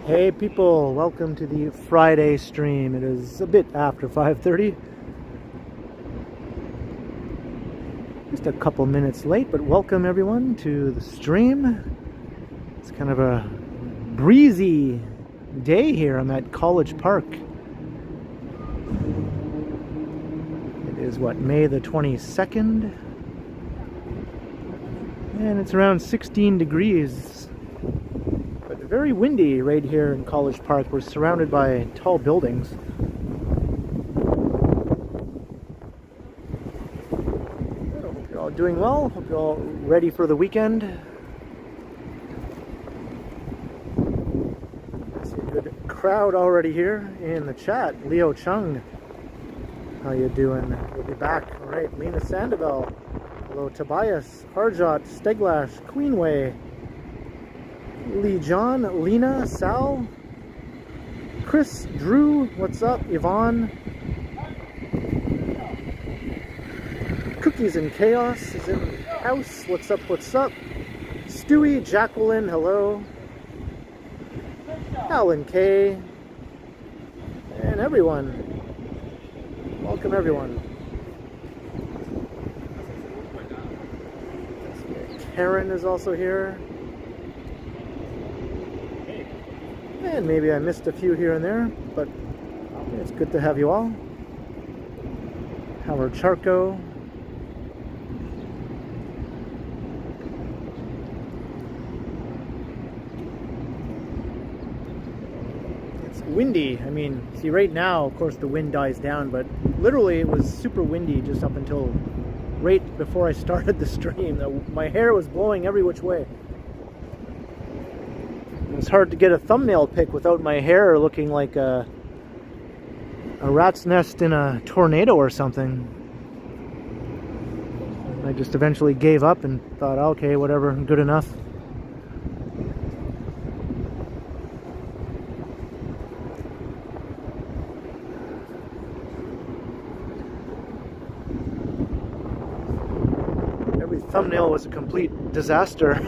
Hey people, welcome to the Friday stream. It is a bit after 5:30. Just a couple minutes late, but welcome everyone to the stream. It's kind of a breezy day here. I'm at College Park. It is what, May the 22nd? And it's around 16 degrees. Very windy right here in College Park. We're surrounded by tall buildings. I hope you're all doing well. Hope you're all ready for the weekend. I see a good crowd already here in the chat. Leo Chung, how you doing? We'll be back. All right, Lena Sandoval. Hello, Tobias, Harjot, Steglash, Queenway. Lee John, Lena, Sal, Chris, Drew, what's up? Yvonne, Cookies and Chaos is in the house. What's up? What's up? Stewie, Jacqueline, hello. Alan K. And everyone. Welcome everyone. Karen is also here. And maybe I missed a few here and there, but it's good to have you all. Howard Charco. It's windy. I mean, see right now, of course, the wind dies down, but literally it was super windy just up until right before I started the stream. My hair was blowing every which way. It's hard to get a thumbnail pic without my hair looking like a rat's nest in a tornado or something. I just eventually gave up and thought, okay, whatever, good enough. Every thumbnail was a complete disaster.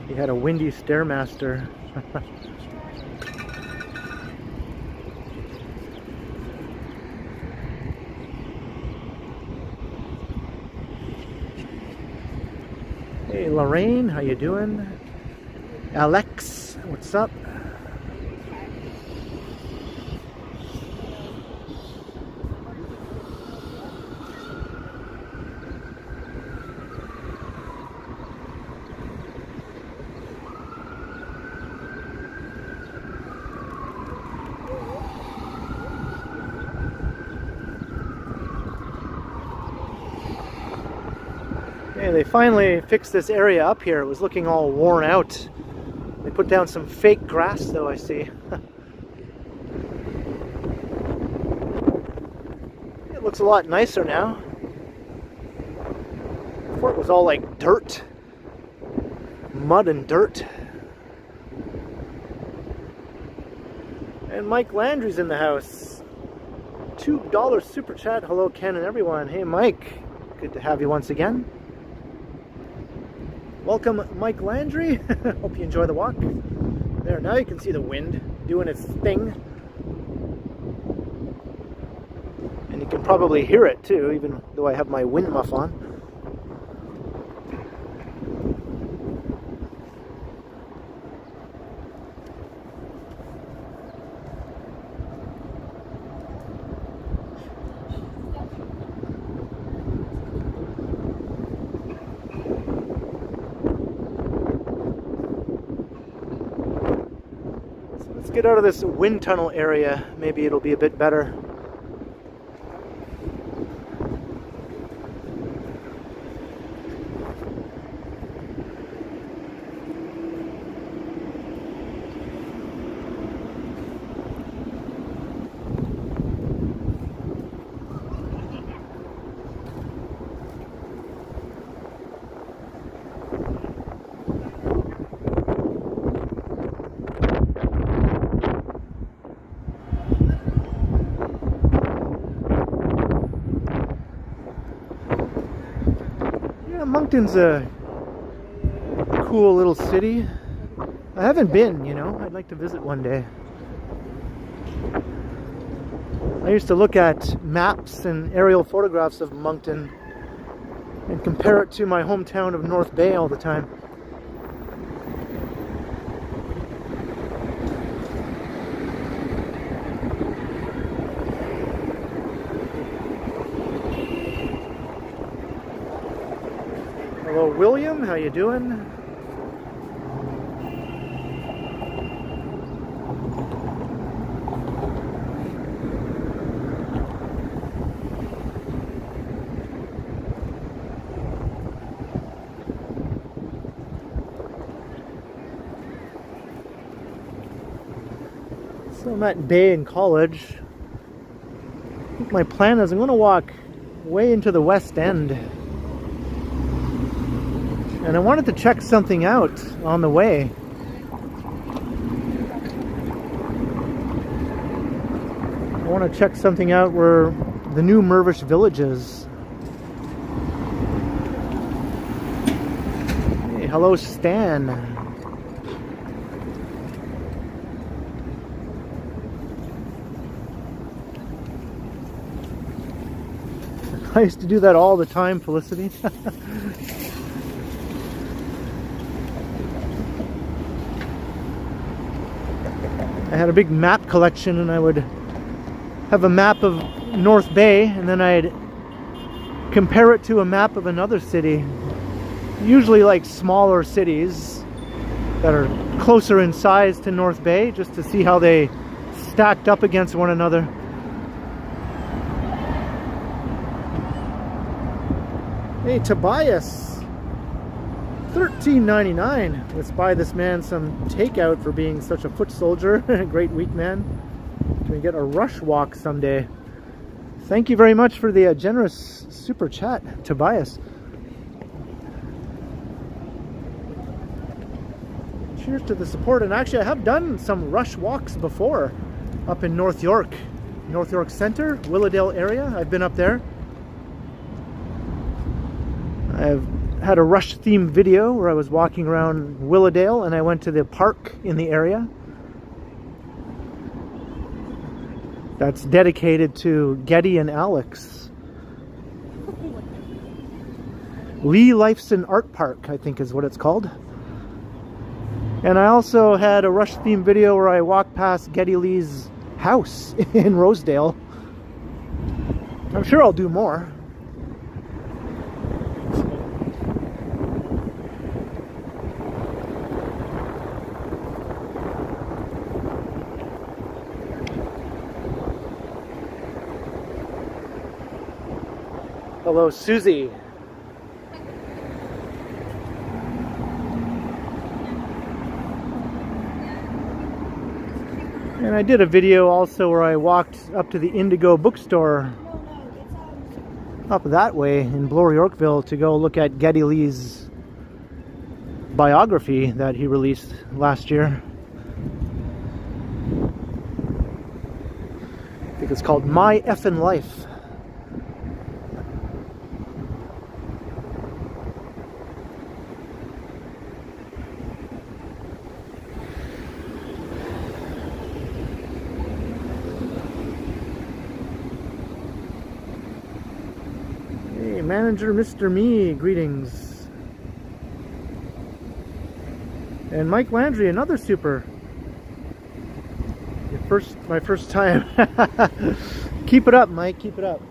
He had a windy Stairmaster. Hey Lorraine, how you doing? Alex, what's up? They finally fixed this area up here. It was looking all worn out. They put down some fake grass though, I see. It looks a lot nicer now. Before it was all like dirt. Mud and dirt. And Mike Landry's in the house. $2 super chat. Hello Ken and everyone. Hey Mike. Good to have you once again. Welcome, Mike Landry. Hope you enjoy the walk. There, now you can see the wind doing its thing. And you can probably hear it too, even though I have my wind muff on. Get out of this wind tunnel area, maybe it'll be a bit better. Yeah, Moncton's a cool little city. I haven't been, you know. I'd like to visit one day. I used to look at maps and aerial photographs of Moncton and compare it to my hometown of North Bay all the time. Hello, William. How you doing? So I'm at Bay in college. I think my plan is I'm going to walk way into the West End. And I wanted to check something out on the way. I want to check something out where the new Mirvish Village is. Hey, hello, Stan. I used to do that all the time, Felicity. I had a big map collection, and I would have a map of North Bay, and then I'd compare it to a map of another city. Usually like smaller cities that are closer in size to North Bay, just to see how they stacked up against one another. Hey, Tobias, $13.99. Let's buy this man some takeout for being such a foot soldier. Great week, man. Can we get a rush walk someday? Thank you very much for the generous super chat, Tobias. Cheers to the support. And actually, I have done some rush walks before up in North York Center, Willowdale area. I've been up there. I've had a rush themed video where I was walking around Willowdale, and I went to the park in the area that's dedicated to Getty and Alex. Lee Lifeson Art Park, I think is what it's called. And I also had a rush themed video where I walked past Getty Lee's house in Rosedale. I'm sure I'll do more. Hello, Susie. And I did a video also where I walked up to the Indigo bookstore up that way in Bloor Yorkville to go look at Geddy Lee's biography that he released last year. I think it's called My Effin' Life. Manager Mr. Me, greetings. And Mike Landry, another super. My first time. Keep it up, Mike, keep it up.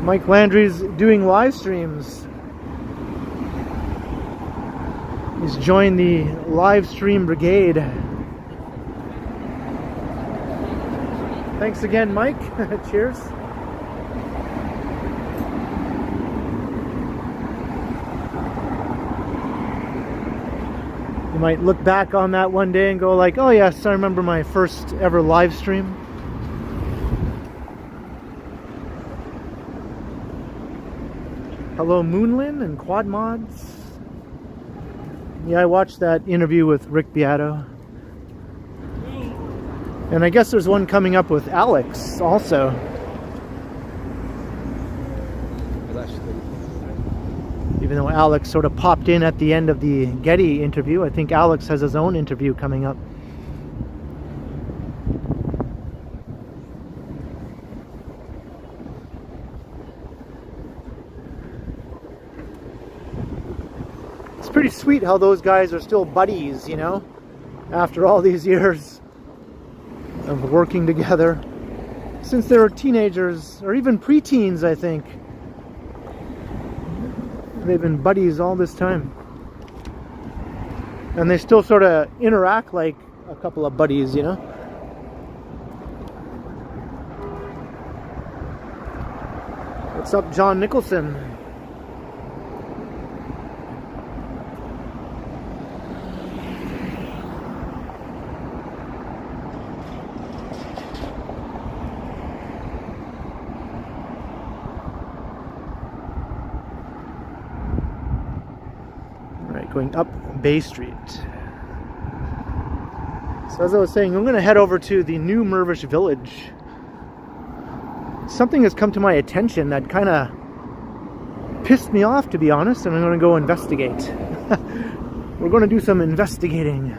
Mike Landry's doing live streams. He's joined the live stream brigade. Thanks again, Mike. Cheers. You might look back on that one day and go like, oh yes, I remember my first ever live stream. Hello, Moonlin and Quad Mods. Yeah, I watched that interview with Rick Beato. And I guess there's one coming up with Alex also. Even though Alex sort of popped in at the end of the Getty interview, I think Alex has his own interview coming up. It's pretty sweet how those guys are still buddies, you know, after all these years of working together. Since they were teenagers, or even preteens, I think. They've been buddies all this time. And they still sort of interact like a couple of buddies, you know? What's up, John Nicholson? Going up Bay Street. So as I was saying, I'm going to head over to the new Mirvish Village. Something has come to my attention that kind of pissed me off, to be honest, and I'm going to go investigate. We're going to do some investigating.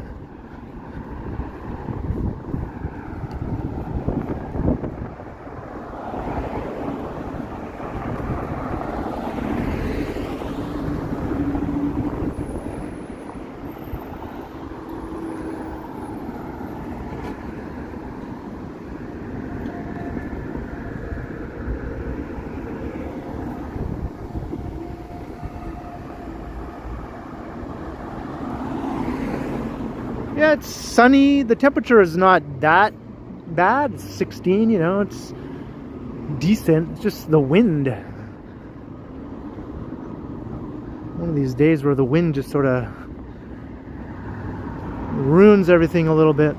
Yeah, it's sunny. The temperature is not that bad. It's 16, you know, it's decent. It's just the wind. One of these days where the wind just sort of ruins everything a little bit.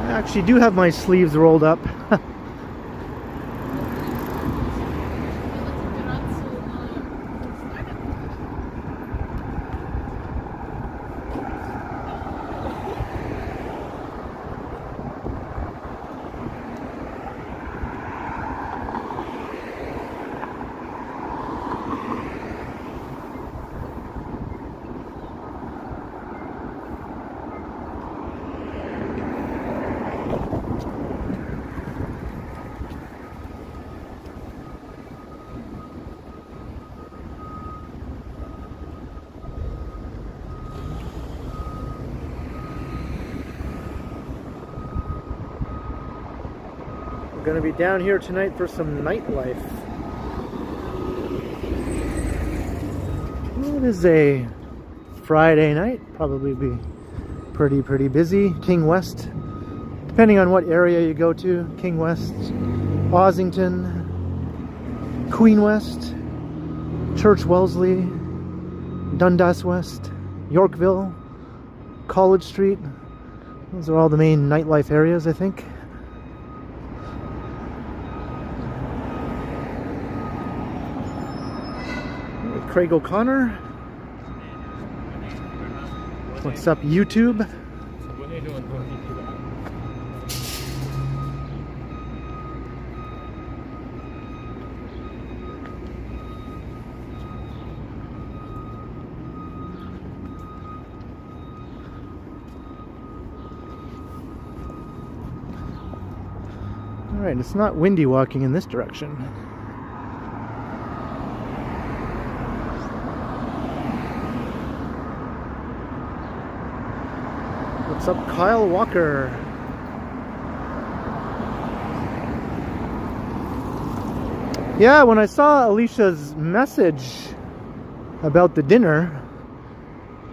I actually do have my sleeves rolled up. We're going to be down here tonight for some nightlife. Well, it is a Friday night. Probably be pretty busy. King West, depending on what area you go to. King West, Ossington, Queen West, Church Wellesley, Dundas West, Yorkville, College Street. Those are all the main nightlife areas, I think. Craig O'Connor. What's up, YouTube? Alright, it's not windy walking in this direction. What's up, Kyle Walker? Yeah, when I saw Alicia's message about the dinner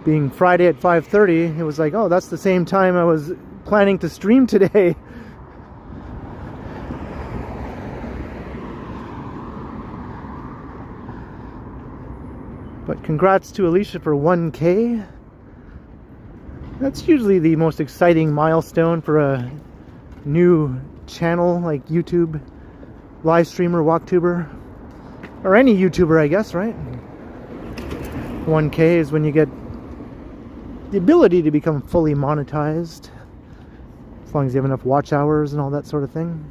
being Friday at 5:30, it was like, oh, that's the same time I was planning to stream today. But congrats to Alicia for 1K. That's usually the most exciting milestone for a new channel like YouTube, live streamer, walktuber, or any YouTuber, I guess, right? 1K is when you get the ability to become fully monetized, as long as you have enough watch hours and all that sort of thing.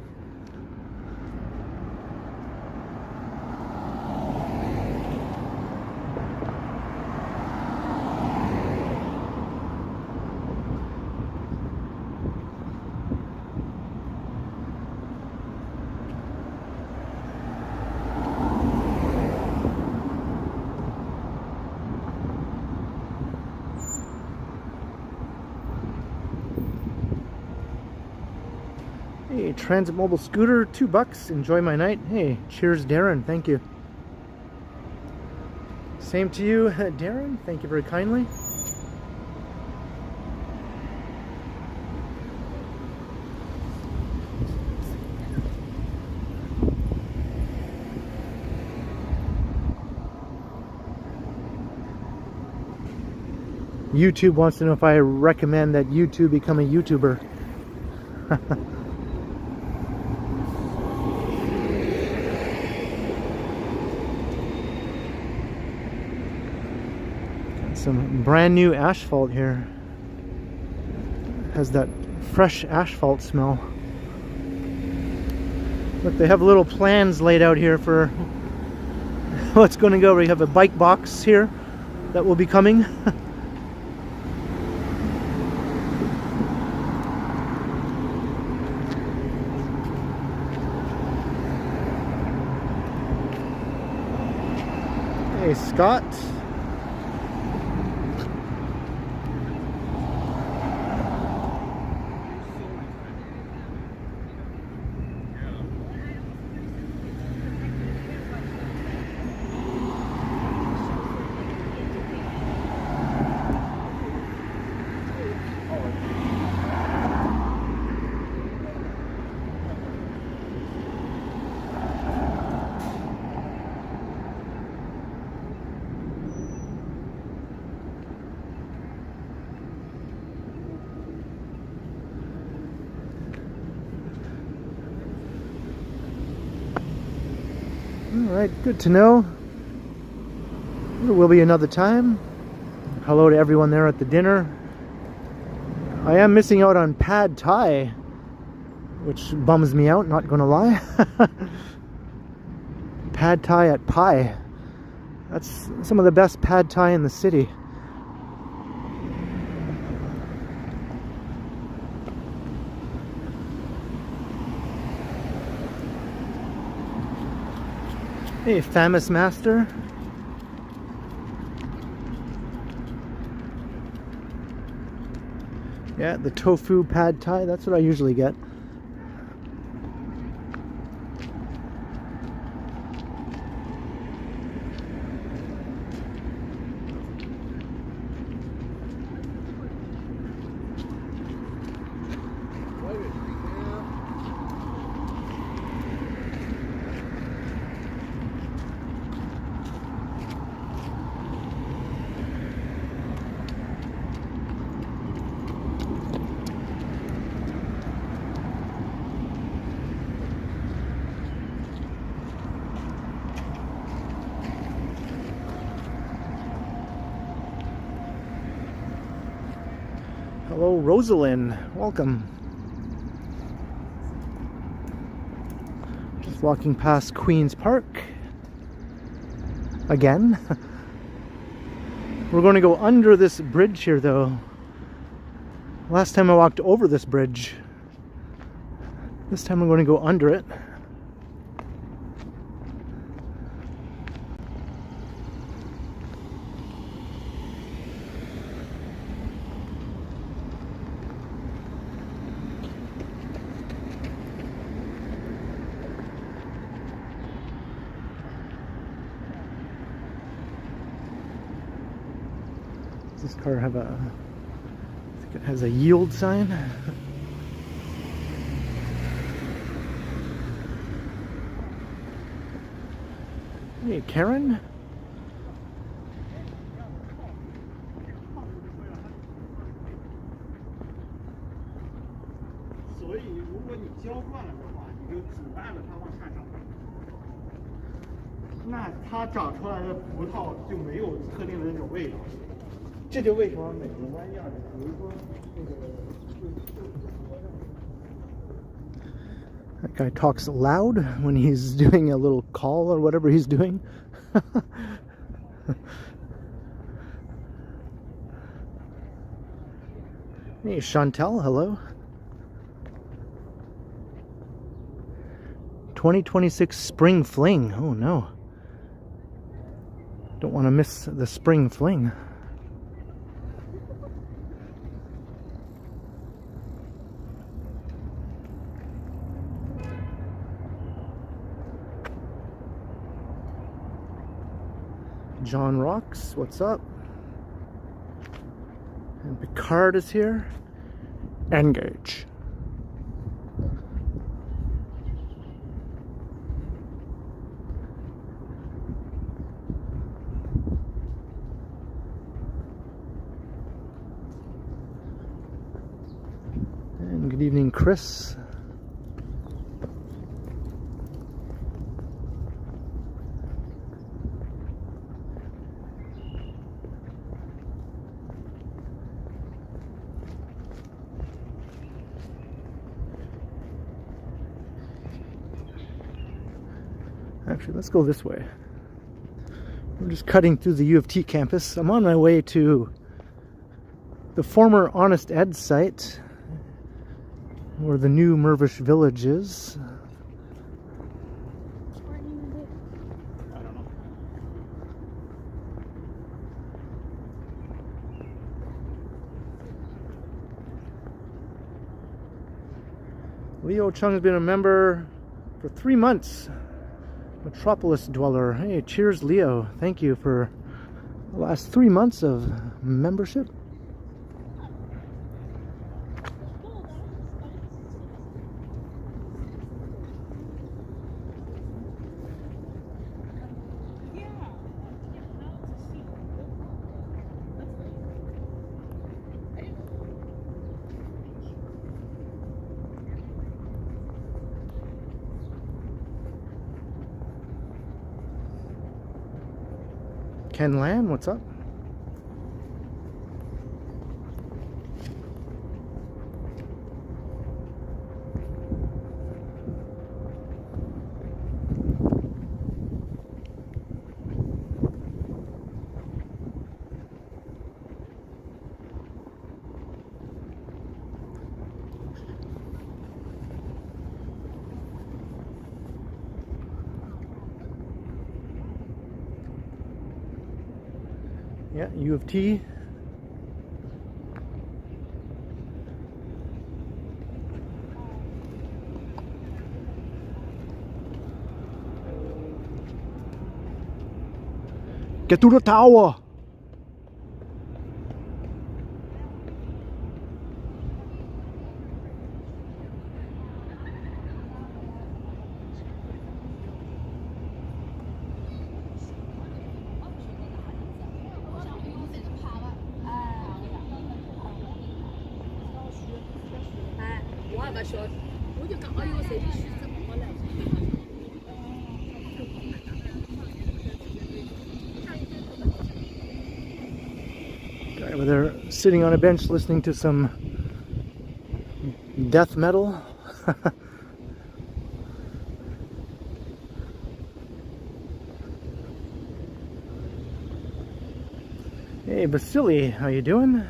Hey, Transit Mobile Scooter, $2. Enjoy my night. Hey, cheers, Darren. Thank you. Same to you, Darren. Thank you very kindly. YouTube wants to know if I recommend that YouTube become a YouTuber. Some brand new asphalt here. Has that fresh asphalt smell. Look, they have little plans laid out here for what's going to go. We have a bike box here that will be coming. Hey, Scott. Alright, good to know. There will be another time. Hello to everyone there at the dinner. I am missing out on pad thai, which bums me out, not gonna lie. Pad thai at Pai. That's some of the best pad thai in the city. Hey, Famous Master. Yeah, the tofu pad thai, that's what I usually get. Hello, Rosalind. Welcome. Just walking past Queen's Park. Again. We're going to go under this bridge here, though. Last time I walked over this bridge. This time I'm going to go under it. Does this car have a, I think it has a yield sign? Hey, Karen? 所以如果你浇灌了的话，你就阻碍了它往下长。那它长出来的葡萄就没有特定的那种味道。这就为什么每个弯样的，比如说这个。 That guy talks loud when he's doing a little call or whatever he's doing. Hey, Chantel, hello. 2026 Spring Fling. Oh no. Don't want to miss the Spring Fling. John Rocks, what's up? And Picard is here. Engage. And good evening, Chris. Actually, let's go this way. We're just cutting through the U of T campus. I'm on my way to the former Honest Ed site, where the new Mirvish Village is. I don't know. Leo Chung has been a member for 3 months. Metropolis Dweller. Hey, cheers, Leo. Thank you for the last 3 months of membership. Ken Lan, what's up? Yeah, U of T. Get to the tower. Guy over there sitting on a bench listening to some death metal. Hey, Vasily, how you doing?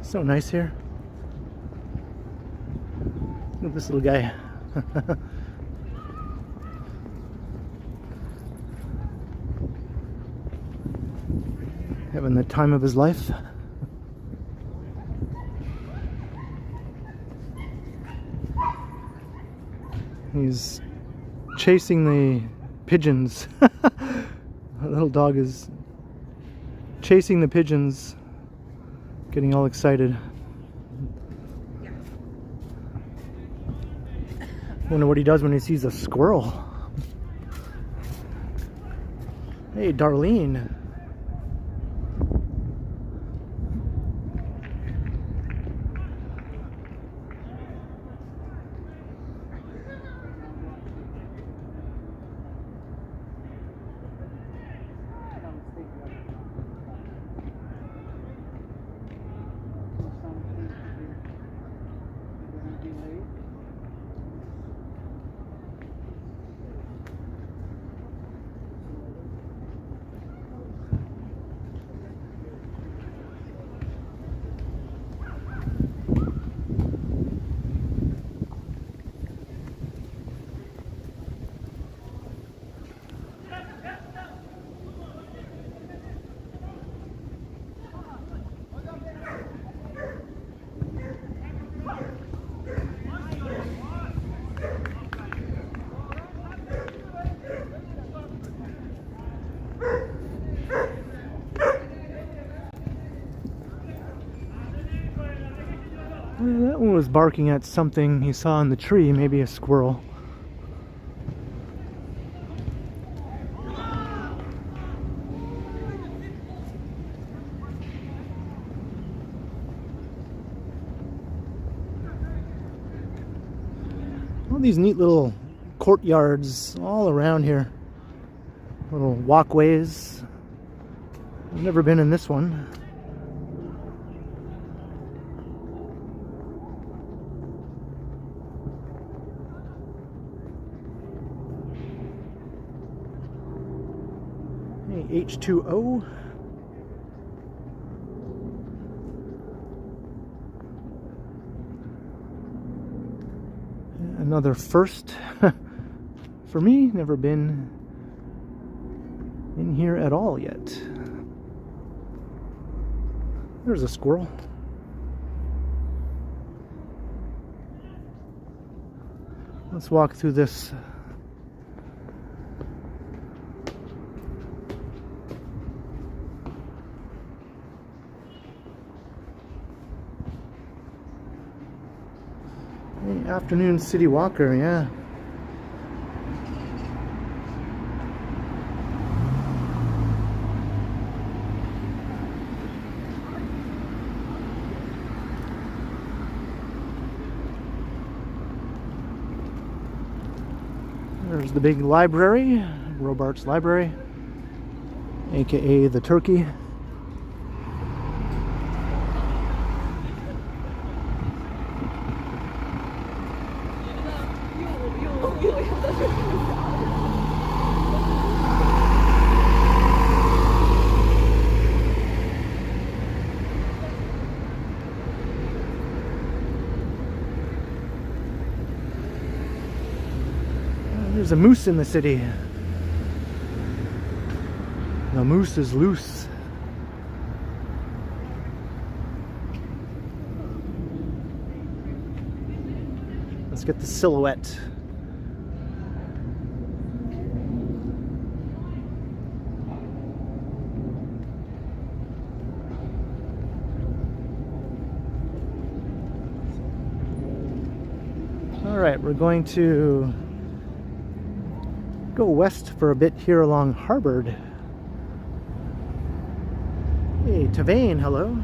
So nice here. Look at this little guy. Having the time of his life. He's chasing the pigeons. The little dog is chasing the pigeons, getting all excited. Wonder what he does when he sees a squirrel. Hey, Darlene. That one was barking at something he saw in the tree, maybe a squirrel. All these neat little courtyards all around here. Little walkways. I've never been in this one. H2O. Another first for me. Never been in here at all yet. There's a squirrel. Let's walk through this. Afternoon city walker, yeah. There's the big library, Robarts Library, aka the Turkey. There's a moose in the city. The moose is loose. Let's get the silhouette. All right, we're going to go west for a bit here along Harvard. Hey, Tavane, hello.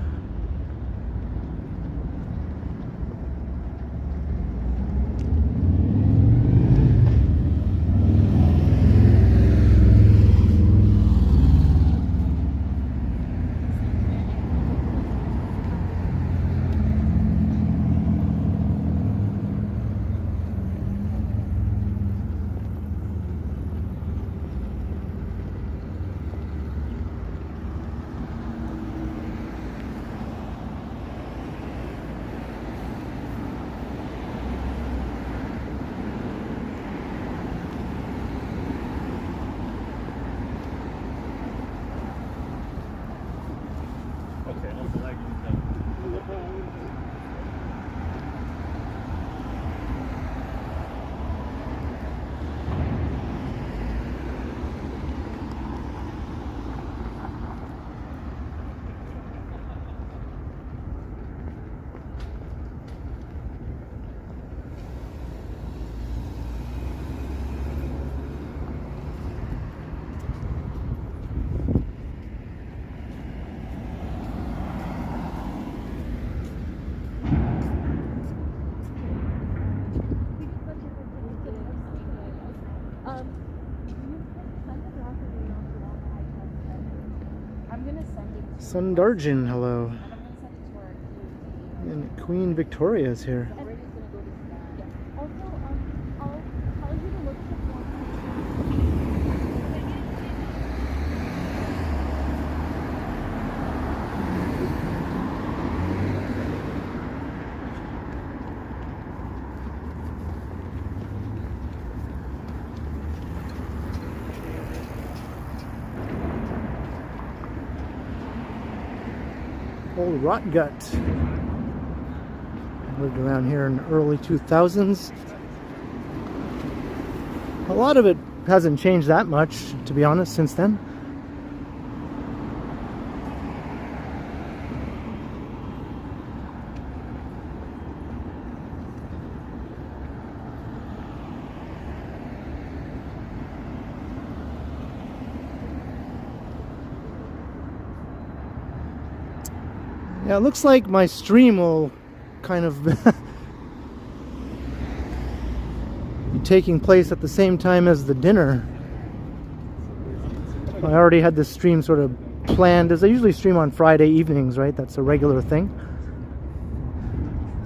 I'm gonna send it to Sundarjan, hello. and I'm gonna send it to our And Queen Victoria is here. Everybody's gonna go to yeah. Also, I'll tell you to look at the form. Old Rot Gut. Lived around here in the early 2000s. A lot of it hasn't changed that much, to be honest, since then. Yeah, it looks like my stream will kind of be taking place at the same time as the dinner. I already had this stream sort of planned, as I usually stream on Friday evenings, right? That's a regular thing.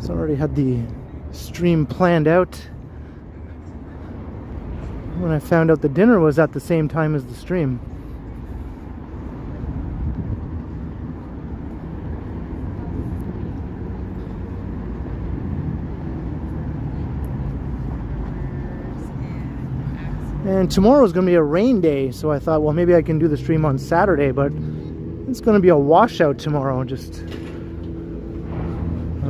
So I already had the stream planned out. When I found out the dinner was at the same time as the stream. And tomorrow is going to be a rain day, so I thought, well, maybe I can do the stream on Saturday, but it's going to be a washout tomorrow, just a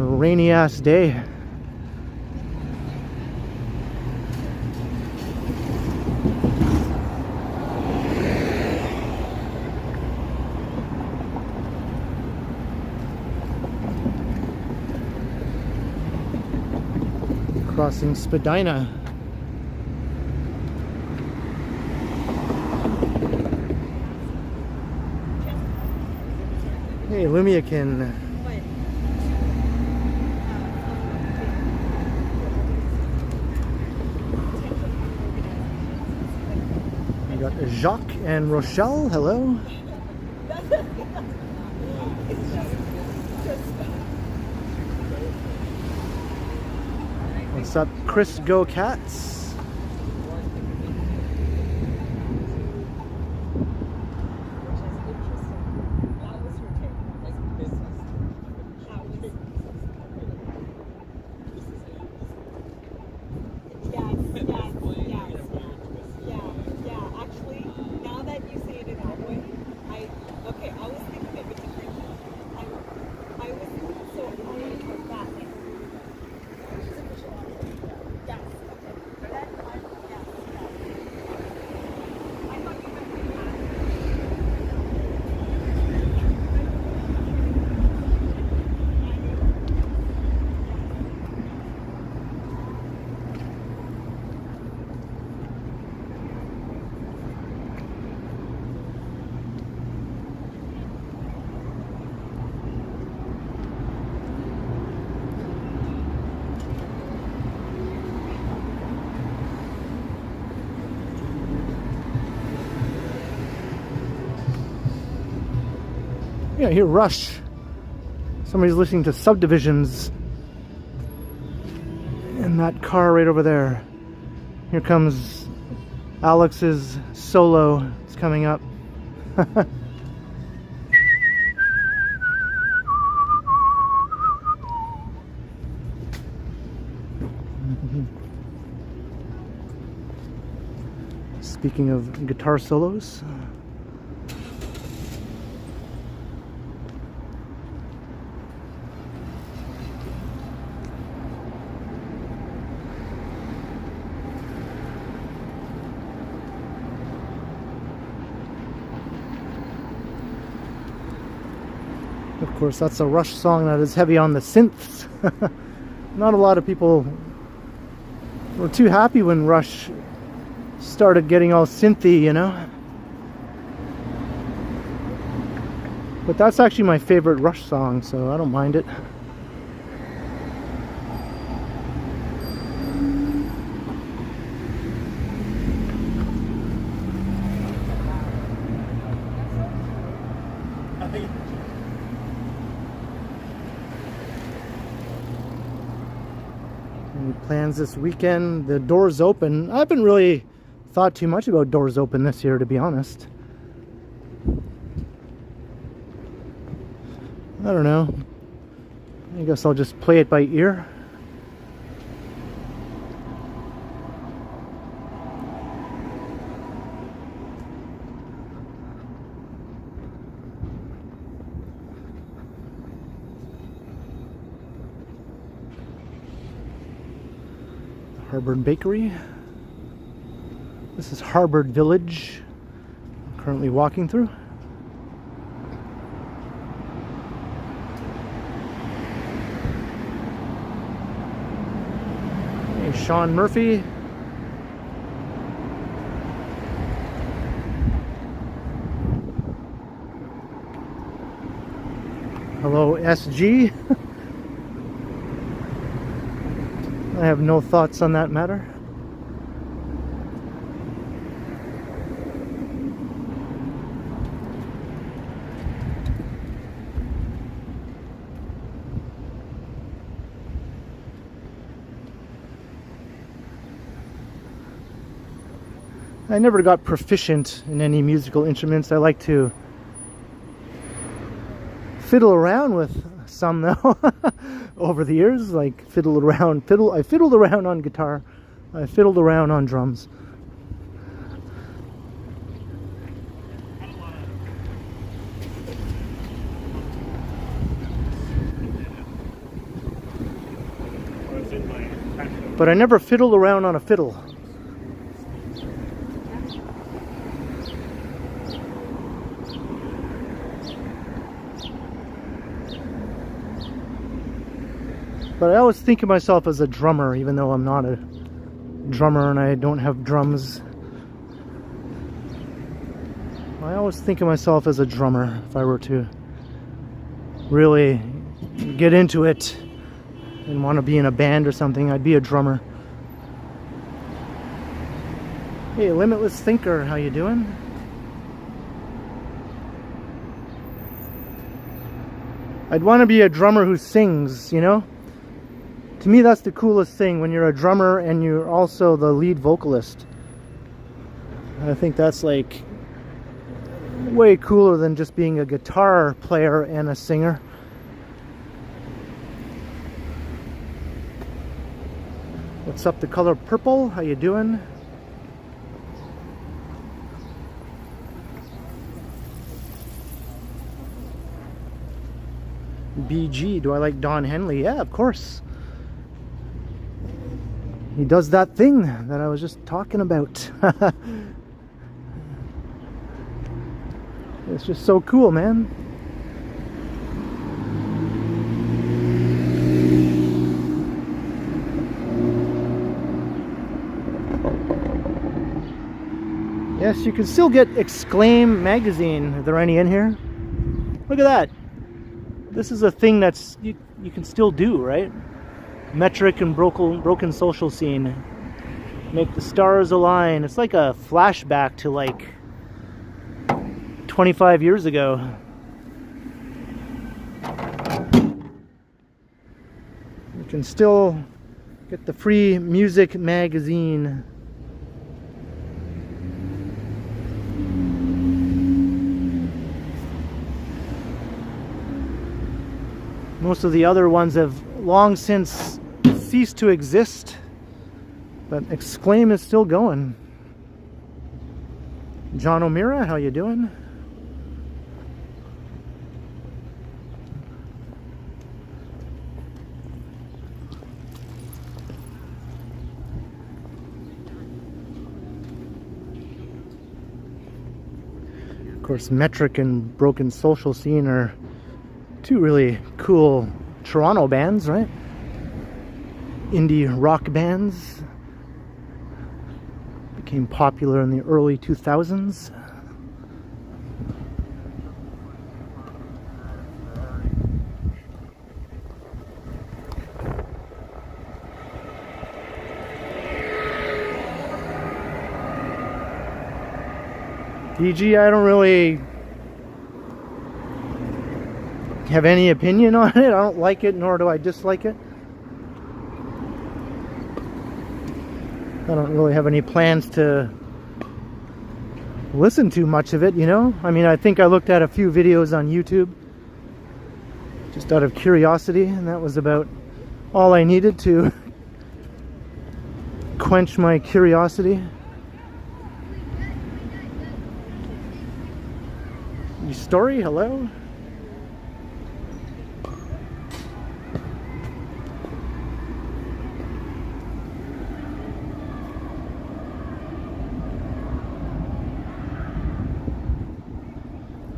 rainy ass day. Crossing Spadina. Hey, Lumiakin. We got Jacques and Rochelle. Hello. What's up, Chris Go Cats? Yeah, here, Rush. Somebody's listening to Subdivisions in that car right over there. Here comes Alex's solo. It's coming up. Speaking of guitar solos. Of course, that's a Rush song that is heavy on the synths. Not a lot of people were too happy when Rush started getting all synthy, you know. But that's actually my favorite Rush song, so I don't mind it. Plans this weekend, the doors open. I haven't really thought too much about doors open this year, to be honest. I don't know. I guess I'll just play it by ear. Harvard Bakery. This is Harvard Village. I'm currently walking through. Hey, Sean Murphy. Hello, SG. I have no thoughts on that matter. I never got proficient in any musical instruments. I like to fiddle around with some though over the years, like I fiddled around on guitar, I fiddled around on drums. But I never fiddled around on a fiddle. But I always think of myself as a drummer, even though I'm not a drummer and I don't have drums. I always think of myself as a drummer. If I were to really get into it and want to be in a band or something, I'd be a drummer. Hey, Limitless Thinker, how you doing? I'd want to be a drummer who sings, you know? To me, that's the coolest thing, when you're a drummer and you're also the lead vocalist. I think that's like way cooler than just being a guitar player and a singer. What's up, the color purple? How you doing? BG, do I like Don Henley? Yeah, of course. He does that thing that I was just talking about. It's just so cool, man. Yes, you can still get Exclaim magazine. Are there any in here? Look at that. This is a thing that's you can still do, right? Metric and broken social scene. Make the stars align. It's like a flashback to like 25 years ago. You can still get the free music magazine. Most of the other ones have long since ceased to exist, but Exclaim is still going. John O'Meara, how you doing? Of course, Metric and Broken Social Scene are two really cool Toronto bands, right? Indie rock bands. Became popular in the early 2000s. DG, I don't really have any opinion on it. I don't like it, nor do I dislike it. I don't really have any plans to listen to much of it, you know? I mean, I think I looked at a few videos on YouTube just out of curiosity, and that was about all I needed to quench my curiosity. Your story, hello?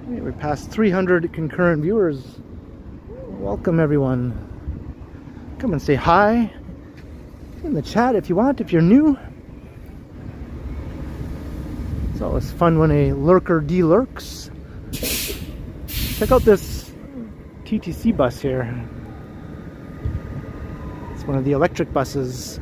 We passed 300 concurrent viewers. Welcome everyone. Come and say hi in the chat if you want, if you're new. It's always fun when a lurker de-lurks. Check out this TTC bus here. It's one of the electric buses.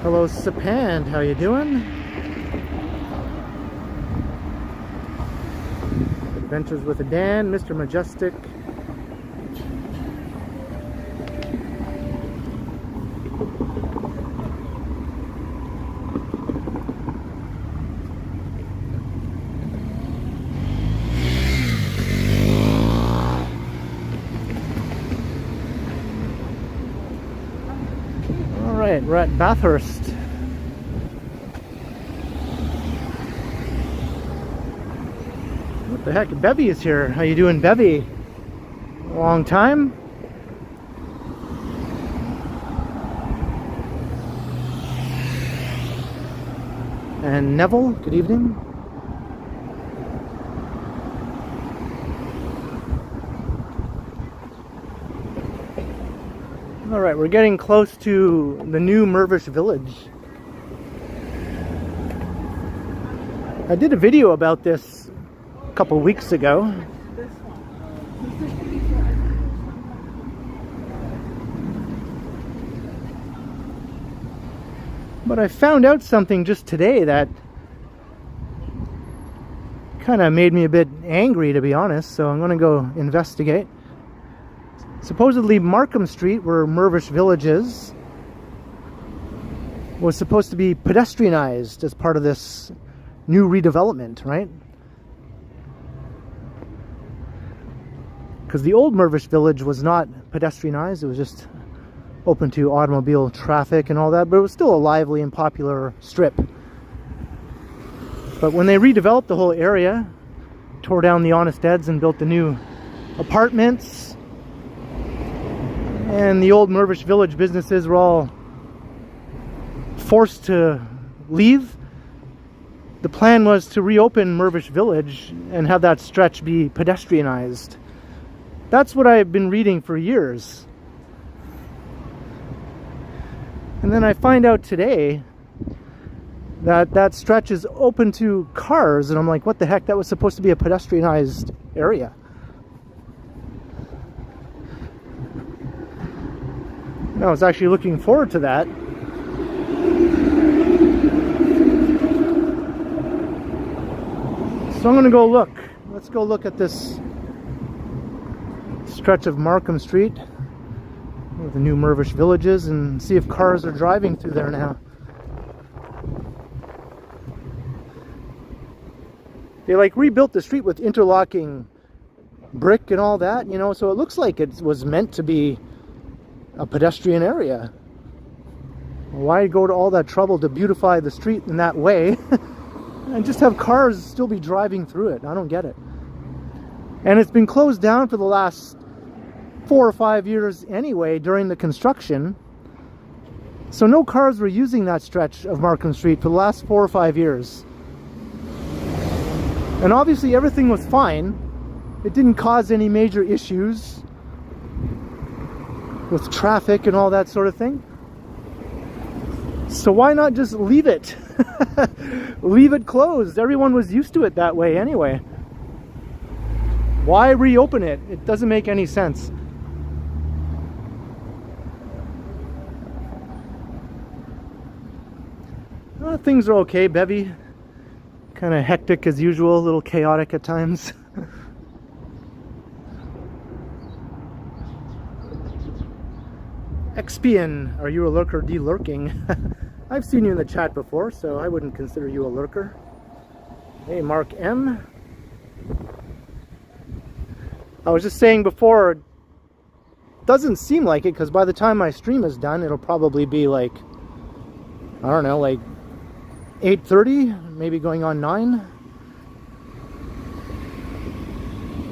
Hello Sapand, how you doing? Adventures with a Dan, Mr. Majestic. Alright, we're at Bathurst. What the heck? Bevy is here. How you doing, Bevy? Long time? And Neville, good evening. Alright, we're getting close to the new Mirvish Village. I did a video about this a couple weeks ago. But I found out something just today that kind of made me a bit angry, to be honest, so I'm going to go investigate. Supposedly Markham Street, where Mirvish Village is, was supposed to be pedestrianized as part of this new redevelopment, right? Because the old Mirvish Village was not pedestrianized, it was just open to automobile traffic and all that, but it was still a lively and popular strip. But when they redeveloped the whole area, tore down the Honest Eds and built the new apartments, and the old Mirvish Village businesses were all forced to leave, the plan was to reopen Mirvish Village and have that stretch be pedestrianized. That's what I've been reading for years. And then I find out today that that stretch is open to cars, and I'm like, what the heck? That was supposed to be a pedestrianized area. I was actually looking forward to that. So I'm going to go look. Let's go look at this stretch of Markham Street, where the new Mirvish Village is, and see if cars are driving through there now. They like rebuilt the street with interlocking brick and all that, you know, so it looks like it was meant to be a pedestrian area. Why go to all that trouble to beautify the street in that way and just have cars still be driving through it? I don't get it. And it's been closed down for the last 4 or 5 years anyway during the construction. So no cars were using that stretch of Markham Street for the last 4 or 5 years. And obviously everything was fine. It didn't cause any major issues with traffic and all that sort of thing. So why not just leave it? Leave it closed. Everyone was used to it that way anyway. Why reopen it? It doesn't make any sense. Things are okay, Bevy. Kind of hectic as usual, a little chaotic at times. Expian, are you a lurker de-lurking? I've seen you in the chat before, so I wouldn't consider you a lurker. Hey, Mark M. I was just saying before, doesn't seem like it, because by the time my stream is done, it'll probably be like, I don't know, like 8:30, maybe going on 9.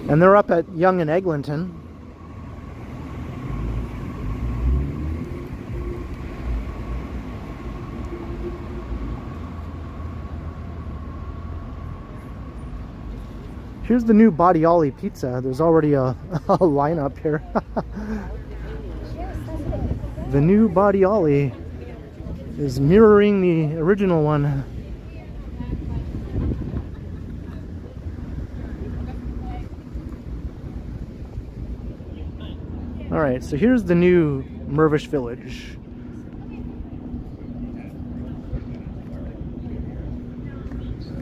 And they're up at Yonge and Eglinton. Here's the new Bodioli pizza. There's already a lineup here. The new Bodioli is mirroring the original one. Alright, so here's the new Mirvish Village.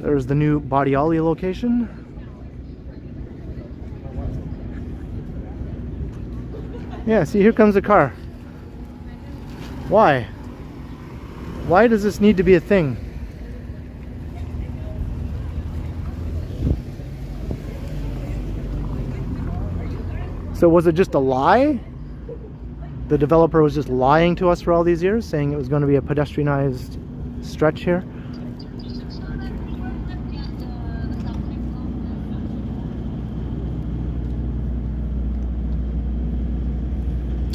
There's the new Bodioli location. Yeah, see, here comes a car. Why? Why does this need to be a thing? So was it just a lie? The developer was just lying to us for all these years, saying it was going to be a pedestrianized stretch here?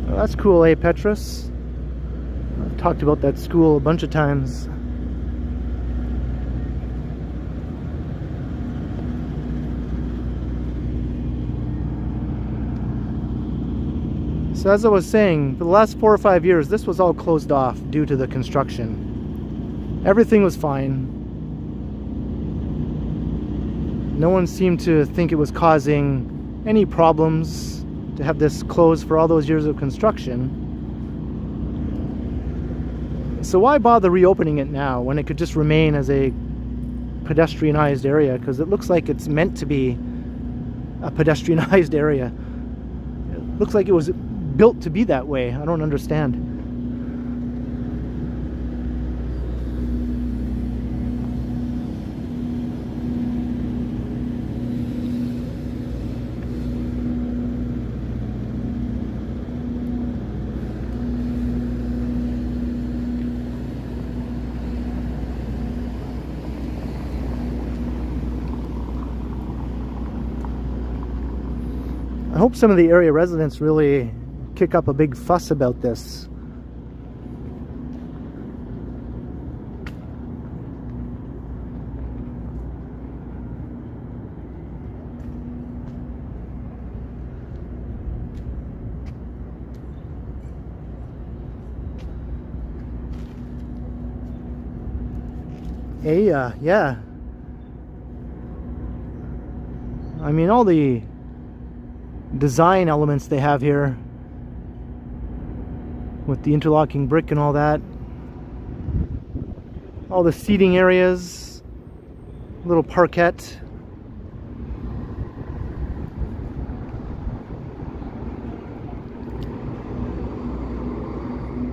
Well, that's cool, eh, Petrus? I've talked about that school a bunch of times. So as I was saying, for the last 4 or 5 years, this was all closed off due to the construction. Everything was fine. No one seemed to think it was causing any problems to have this closed for all those years of construction. So why bother reopening it now when it could just remain as a pedestrianized area? Because it looks like it's meant to be a pedestrianized area. It looks like it was built to be that way. I don't understand. I hope some of the area residents really kick up a big fuss about this. Yeah. I mean, all the design elements they have here with the interlocking brick and all that, all the seating areas, little parquet,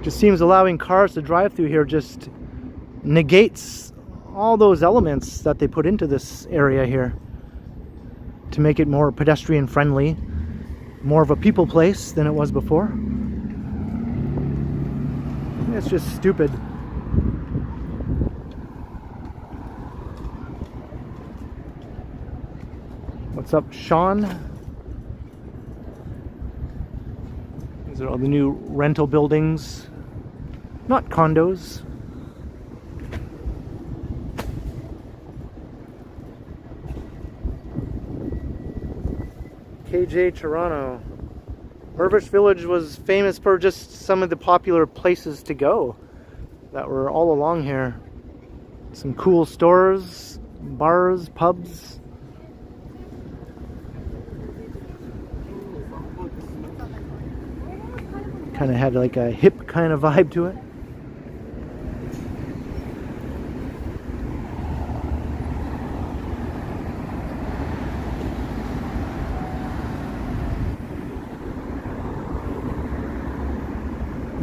just seems allowing cars to drive through here just negates all those elements that they put into this area here to make it more pedestrian friendly, more of a people place than it was before. It's just stupid. What's up, Sean? These are all the new rental buildings, not condos. KJ Toronto. Mirvish Village was famous for just some of the popular places to go that were all along here. Some cool stores, bars, pubs. Kind of had like a hip kind of vibe to it.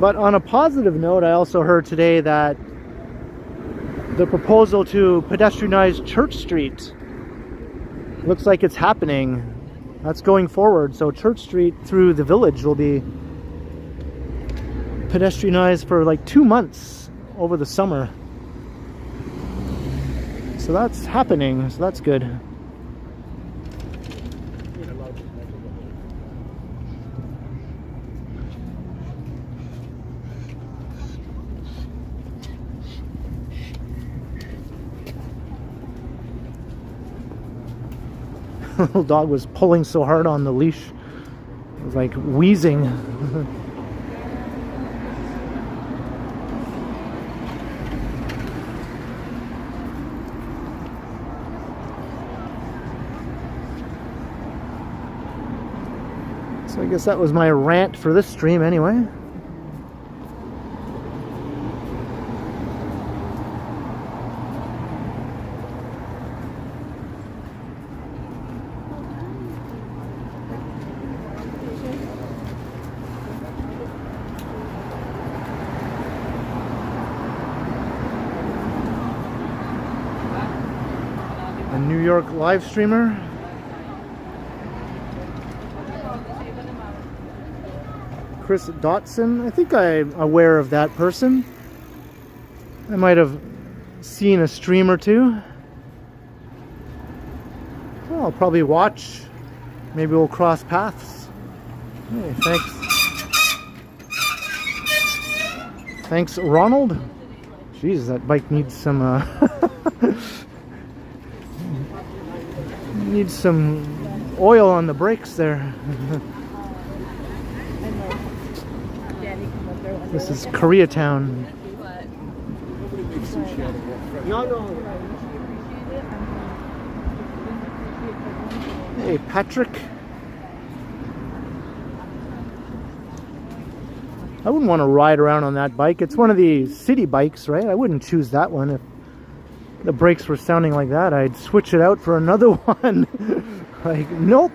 But on a positive note, I also heard today that the proposal to pedestrianize Church Street looks like it's happening. That's going forward. So Church Street through the village will be pedestrianized for like 2 months over the summer. So that's happening. So that's good. Little dog was pulling so hard on the leash, it was like wheezing. So I guess that was my rant for this stream anyway. A New York live streamer. Chris Dotson. I think I'm aware of that person. I might have seen a stream or two. Well, I'll probably watch. Maybe we'll cross paths. Hey, thanks. Thanks, Ronald. Jeez, that bike needs some needs some oil on the brakes there. This is Koreatown. Hey, Patrick. I wouldn't want to ride around on that bike. It's one of the city bikes, right? I wouldn't choose that one. If the brakes were sounding like that, I'd switch it out for another one. Like, nope.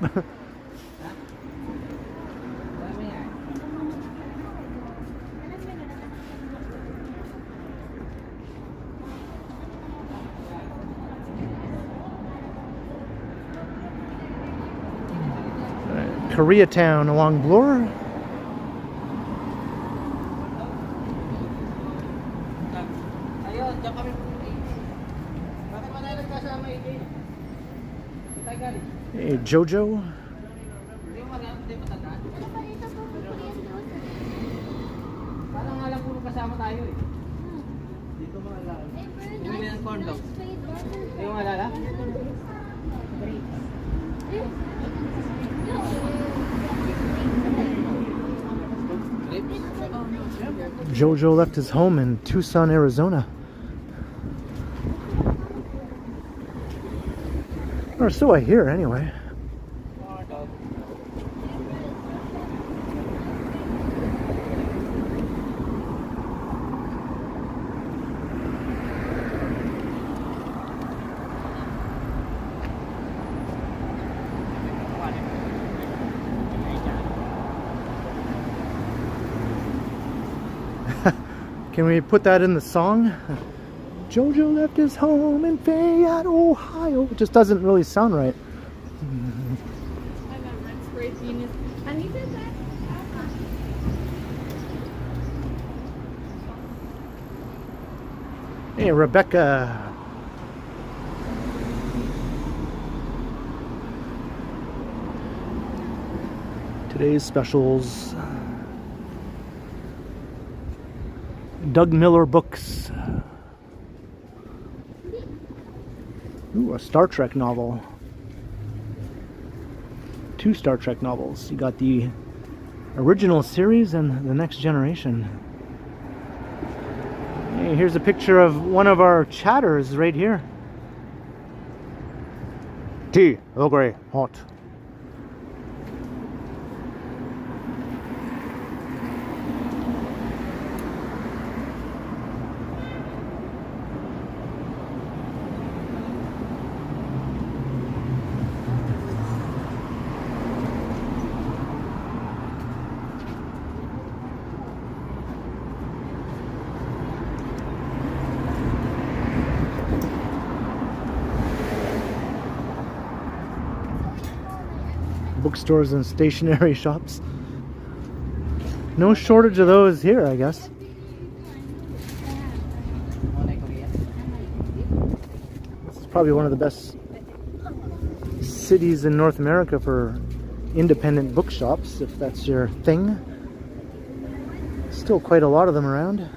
Koreatown along Bloor. Hey, Jojo. Jojo left his home in Tucson, Arizona. Or so I hear, anyway. Can we put that in the song? Jojo left his home in Fayette, Ohio. It just doesn't really sound right. Hey, Rebecca. Today's specials. Doug Miller books. Ooh, a Star Trek novel. 2 Star Trek novels. You got the original series and the Next Generation. Hey, here's a picture of one of our chatters right here. Tea, Earl Grey, hot. bookstores and stationery shops. No shortage of those here, I guess. This is probably one of the best cities in North America for independent bookshops, if that's your thing. Still quite a lot of them around.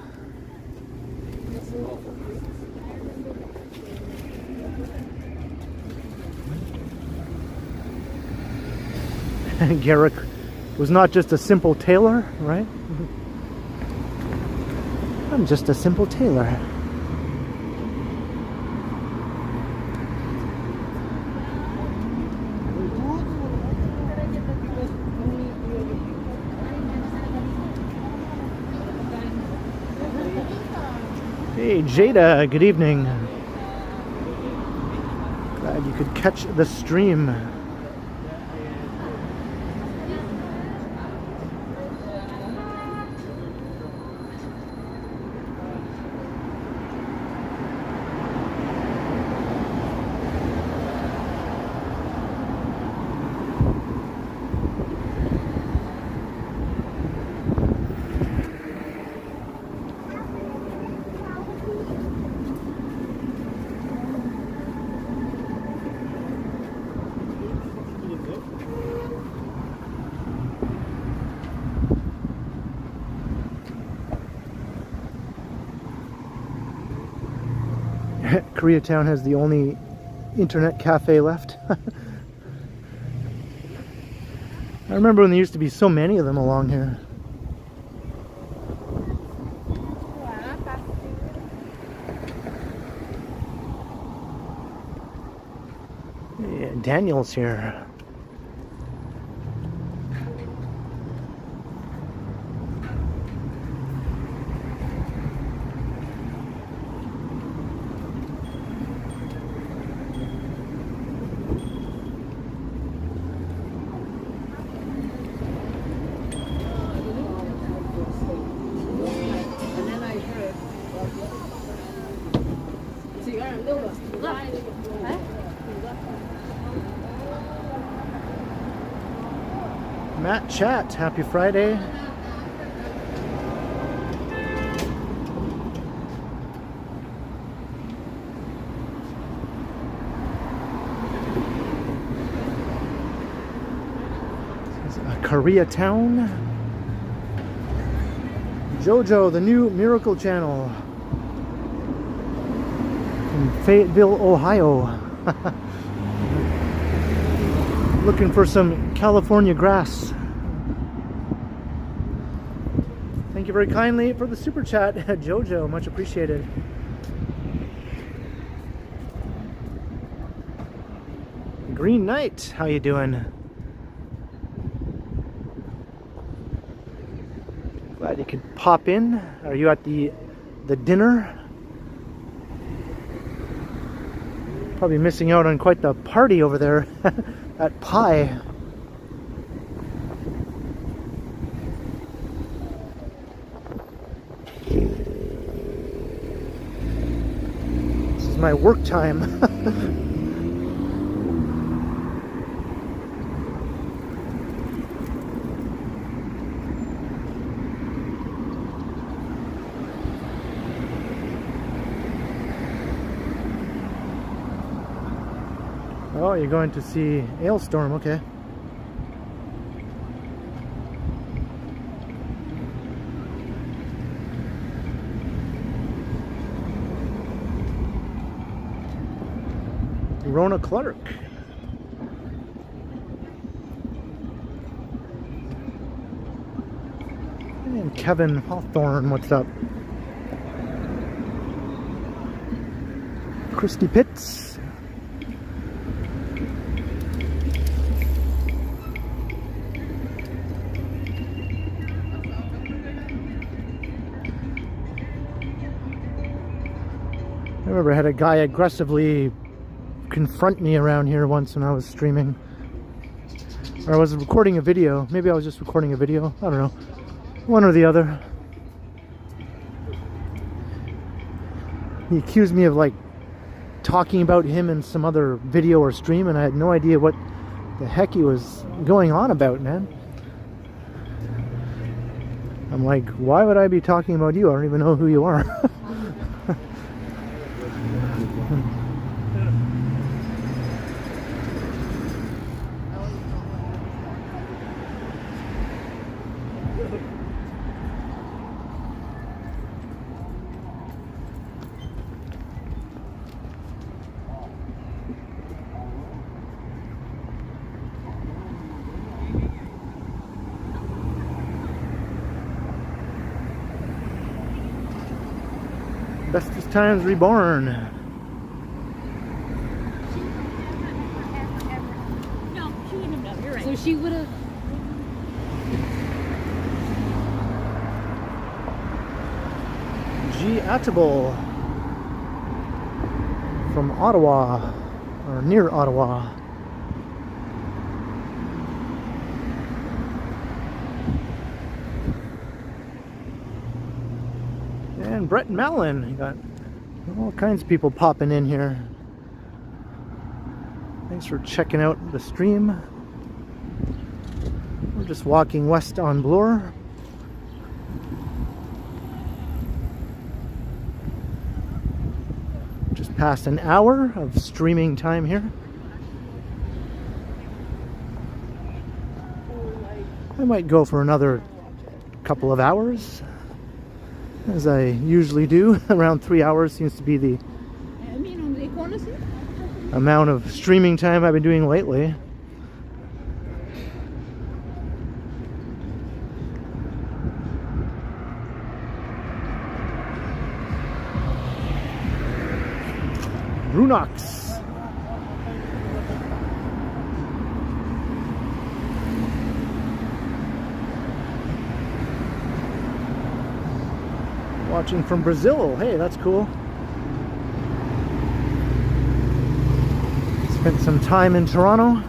Garrick was not just a simple tailor, right? I'm just a simple tailor. Hey Jada, good evening. Glad you could catch the stream. Koreatown has the only internet cafe left. I remember when there used to be so many of them along here. Yeah, Daniel's here. Matt Chat, happy Friday. This is Koreatown. Jojo, the new Miracle Channel. In Fayetteville, Ohio. Looking for some California grass. Thank you very kindly for the super chat, Jojo. Much appreciated. Green Knight, how you doing? Glad you could pop in. Are you at the dinner? Probably missing out on quite the party over there at Pie. This is my work time. Oh, you're going to see Hailstorm, okay. Rona Clark. And Kevin Hawthorne, what's up? Christy Pitts. I remember I had a guy aggressively confront me around here once when I was streaming. Or I was recording a video. Maybe I was just recording a video. I don't know. One or the other. He accused me of like talking about him in some other video or stream, and I had no idea what the heck he was going on about, man. I'm like, why would I be talking about you? I don't even know who you are. Bestest Times Reborn. No, she wouldn't have done. You're right. So she would have. G. Attable from Ottawa, or near Ottawa. And Brett Mallon. You got all kinds of people popping in here. Thanks for checking out the stream. We're just walking west on Bloor. Just past an hour of streaming time here. I might go for another couple of hours, as I usually do. Around 3 hours seems to be the amount of streaming time I've been doing lately. Brunox. Watching from Brazil. Hey, that's cool. Spent some time in Toronto.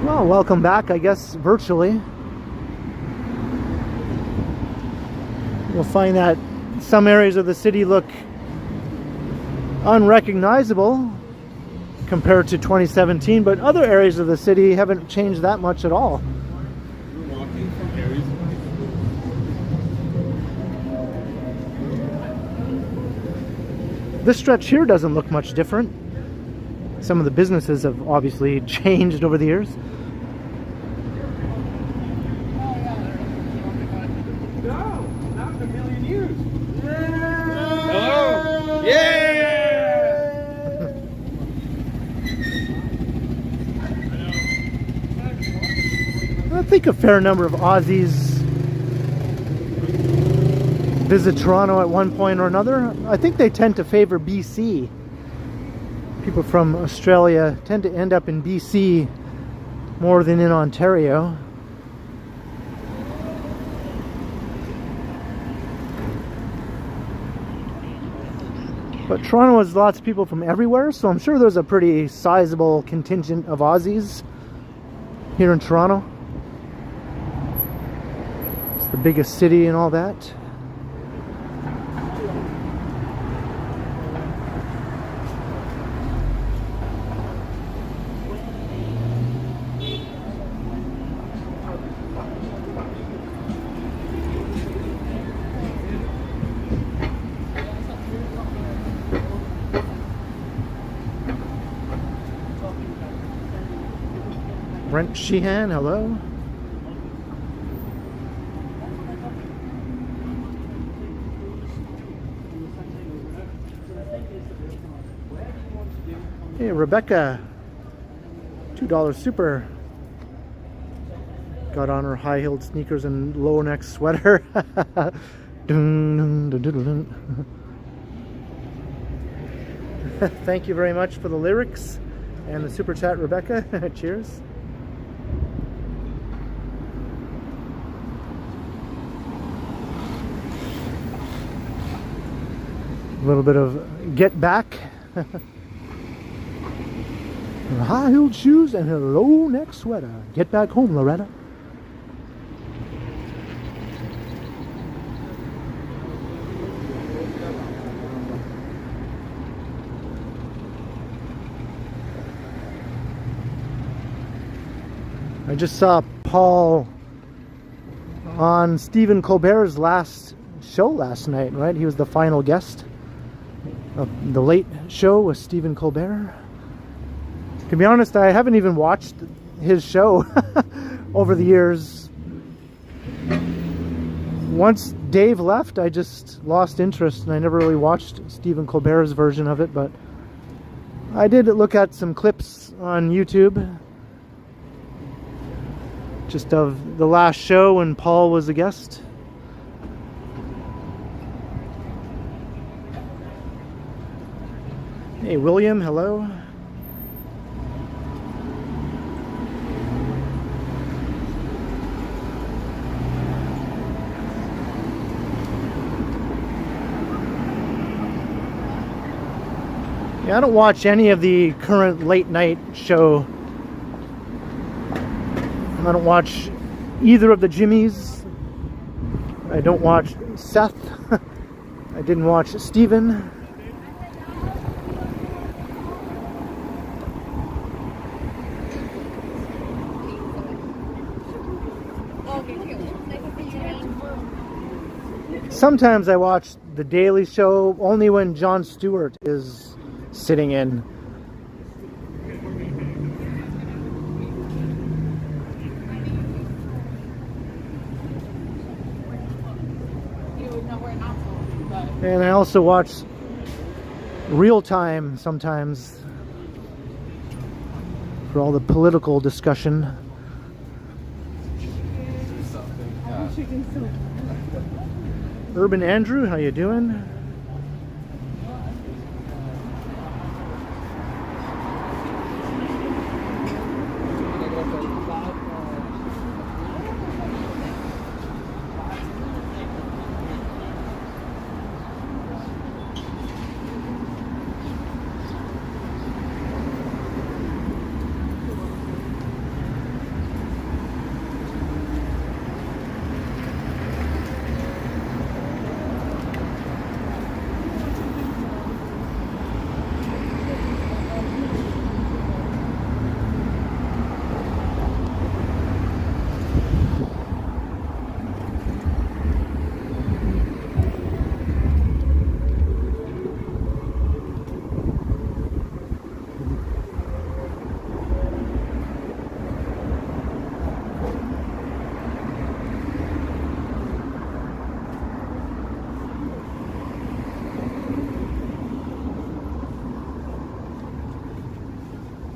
Well, welcome back, I guess, virtually. You'll find that some areas of the city look unrecognizable compared to 2017, but other areas of the city haven't changed that much at all. This stretch here doesn't look much different. Some of the businesses have obviously changed over the years. No, not in a million years. Hello. Yeah. I think a fair number of Aussies visit Toronto at one point or another. I think they tend to favor BC. People from Australia tend to end up in BC more than in Ontario. But Toronto has lots of people from everywhere, so I'm sure there's a pretty sizable contingent of Aussies here in Toronto. It's the biggest city and all that. Brent Sheehan, hello. Hey, Rebecca, $2 super. Got on her high-heeled sneakers and low-neck sweater. Dun, dun, dun, dun, dun. Thank you very much for the lyrics and the super chat, Rebecca. Cheers. A little bit of Get Back. Her high-heeled shoes and her low-neck sweater. Get back home, Loretta. I just saw Paul on Stephen Colbert's last show last night, right? He was the final guest of the Late Show with Stephen Colbert. To be honest, I haven't even watched his show over the years. Once Dave left, I just lost interest and I never really watched Stephen Colbert's version of it, but I did look at some clips on YouTube just of the last show when Paul was a guest. Hey William, hello. Yeah, I don't watch any of the current late night show. I don't watch either of the Jimmys. I don't watch Seth. I didn't watch Steven. Sometimes I watch The Daily Show only when Jon Stewart is sitting in. And I also watch Real Time sometimes for all the political discussion. Urban Andrew, how you doing?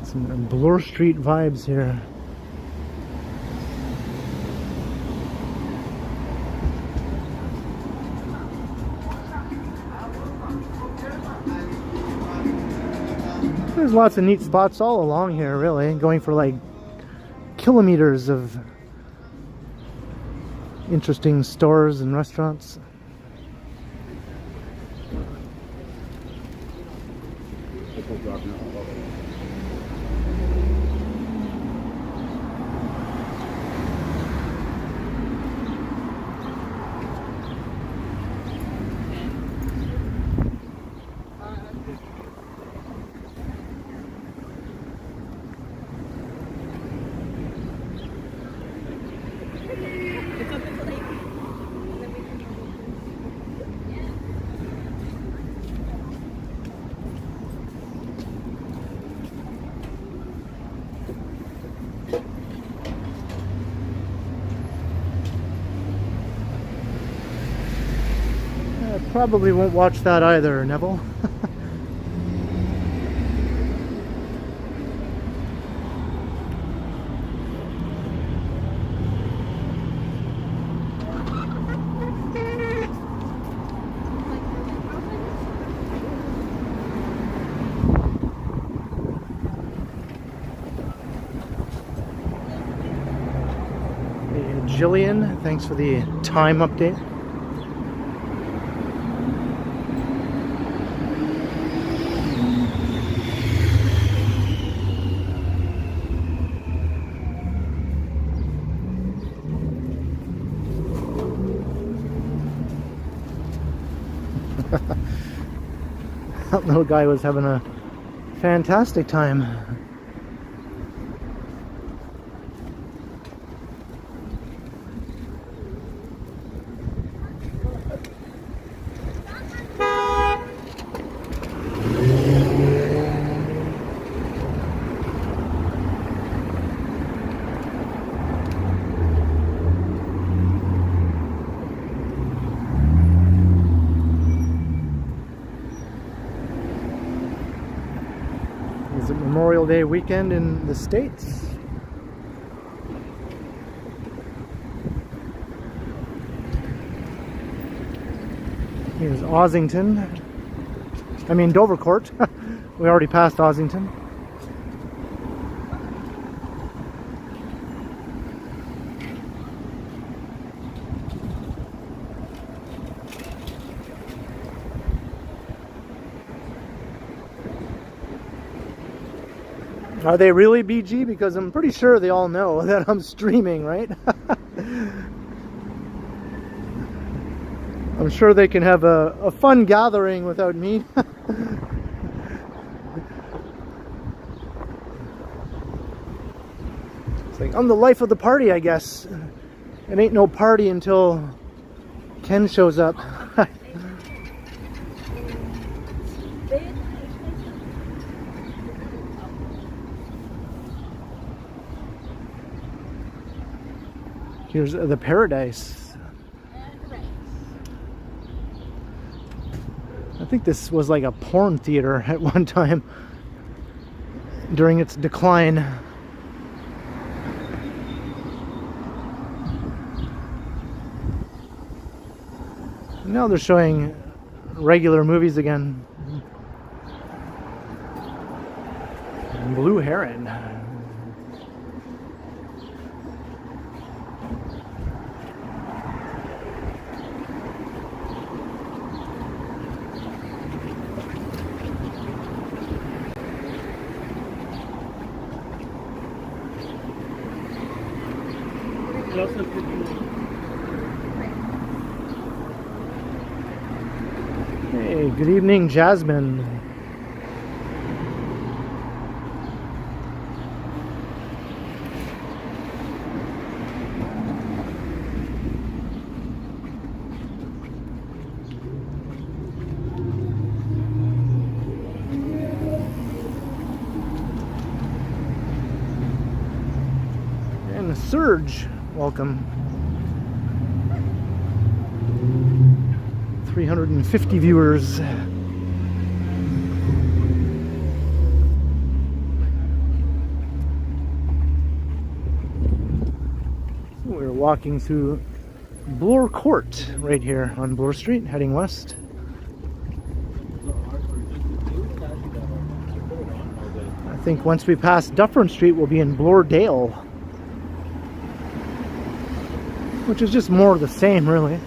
Some Bloor Street vibes here. There's lots of neat spots all along here, really, going for like kilometers of interesting stores and restaurants. Probably won't watch that either, Neville. Hey, Jillian, thanks for the time update. That little guy was having a fantastic time. Memorial Day weekend in the States. Here's Ossington. I mean Dovercourt. We already passed Ossington. Are they really BG? Because I'm pretty sure they all know that I'm streaming, right? I'm sure they can have a fun gathering without me. It's like, I'm the life of the party, I guess. It ain't no party until Ken shows up. Here's the Paradise. I think this was like a porn theater at one time during its decline. Now they're showing regular movies again. Blue Heron. Hey, good evening, Jasmine. And Surge, welcome. 350 viewers. We're walking through Bloor Court right here on Bloor Street, heading west. I think once we pass Dufferin Street, we'll be in Blurdale, which is just more of the same, really.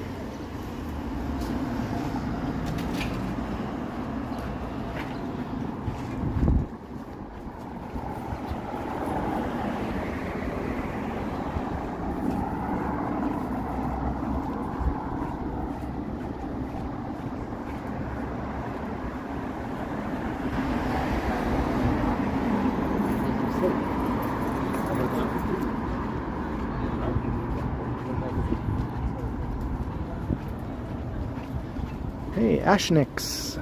Hey, Ashnix.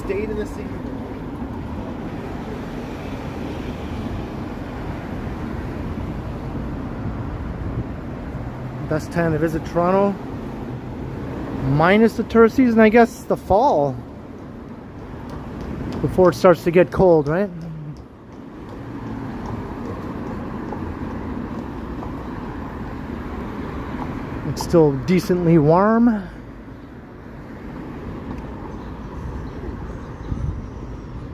Stayed in the same room. Best time to visit Toronto, minus the tourist season, I guess the fall, before it starts to get cold, right? It's still decently warm.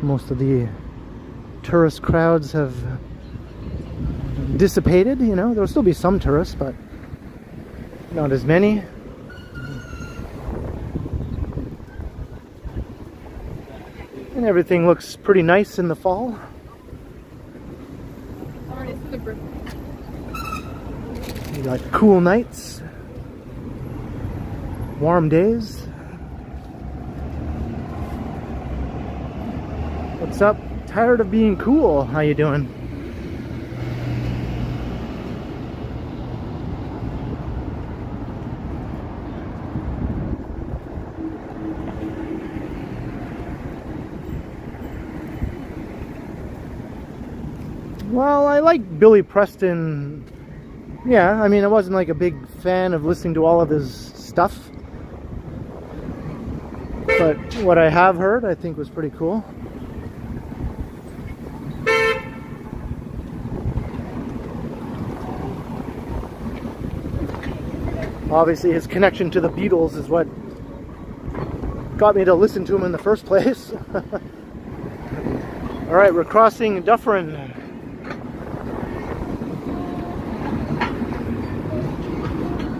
Most of the tourist crowds have dissipated, you know. There'll still be some tourists, but not as many. And everything looks pretty nice in the fall. You got cool nights, warm days. What's up? Tired of being cool? How you doing? Well, I like Billy Preston. Yeah, I mean, I wasn't like a big fan of listening to all of his stuff, but what I have heard I think was pretty cool. Obviously his connection to the Beatles is what got me to listen to him in the first place. Alright, we're crossing Dufferin.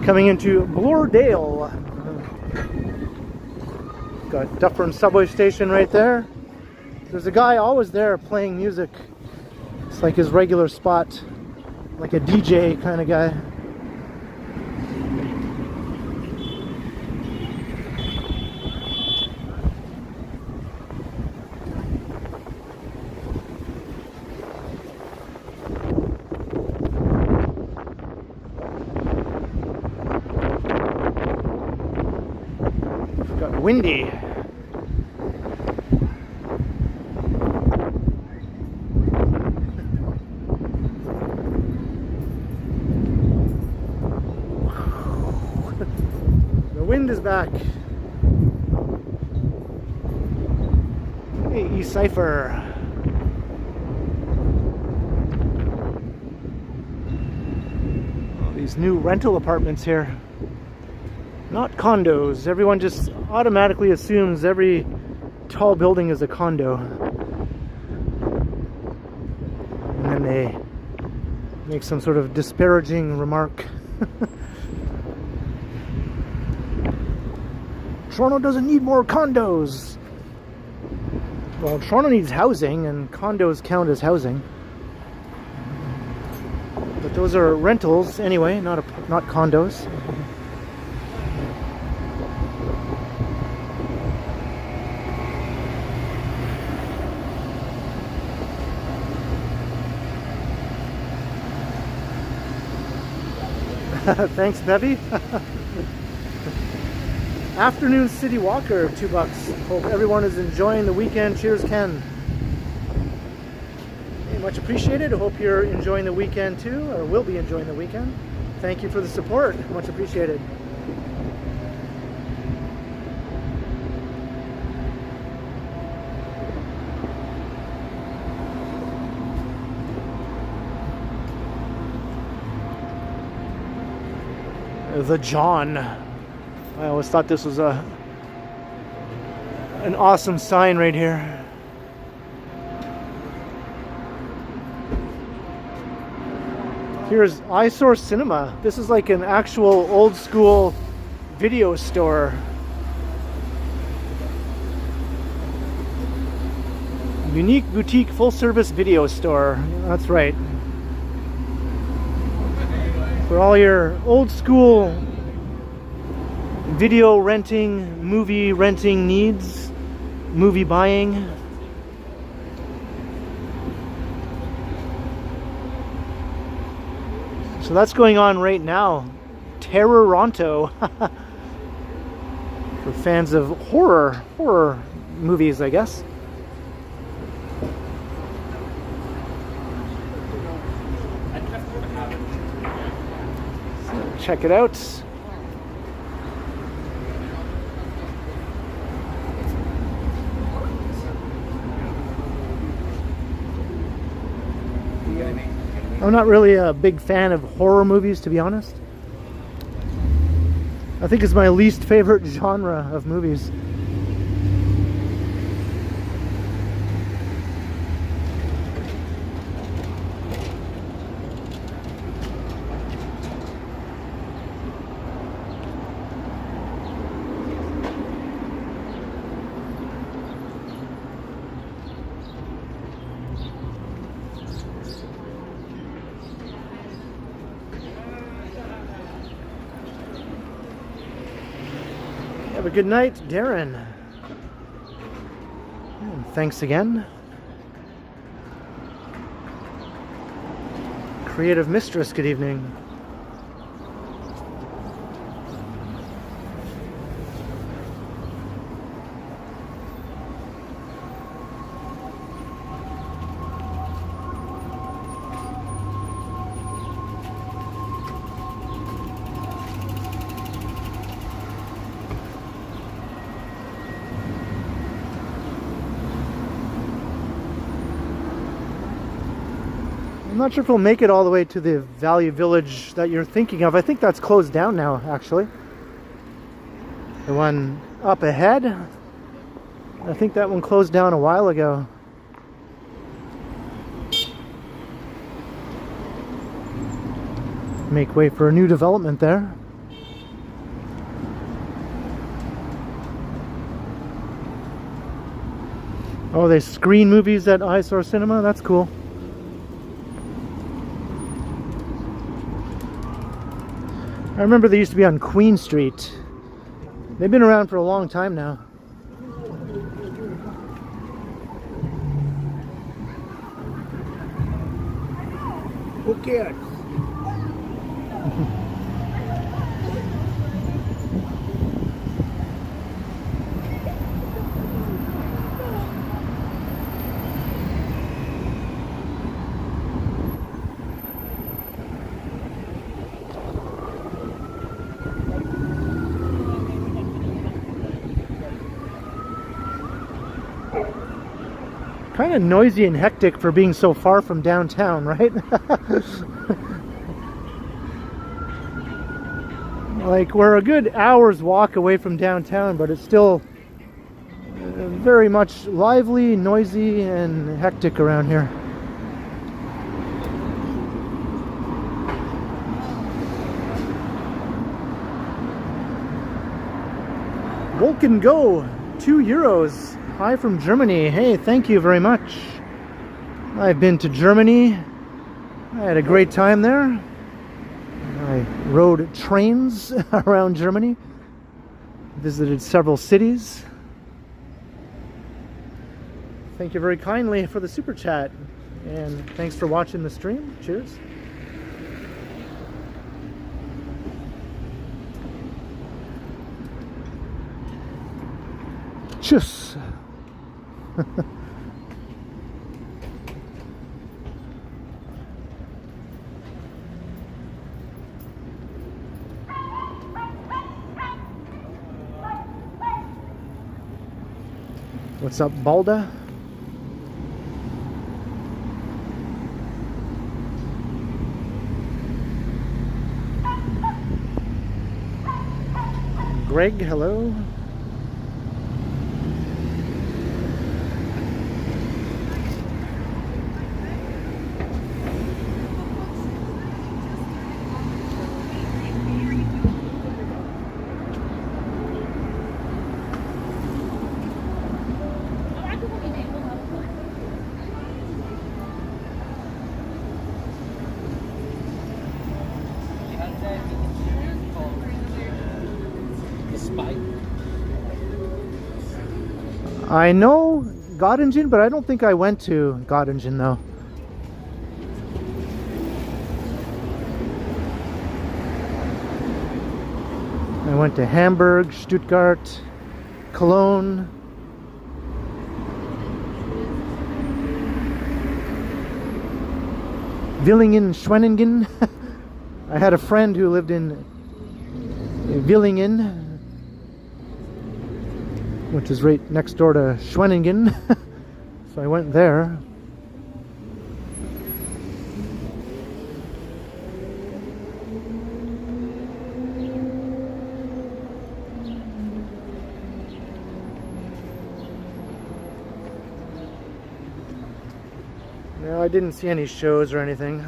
Coming into Blurdale. Got Dufferin subway station right there. There's a guy always there playing music. It's like his regular spot, like a DJ kind of guy. Windy. The wind is back. Hey, E-Cypher. These new rental apartments here. Not condos. Everyone just automatically assumes every tall building is a condo. And then they make some sort of disparaging remark. Toronto doesn't need more condos. Well, Toronto needs housing, and condos count as housing. But those are rentals anyway, not condos. Thanks, Bevy. Afternoon City Walker, $2. Hope everyone is enjoying the weekend. Cheers, Ken. Hey, much appreciated. Hope you're enjoying the weekend too, or will be enjoying the weekend. Thank you for the support. Much appreciated. The John. I always thought this was an awesome sign right here. Here's Eyesore Cinema. This is like an actual old school video store. Unique boutique full service video store. That's right. For all your old school video renting, movie renting needs, movie buying. So that's going on right now. Terroronto. For fans of horror movies, I guess. Check it out. I'm not really a big fan of horror movies, to be honest. I think it's my least favorite genre of movies. Have a good night, Darren. And thanks again. Creative Mistress, good evening. I'm not sure if we'll make it all the way to the Value Village that you're thinking of. I think that's closed down now, actually. The one up ahead, I think that one closed down a while ago. Make way for a new development there. Oh, they screen movies at Eyesore Cinema? That's cool. I remember they used to be on Queen Street. They've been around for a long time now. Who cares? Kind of noisy and hectic for being so far from downtown, right? Like, we're a good hour's walk away from downtown, but it's still very much lively, noisy, and hectic around here. Vulcan Go, €2. Hi from Germany. Hey, thank you very much. I've been to Germany. I had a great time there. I rode trains around Germany. Visited several cities. Thank you very kindly for the super chat. And thanks for watching the stream. Cheers. Cheers. What's up, Balda? Greg, hello. I know Göttingen, but I don't think I went to Göttingen though. I went to Hamburg, Stuttgart, Cologne. Villingen, Schwenningen. I had a friend who lived in Villingen, which is right next door to Schwenningen. So I went there. No, I didn't see any shows or anything.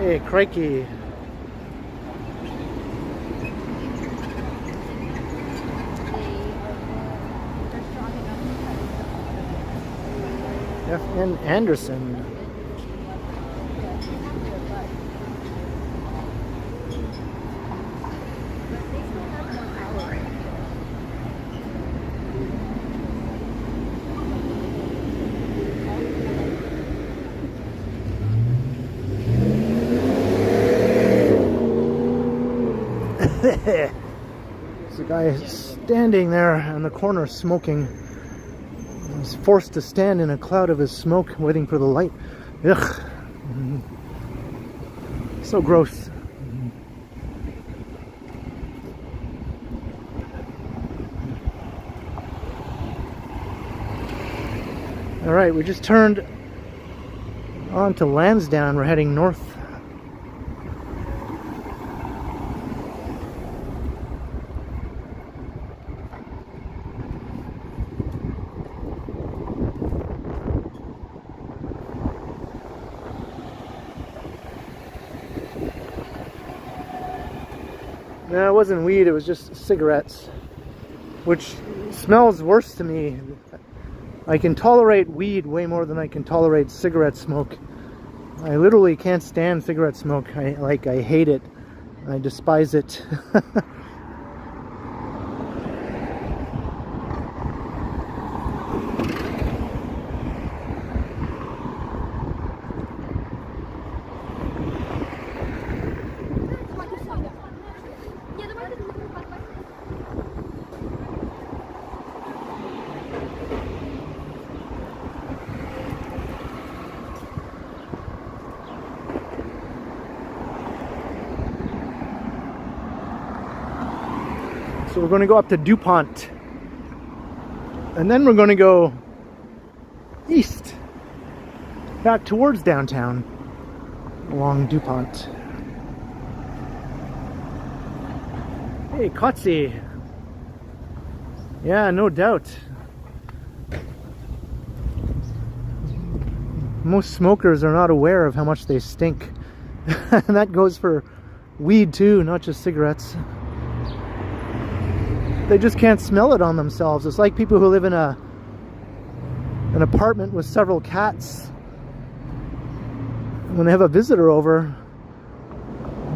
Hey, crikey. F.N. Anderson. There's a guy standing there in the corner smoking. He's forced to stand in a cloud of his smoke waiting for the light. Ugh. So gross. Alright, we just turned onto Lansdowne. We're heading north. No, it wasn't weed, it was just cigarettes, which smells worse to me. I can tolerate weed way more than I can tolerate cigarette smoke. I literally can't stand cigarette smoke. I hate it. I despise it. So we're going to go up to Dupont, and then we're going to go east, back towards downtown, along Dupont. Hey, Kotze. Yeah, no doubt. Most smokers are not aware of how much they stink. And that goes for weed too, not just cigarettes. They just can't smell it on themselves. It's like people who live in an apartment with several cats. When they have a visitor over,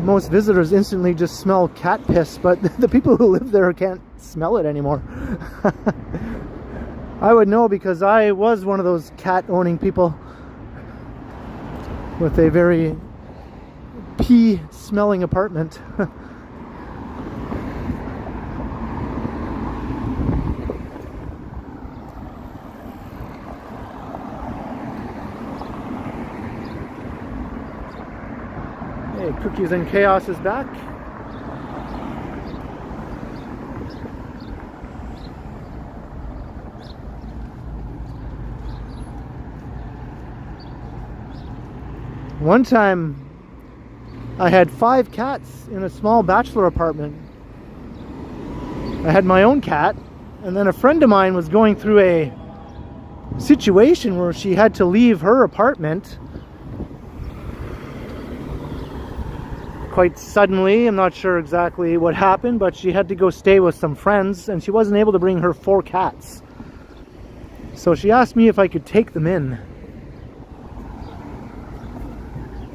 most visitors instantly just smell cat piss, but the people who live there can't smell it anymore. I would know because I was one of those cat-owning people with a very pee-smelling apartment. Cookies and Chaos is back. One time I had 5 cats in a small bachelor apartment. I had my own cat, and then a friend of mine was going through a situation where she had to leave her apartment quite suddenly. I'm not sure exactly what happened, but she had to go stay with some friends, and she wasn't able to bring her 4 cats. So she asked me if I could take them in.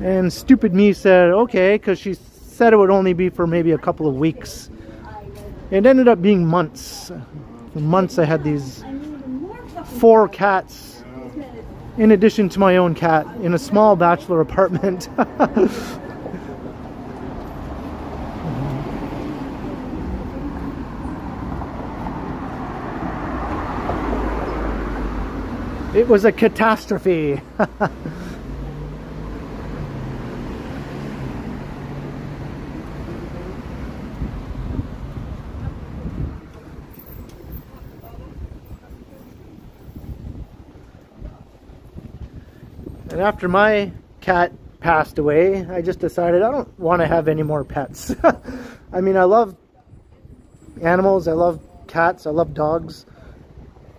And stupid me said okay, because she said it would only be for maybe a couple of weeks. It ended up being months. For months I had these 4 cats, in addition to my own cat, in a small bachelor apartment. It was a catastrophe. And after my cat passed away, I just decided I don't want to have any more pets. I mean, I love animals, I love cats, I love dogs.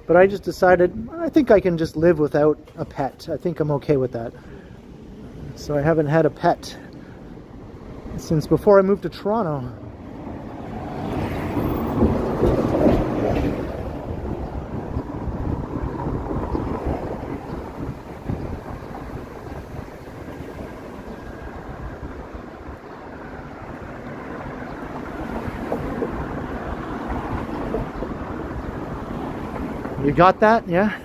But I just decided, I think I can just live without a pet. I think I'm okay with that. So I haven't had a pet since before I moved to Toronto. You got that? Yeah?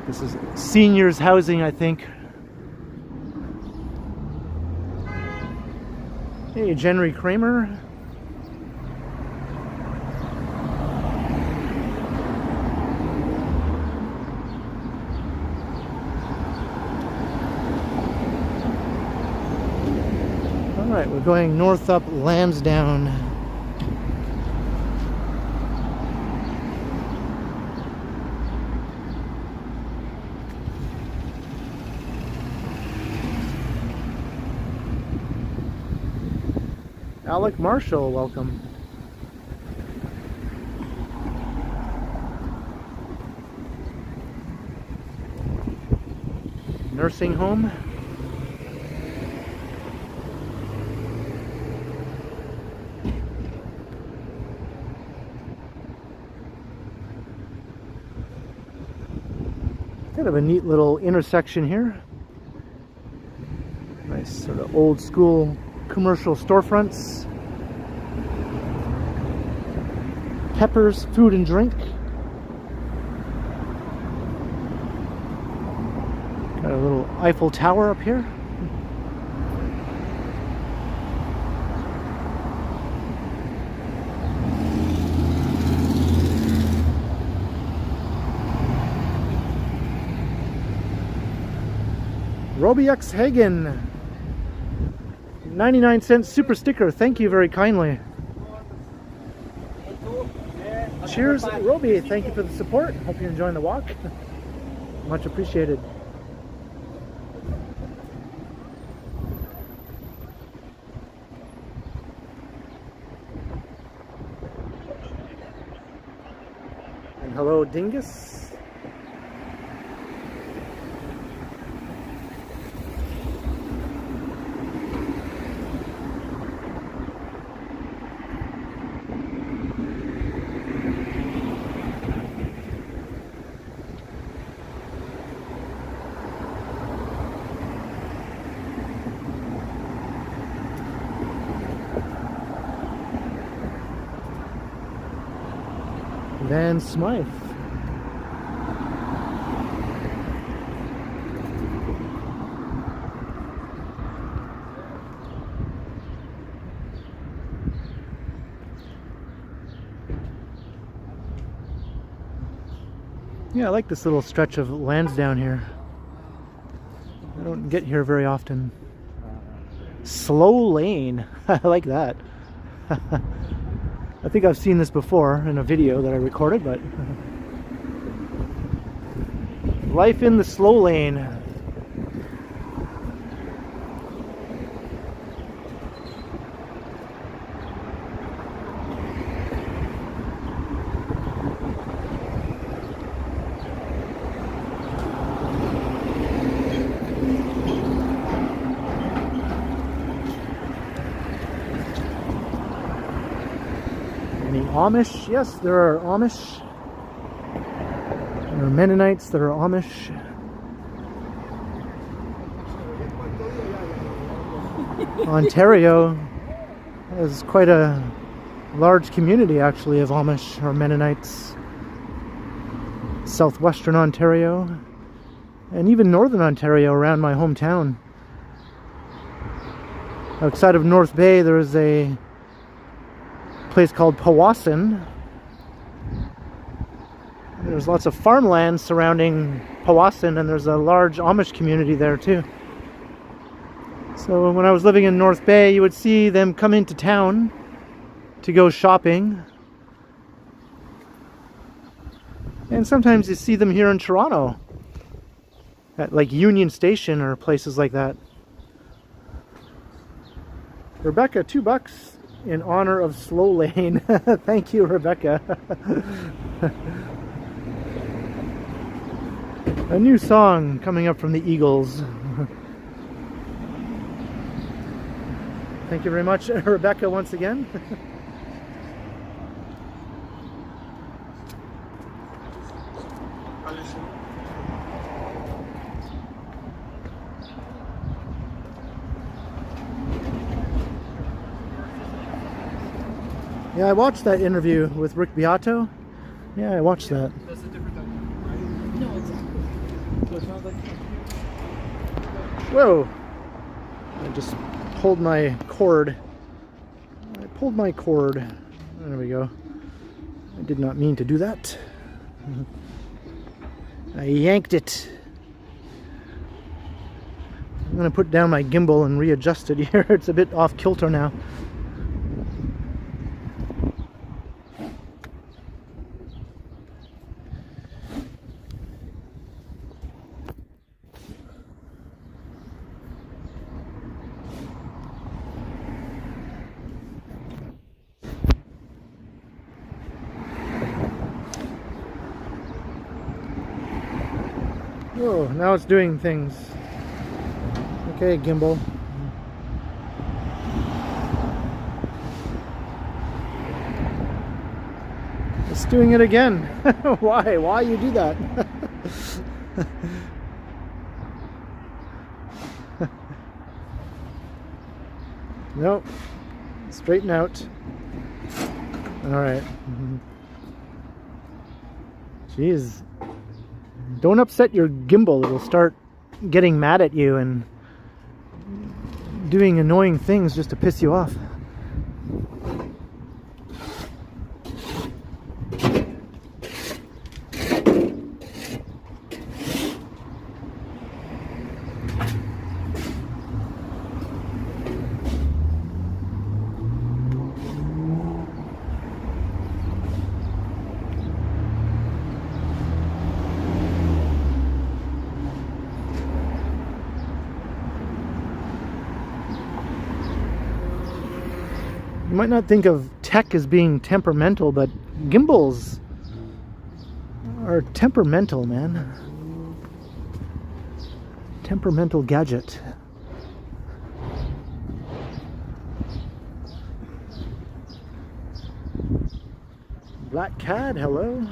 This is seniors housing, I think. Hey, Jenry Kramer. All right, we're going north up Lansdowne. Alec Marshall, welcome. Nursing home. Kind of a neat little intersection here. Nice sort of old school commercial storefronts. Peppers, food and drink. Got a little Eiffel Tower up here. Roby X Hagen, 99-cent super sticker. Thank you very kindly. Cheers, Roby. Thank you for the support. Hope you're enjoying the walk. Much appreciated. And hello, Dingus. Van Smythe. Yeah, I like this little stretch of Lansdowne here. I don't get here very often. Slow lane. I like that. I think I've seen this before in a video that I recorded, but life in the slow lane. Amish, yes, there are Amish. There are Mennonites that are Amish. Ontario has quite a large community, actually, of Amish or Mennonites. Southwestern Ontario, and even Northern Ontario around my hometown. Outside of North Bay, there is a place called Powassan. There's lots of farmland surrounding Powassan, and there's a large Amish community there too. So when I was living in North Bay, you would see them come into town to go shopping. And sometimes you see them here in Toronto at like Union Station or places like that. Rebecca, $2 in honor of Slow Lane. Thank you, Rebecca. A new song coming up from the Eagles. Thank you very much, Rebecca, once again. Yeah, I watched that interview with Rick Beato. Yeah, I watched that. That's a different type, right? No, exactly. So it sounds like... Whoa! I just pulled my cord. I pulled my cord. There we go. I did not mean to do that. I yanked it. I'm going to put down my gimbal and readjust it here. It's a bit off kilter now. Oh, now it's doing things. Okay, gimbal. It's doing it again. Why? Why you do that? Nope. Straighten out. Alright. Jeez. Don't upset your gimbal. It'll start getting mad at you and doing annoying things just to piss you off. You might not think of tech as being temperamental, but gimbals are temperamental, man. Temperamental gadget. Black Cat, hello.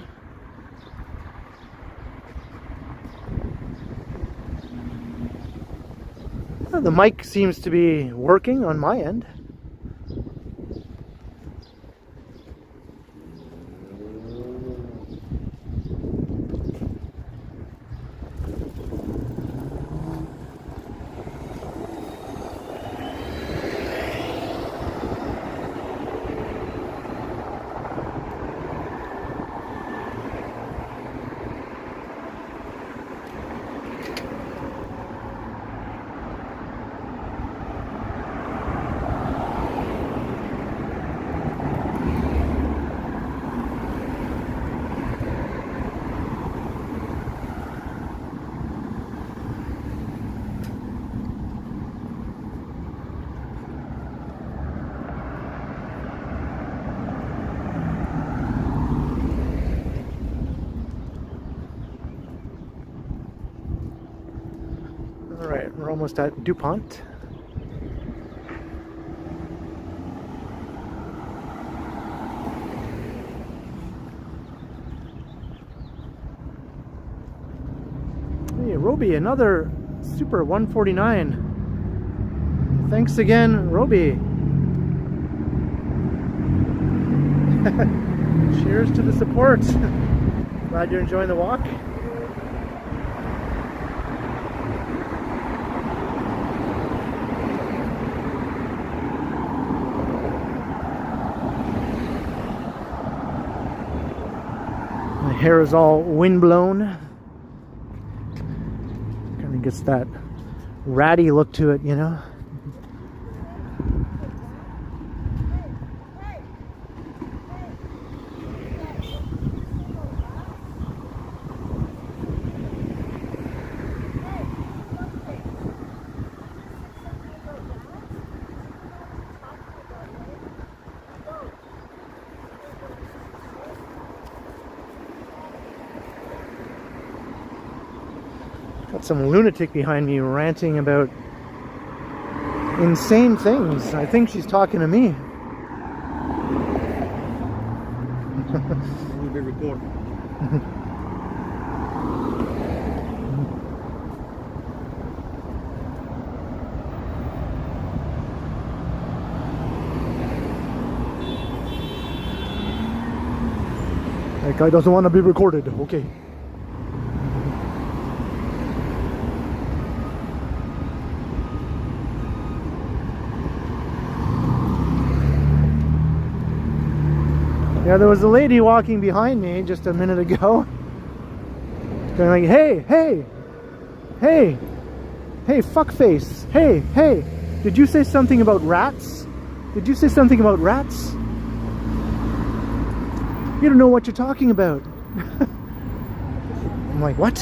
Oh, the mic seems to be working on my end. Alright, we're almost at Dupont. Hey, Roby, another Super 149. Thanks again, Roby. Cheers to the support. Glad you're enjoying the walk. My hair is all windblown. Kind of gets that ratty look to it, you know. Got some lunatic behind me ranting about insane things. I think she's talking to me. We'll be recording. That guy doesn't want to be recorded. Okay. Yeah, there was a lady walking behind me just a minute ago. Going like, hey, hey, hey, hey, fuckface, hey, hey. Did you say something about rats? Did you say something about rats? You don't know what you're talking about. I'm like, what?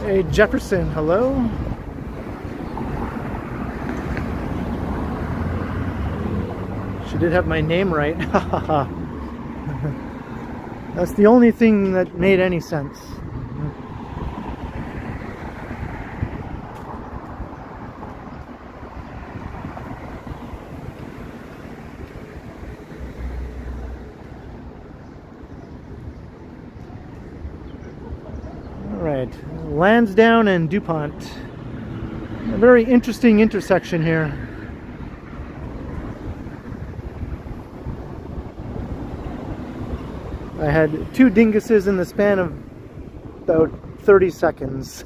Hey, Jefferson, hello? She did have my name right. That's the only thing that made any sense. Lansdowne and Dupont. A very interesting intersection here. I had two dinguses in the span of about 30 seconds.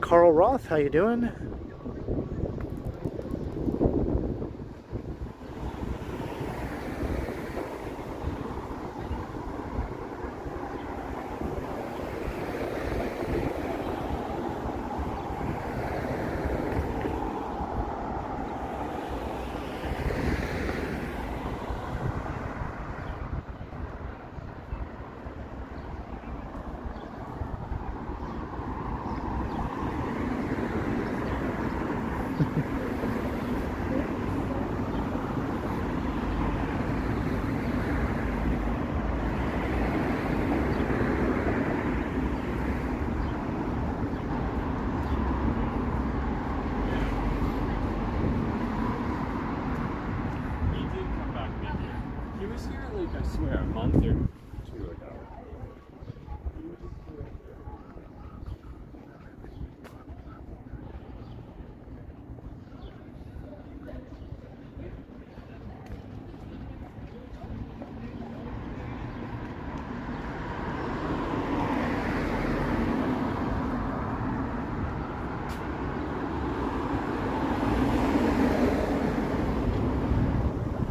Carl Roth, how you doing? I swear, a month or two ago.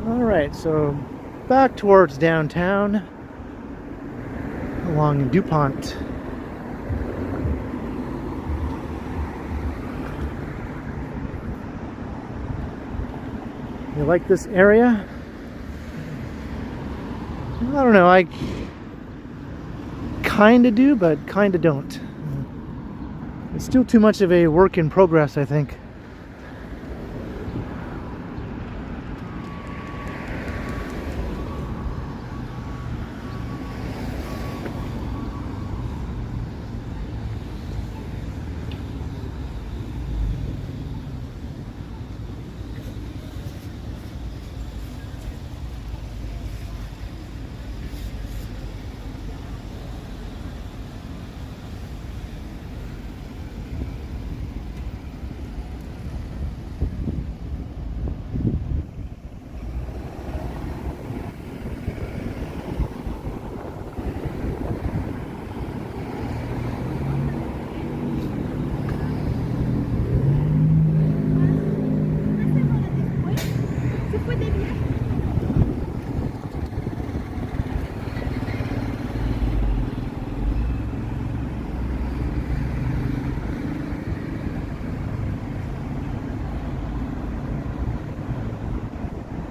All right, so back towards downtown along Dupont. You like this area? I don't know, I kinda do, but kinda don't. It's still too much of a work in progress, I think.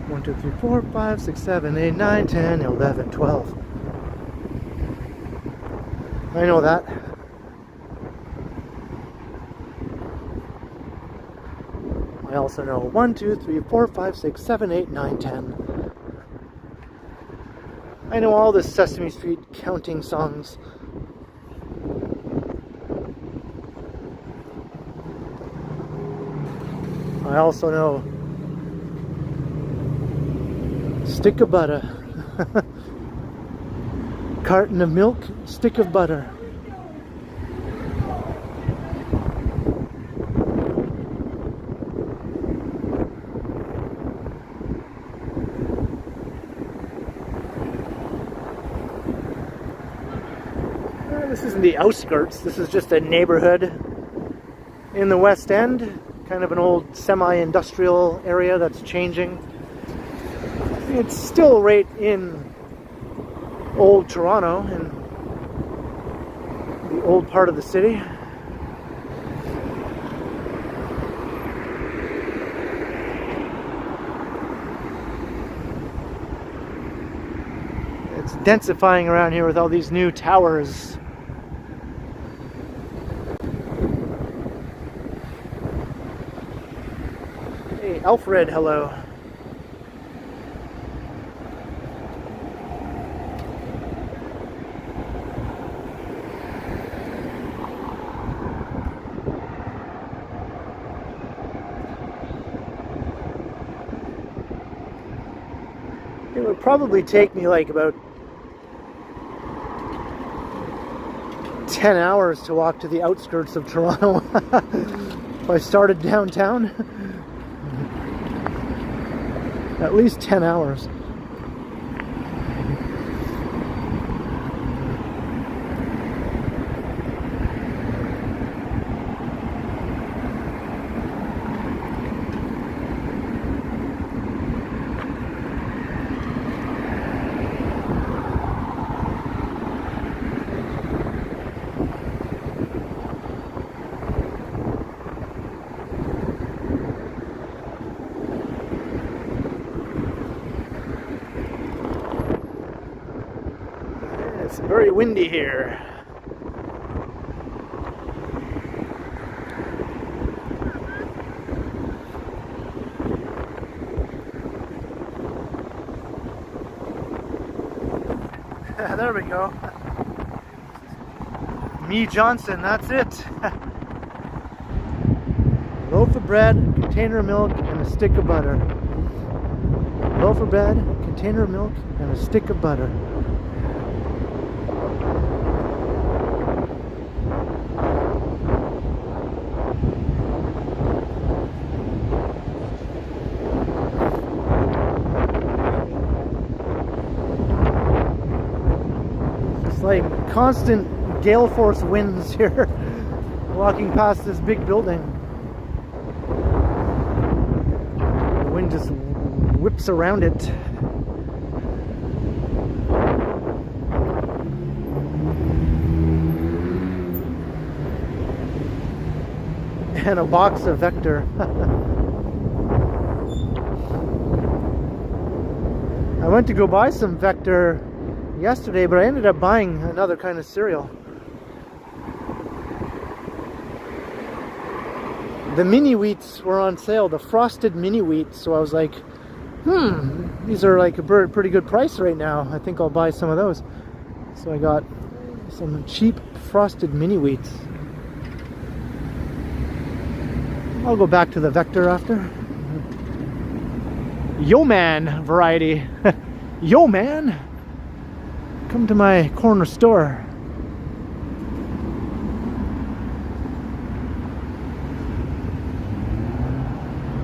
One, two, three, 4, 5, 6, 7, 8, 9, 10, 11, 12. I know that. I also know 1, 2, 3, 4, 5, 6, 7, 8, 9, 10. I know all the Sesame Street counting songs. I also know stick of butter, carton of milk, stick of butter. This isn't the outskirts, this is just a neighborhood in the West End. Kind of an old semi-industrial area that's changing. It's still right in old Toronto, in the old part of the city. It's densifying around here with all these new towers. Hey, Alfred, hello. It would probably take me like about 10 hours to walk to the outskirts of Toronto if I started downtown. At least 10 hours. It's very windy here. There we go. Me Johnson, that's it. Loaf of bread, container of milk, and a stick of butter. Loaf of bread, container of milk, and a stick of butter. Like constant gale force winds here walking past this big building. The wind just whips around it. And a box of Vector. I went to go buy some Vector yesterday, but I ended up buying another kind of cereal. The mini wheats were on sale, the frosted mini wheats, so I was like, these are like a pretty good price right now. I think I'll buy some of those. So I got some cheap frosted mini wheats. I'll go back to the Vector after. Yo man variety. Yo man, come to my corner store.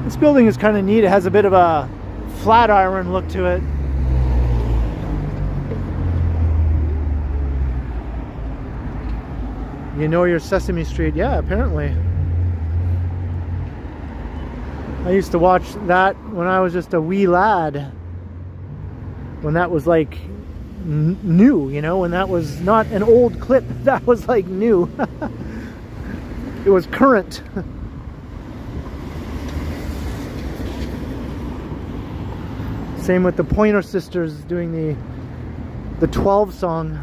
This building is kind of neat. It has a bit of a Flatiron look to it. You know your Sesame Street? Yeah, apparently. I used to watch that when I was just a wee lad. When that was like new, you know, when that was not an old clip, that was like new. It was current. Same with the Pointer Sisters doing the 12 song.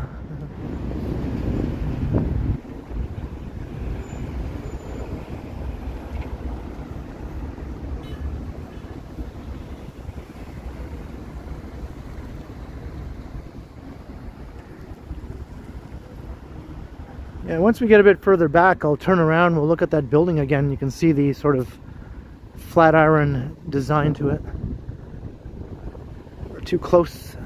Yeah, once we get a bit further back, I'll turn around, we'll look at that building again. You can see the sort of flat iron design to it. We're too close.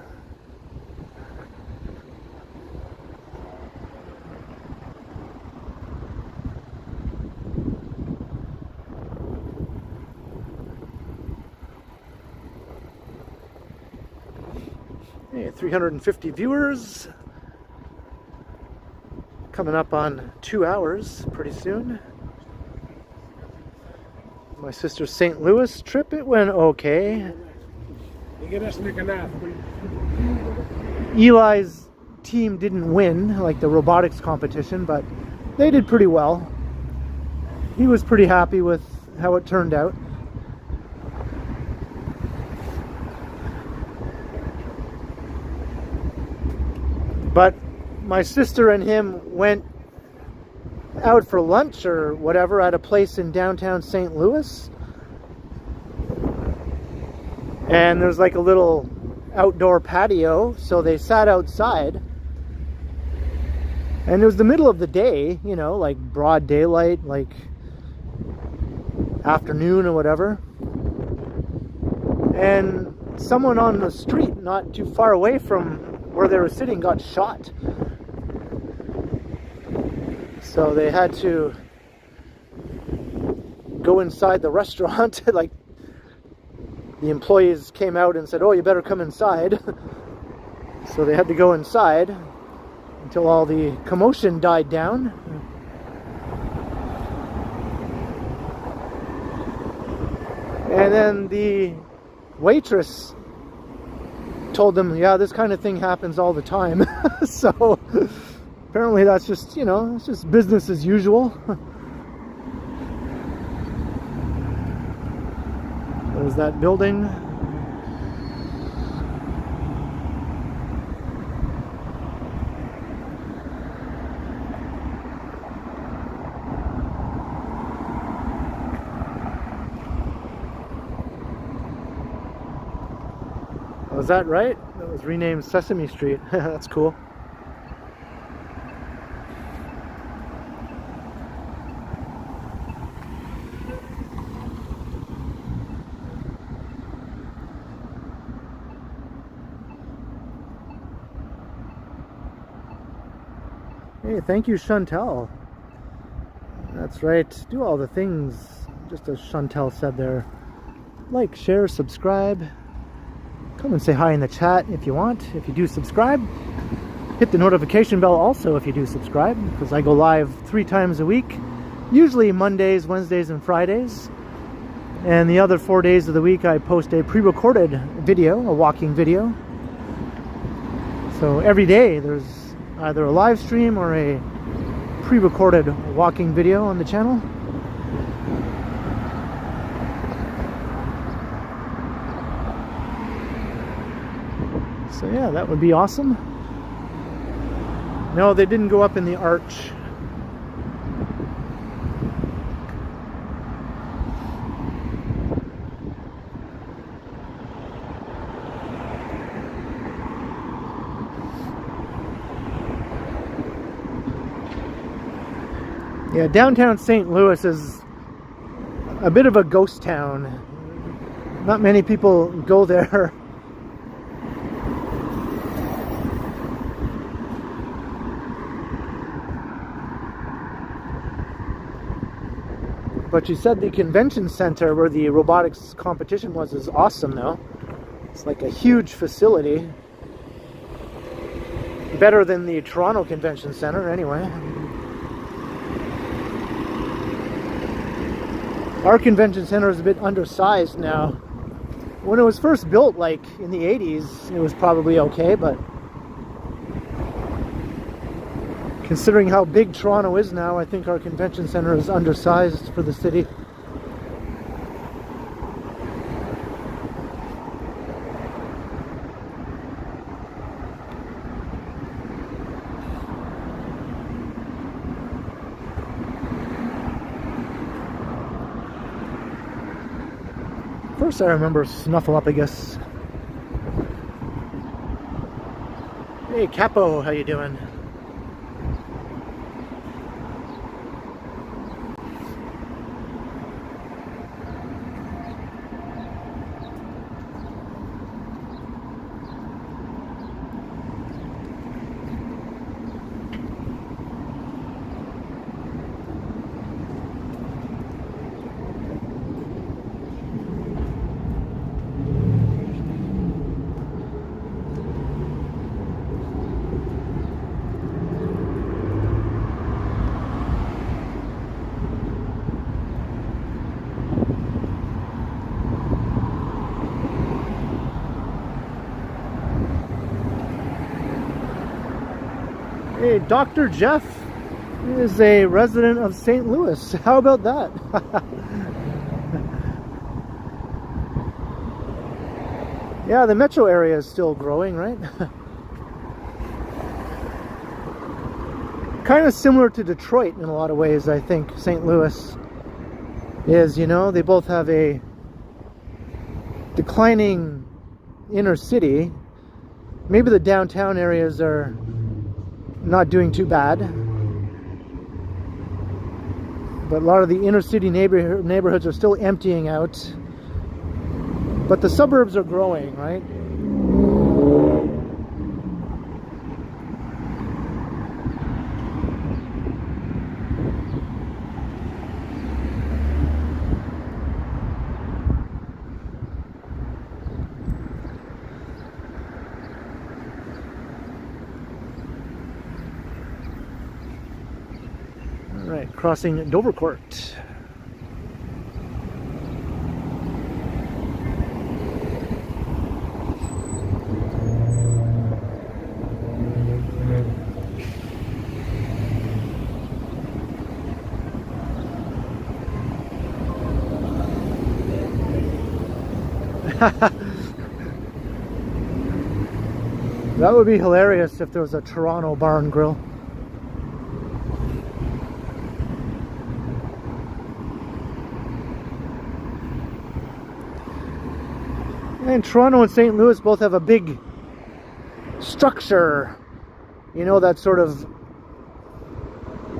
Hey, 350 viewers. Coming up on 2 hours pretty soon. My sister's St. Louis trip, it went okay. Eli's team didn't win, like the robotics competition, but they did pretty well. He was pretty happy with how it turned out. But my sister and him went out for lunch or whatever at a place in downtown St. Louis. And there's like a little outdoor patio, so they sat outside. And it was the middle of the day, you know, like broad daylight, like afternoon or whatever. And someone on the street not too far away from where they were sitting got shot. So they had to go inside the restaurant. Like the employees came out and said, "Oh, you better come inside." So they had to go inside until all the commotion died down. And then the waitress told them, yeah, this kind of thing happens all the time. So apparently that's just, you know, it's just business as usual. There's that building. Was that right? That was renamed Sesame Street. That's cool. Hey, thank you, Chantel. That's right. Do all the things, just as Chantel said there. Like, share, subscribe. Come and say hi in the chat if you want, if you do subscribe. Hit the notification bell also if you do subscribe, because I go live 3 times a week, usually Mondays, Wednesdays, and Fridays. And the other 4 days of the week I post a pre-recorded video, a walking video. So every day there's either a live stream or a pre-recorded walking video on the channel. So yeah, that would be awesome. No, they didn't go up in the arch. Yeah, downtown St. Louis is a bit of a ghost town. Not many people go there. But you said the convention center where the robotics competition was is awesome though. It's like a huge facility. Better than the Toronto Convention Center anyway. Our convention center is a bit undersized now. When it was first built, like in the 80s, it was probably okay, but considering how big Toronto is now, I think our convention center is undersized for the city. First I remember Snuffleupagus. Hey Capo, how you doing? Hey, Dr. Jeff is a resident of St. Louis. How about that? Yeah, the metro area is still growing, right? Kind of similar to Detroit in a lot of ways, I think. St. Louis is, you know, they both have a declining inner city. Maybe the downtown areas are not doing too bad, but a lot of the inner city neighborhoods are still emptying out. But the suburbs are growing, right? All right, crossing Dovercourt. That would be hilarious if there was a Toronto bar and grill. And Toronto and St. Louis both have a big structure, you know, that sort of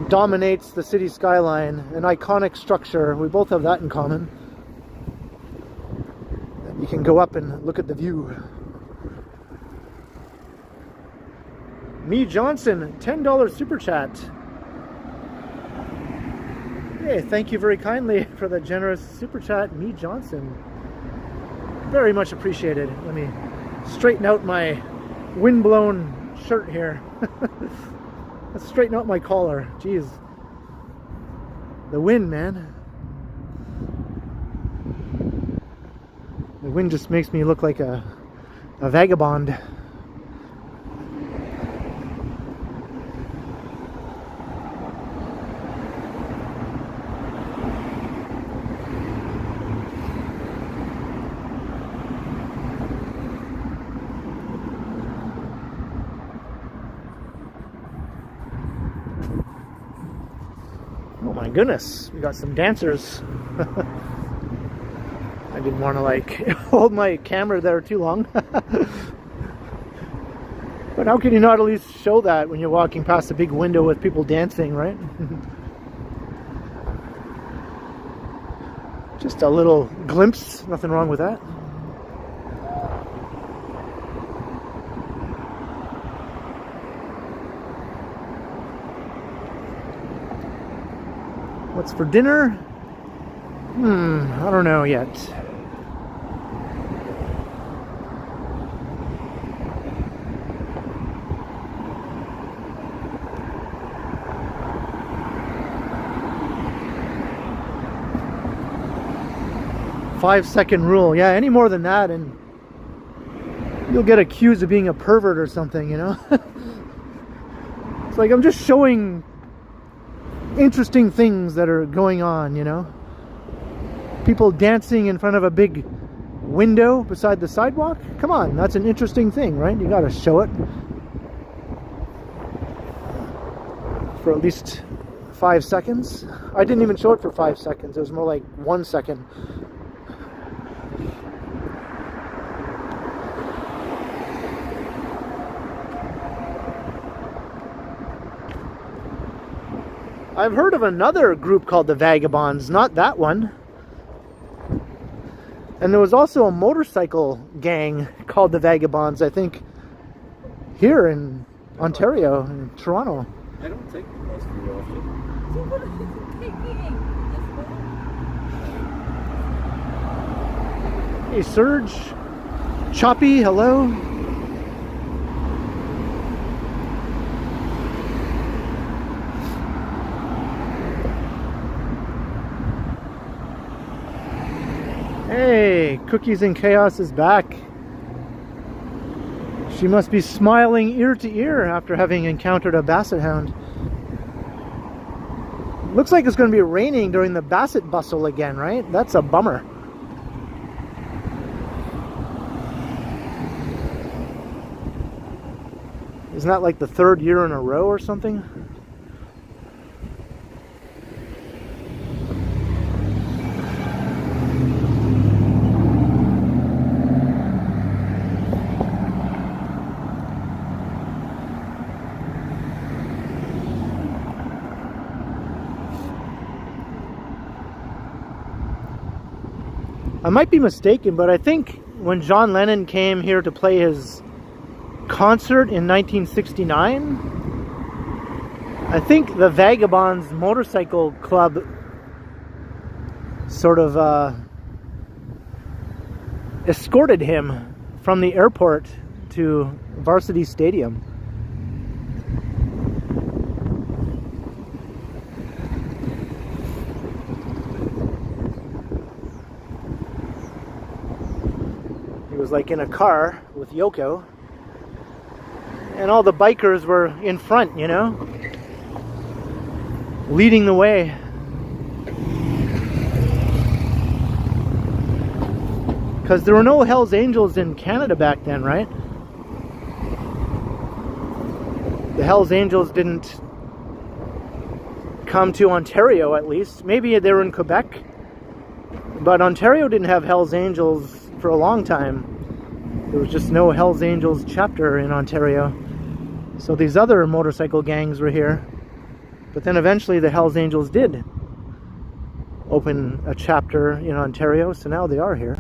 dominates the city skyline, an iconic structure. We both have that in common. You can go up and look at the view. Me Johnson, $10 super chat. Hey, thank you very kindly for the generous super chat, Me Johnson. Very much appreciated. Let me straighten out my windblown shirt here. Let's straighten out my collar. Jeez. The wind, man. The wind just makes me look like a vagabond. Oh my goodness, we got some dancers. I didn't want to like hold my camera there too long. But how can you not at least show that when you're walking past a big window with people dancing, right? Just a little glimpse, nothing wrong with that. What's for dinner? I don't know yet. Five-second rule. Yeah, any more than that and you'll get accused of being a pervert or something, you know? It's like I'm just showing interesting things that are going on, you know? People dancing in front of a big window beside the sidewalk. Come on, that's an interesting thing, right? You gotta show it for at least 5 seconds. I didn't even show it for 5 seconds. It was more like 1 second. I've heard of another group called the Vagabonds, not that one. And there was also a motorcycle gang called the Vagabonds, I think, here in Ontario, in Toronto. I don't take the bus very often. So what are you taking? Hey, Serge. Choppy, hello. Hey, Cookies and Chaos is back. She must be smiling ear to ear after having encountered a Basset Hound. Looks like it's going to be raining during the Basset bustle again, right? That's a bummer. Isn't that like the third year in a row or something? I might be mistaken, but I think when John Lennon came here to play his concert in 1969, I think the Vagabonds Motorcycle Club sort of escorted him from the airport to Varsity Stadium. He was like in a car with Yoko, and all the bikers were in front, you know, leading the way. Because there were no Hells Angels in Canada back then, right? The Hells Angels didn't come to Ontario, at least. Maybe they were in Quebec, but Ontario didn't have Hells Angels for a long time. There was just no Hells Angels chapter in Ontario. So these other motorcycle gangs were here. But then eventually the Hells Angels did open a chapter in Ontario, so now they are here.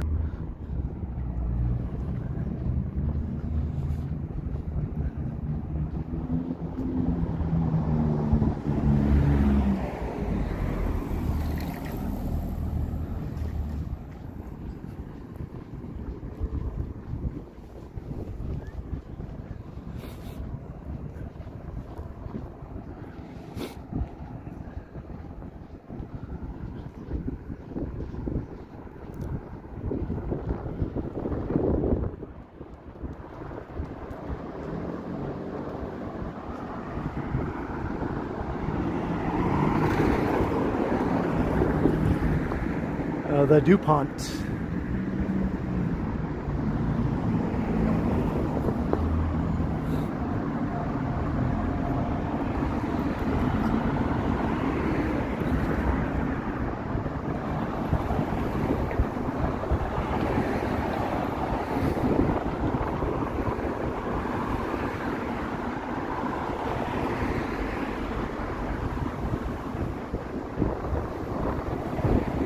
The Dupont.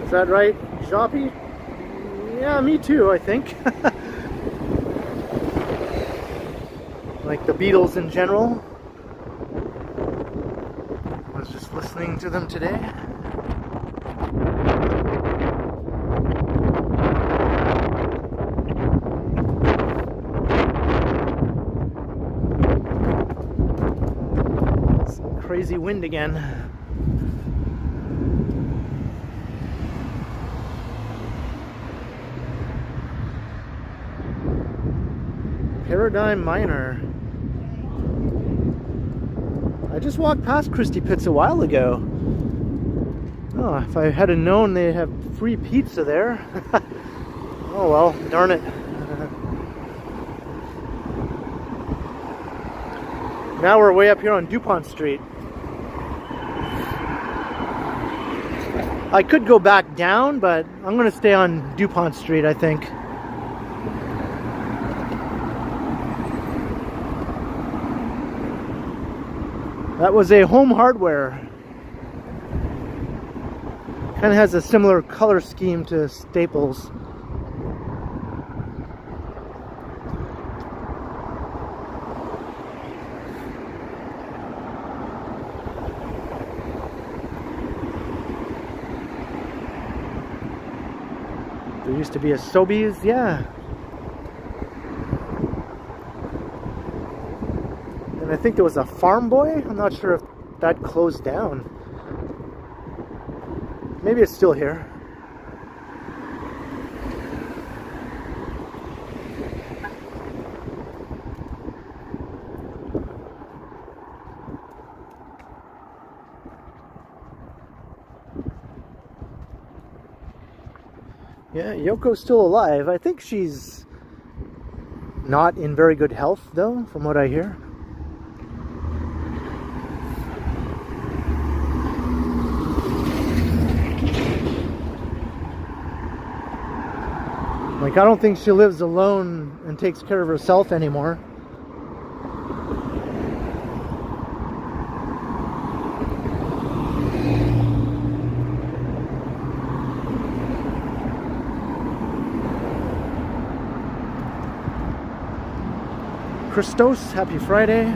Is that right, Joppy? Yeah, me too, I think. Like the Beatles in general. I was just listening to them today. It's crazy wind again. Paradigm Minor. I just walked past Christie Pitts a while ago. Oh, if I had known they'd have free pizza there. Oh well, darn it. Now we're way up here on Dupont Street. I could go back down, but I'm going to stay on Dupont Street, I think. That was a Home Hardware. Kind of has a similar color scheme to Staples. There used to be a Sobeys, yeah. And I think there was a Farm Boy. I'm not sure if that closed down. Maybe it's still here. Yeah, Yoko's still alive. I think she's not in very good health, though, from what I hear. Like, I don't think she lives alone and takes care of herself anymore. Christos, happy Friday.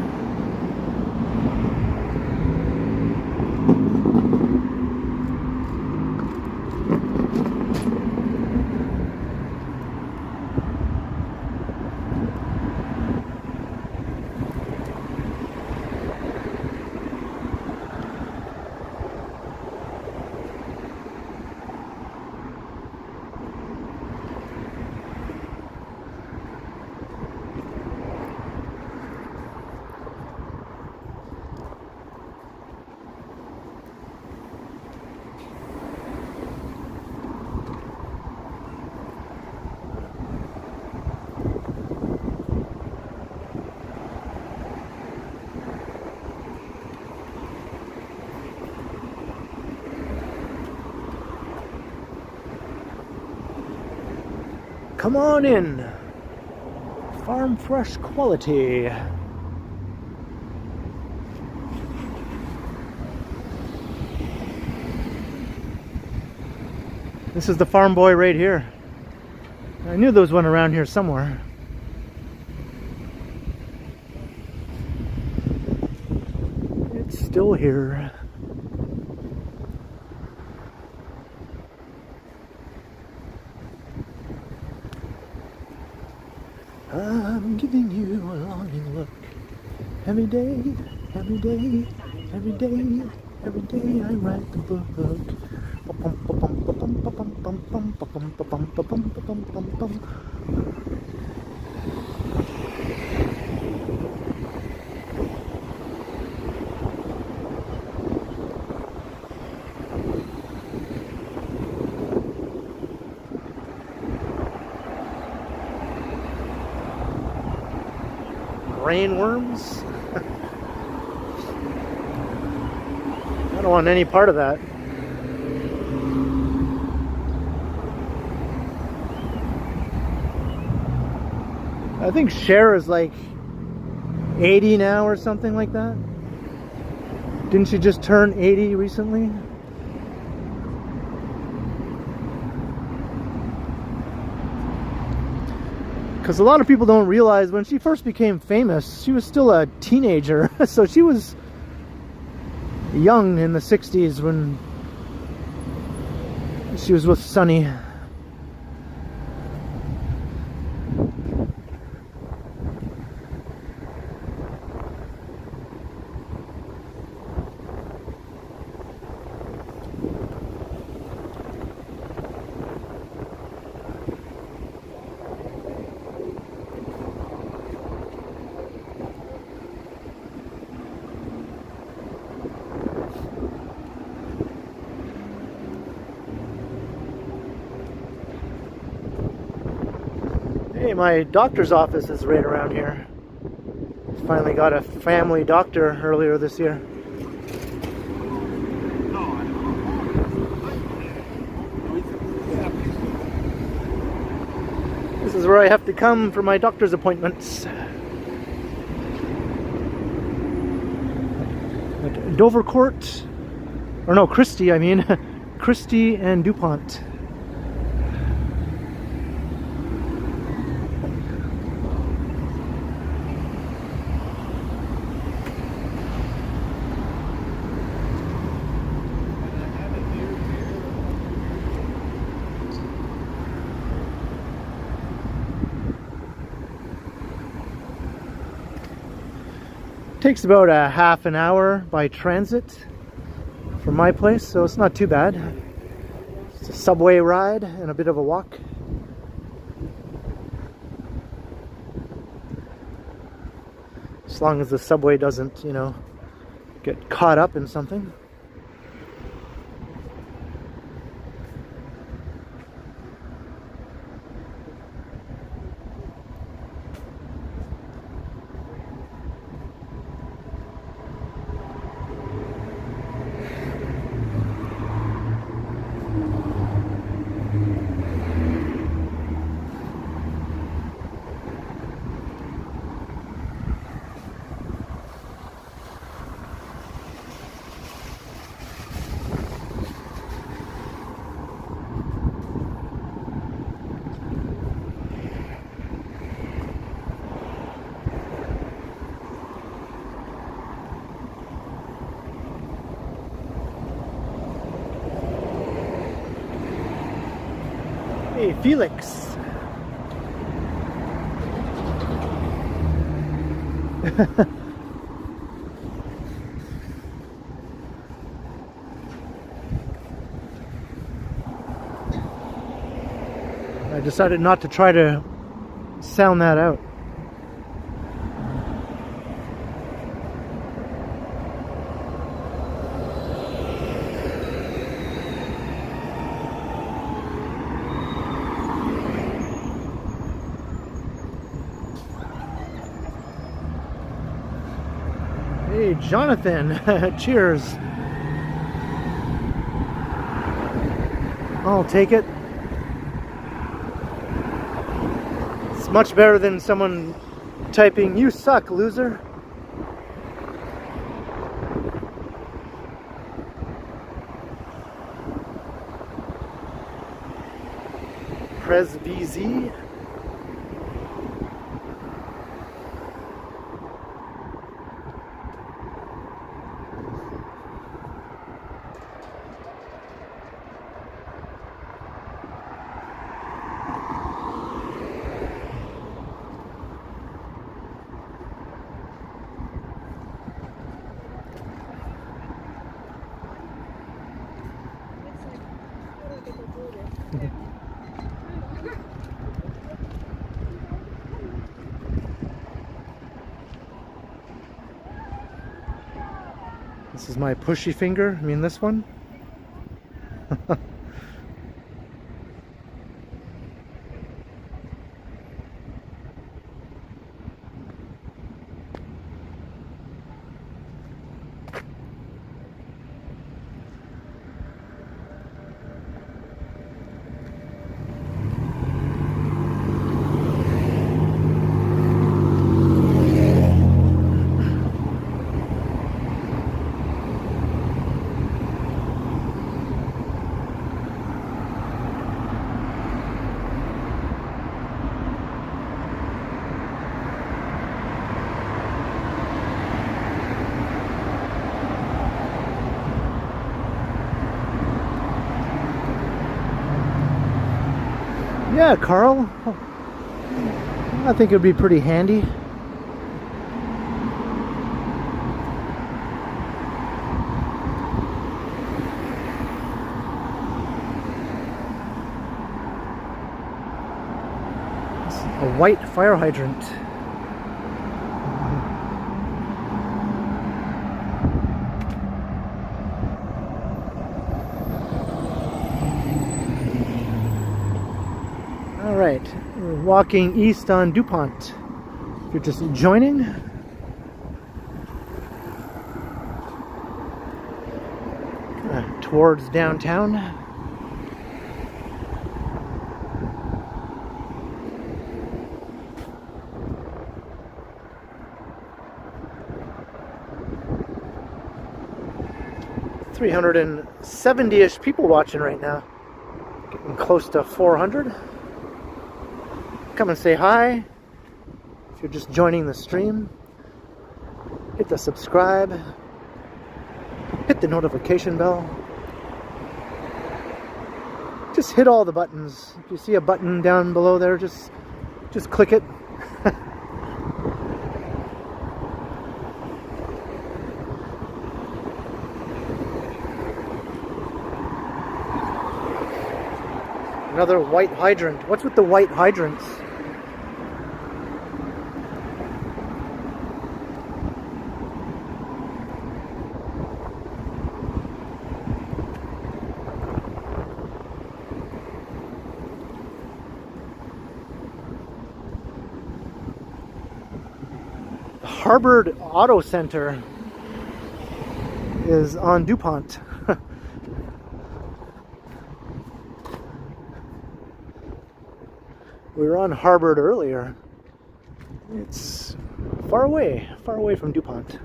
Come on in. Farm fresh quality. This is the farm boy right here. I knew there was one around here somewhere. It's still here. I'm giving you a longing look. Every day, every day, every day, every day I write the book. Rainworms? I don't want any part of that. I think Cher is like 80 now or something like that. Didn't she just turn 80 recently? Because a lot of people don't realize when she first became famous, she was still a teenager. So she was young in the 60s when she was with Sonny. Hey, my doctor's office is right around here. Finally got a family doctor earlier this year. This is where I have to come for my doctor's appointments. At Dovercourt, or no, Christie, I mean, Christie and Dupont. Takes about a half an hour by transit from my place, so it's not too bad. It's a subway ride and a bit of a walk. As long as the subway doesn't, you know, get caught up in something. Hey, Felix. I decided not to try to sound that out. Hey, Jonathan. Cheers. I'll take it. It's much better than someone typing, "You suck, loser." Press VZ. This is my pushy finger. I mean this one. Yeah, Carl. I think it would be pretty handy. It's a white fire hydrant. Alright, we're walking east on Dupont. If you're just joining, towards downtown. $370-ish people watching right now. Getting close to 400. Come and say hi. If you're just joining the stream, hit the subscribe, hit the notification bell. Just hit all the buttons. If you see a button down below there, just click it. Another white hydrant. What's with the white hydrants? Harvard Auto Center is on Dupont. We were on Harvard earlier. It's far away from Dupont.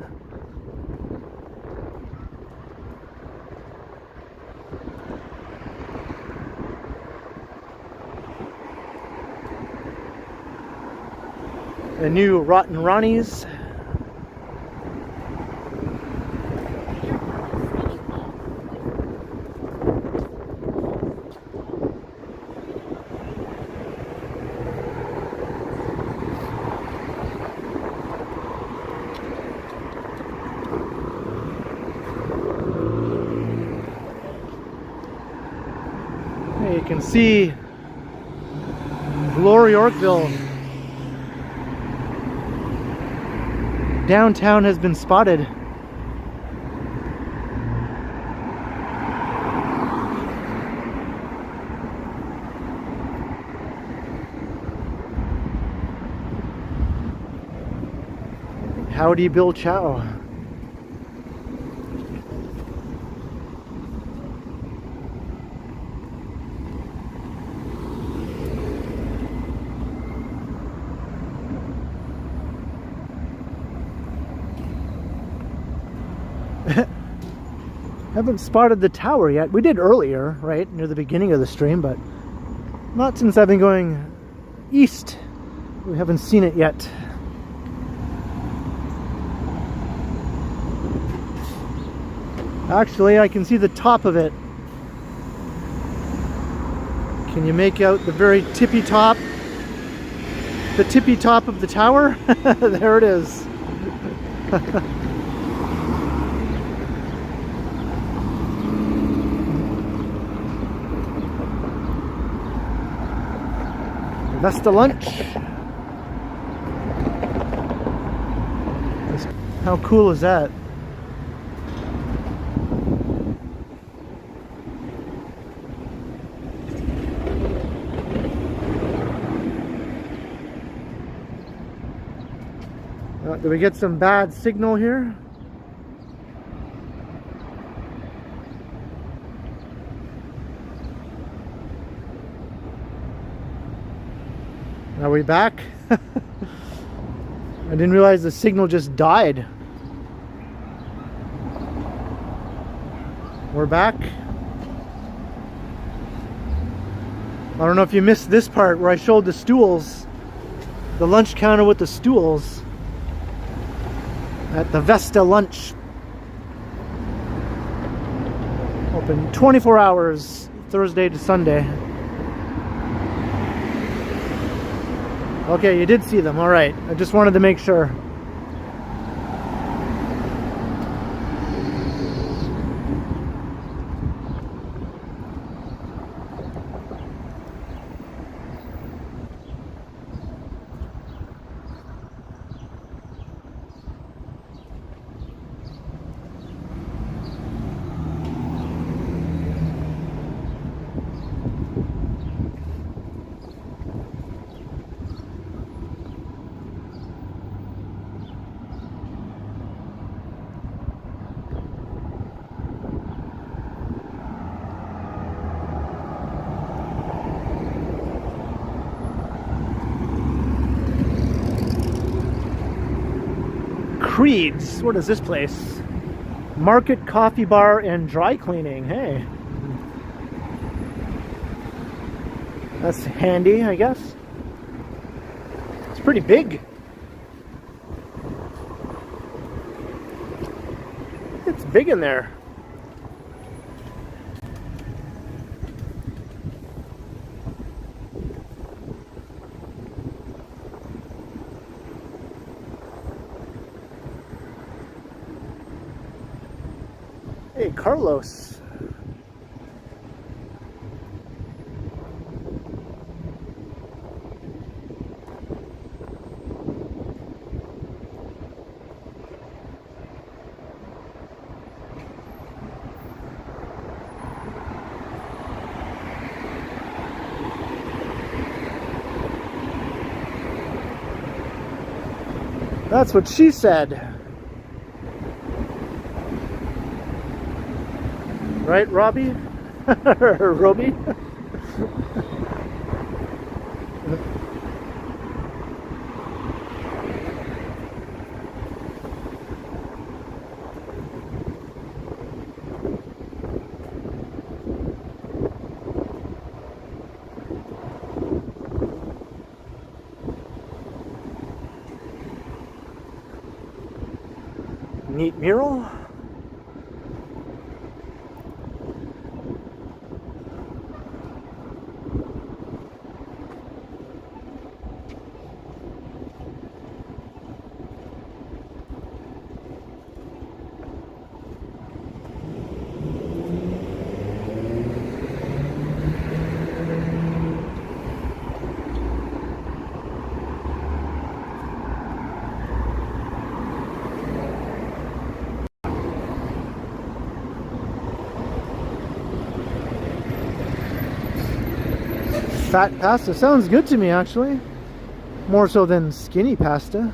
The new Rotten Ronnie's. You can see Glory Yorkville. Downtown has been spotted. Howdy, Bill Chow. Haven't spotted the tower yet. We did earlier, right, near the beginning of the stream, but not since I've been going east. We haven't seen it yet. Actually, I can see the top of it. Can you make out the very tippy top? The tippy top of the tower? There it is. Vesta lunch. How cool is that? Did we get some bad signal here? Are we back? I didn't realize the signal just died. We're back. I don't know if you missed this part where I showed the stools, the lunch counter with the stools at the Vesta Lunch. Open 24 hours, Thursday to Sunday. Okay, you did see them. All right. I just wanted to make sure. Creed's. What is this place? Market, coffee bar, and dry cleaning. Hey. That's handy, I guess. It's pretty big. It's big in there. Hey, Carlos. That's what she said. Right, Robbie? Robbie? Neat mural. Fat pasta sounds good to me, actually. More so than skinny pasta.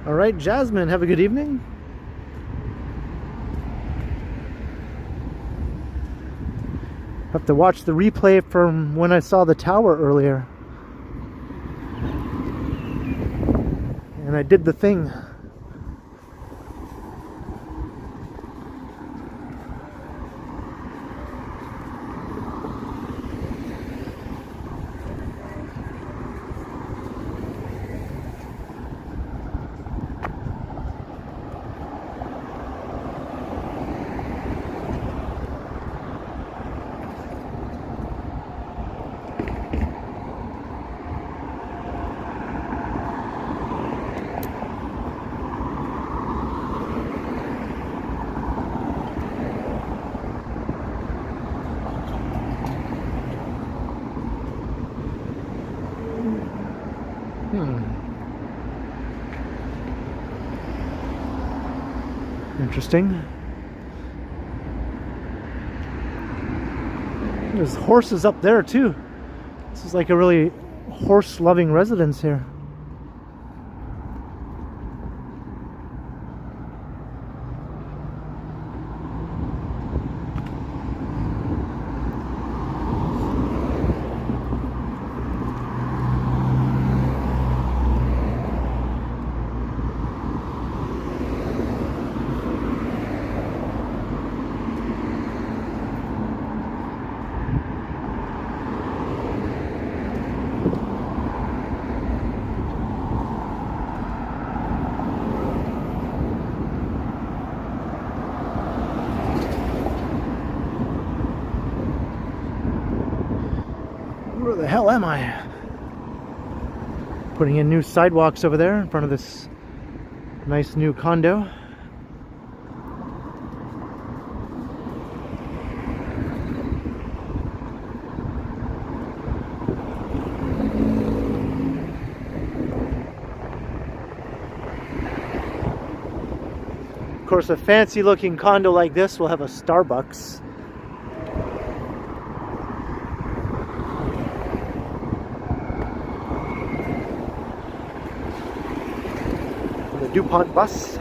All right, Jasmine, have a good evening. Have to watch the replay from when I saw the tower earlier. And I did the thing. Interesting. There's horses up there too. This is like a really horse-loving residence here. Where the hell am I? Putting in new sidewalks over there in front of this nice new condo. Of course, a fancy looking condo like this will have a Starbucks. The Dupont bus.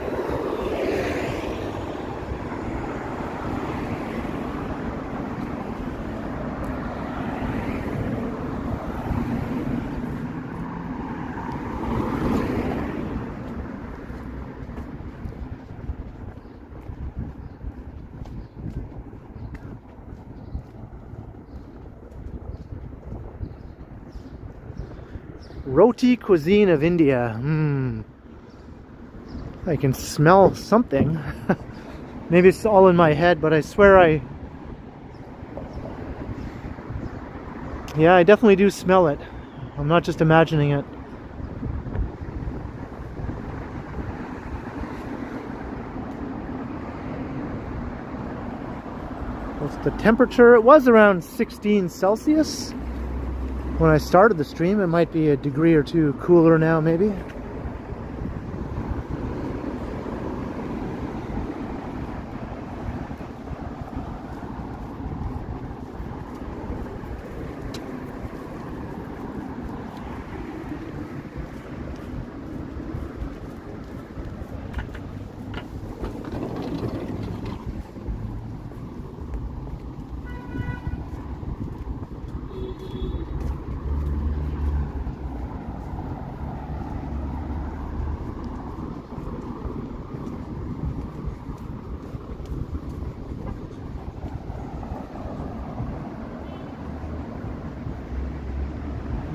Roti cuisine of India. I can smell something. Maybe it's all in my head, but I swear yeah, I definitely do smell it. I'm not just imagining it. What's the temperature? It was around 16 Celsius when I started the stream. It might be a degree or two cooler now, maybe.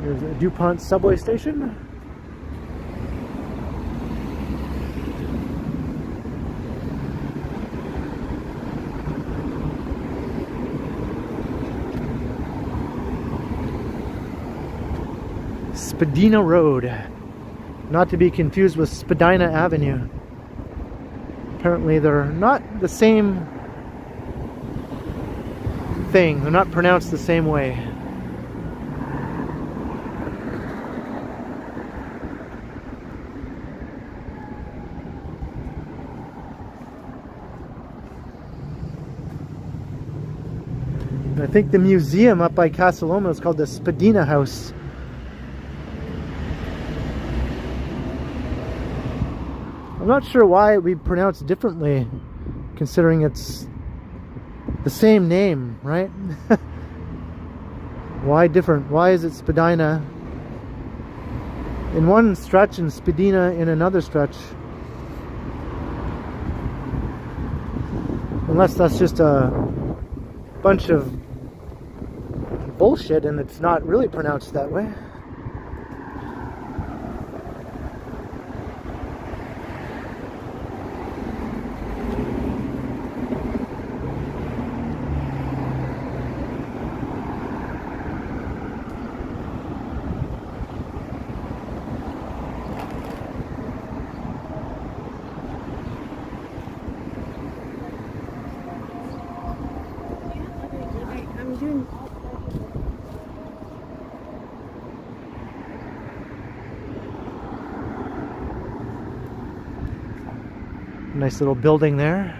There's a Dupont subway station. Spadina Road, not to be confused with Spadina Avenue. Apparently they're not the same thing. They're not pronounced the same way. I think the museum up by Casa Loma is called the Spadina House. I'm not sure why we pronounce it differently, considering it's the same name, right? Why different? Why is it Spadina in one stretch and Spadina in another stretch? Unless that's just a bunch of bullshit and it's not really pronounced that way. I'm doing. Nice little building there.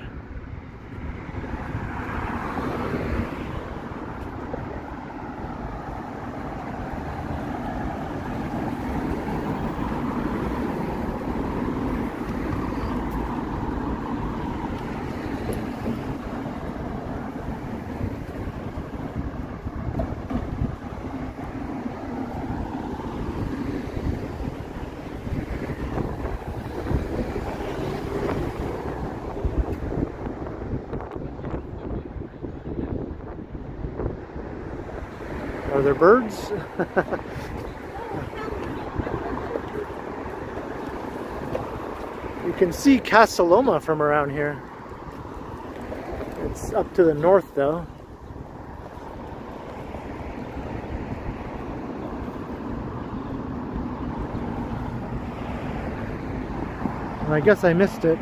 Are there birds? You can see Casa Loma from around here. It's up to the north though. I guess I missed it.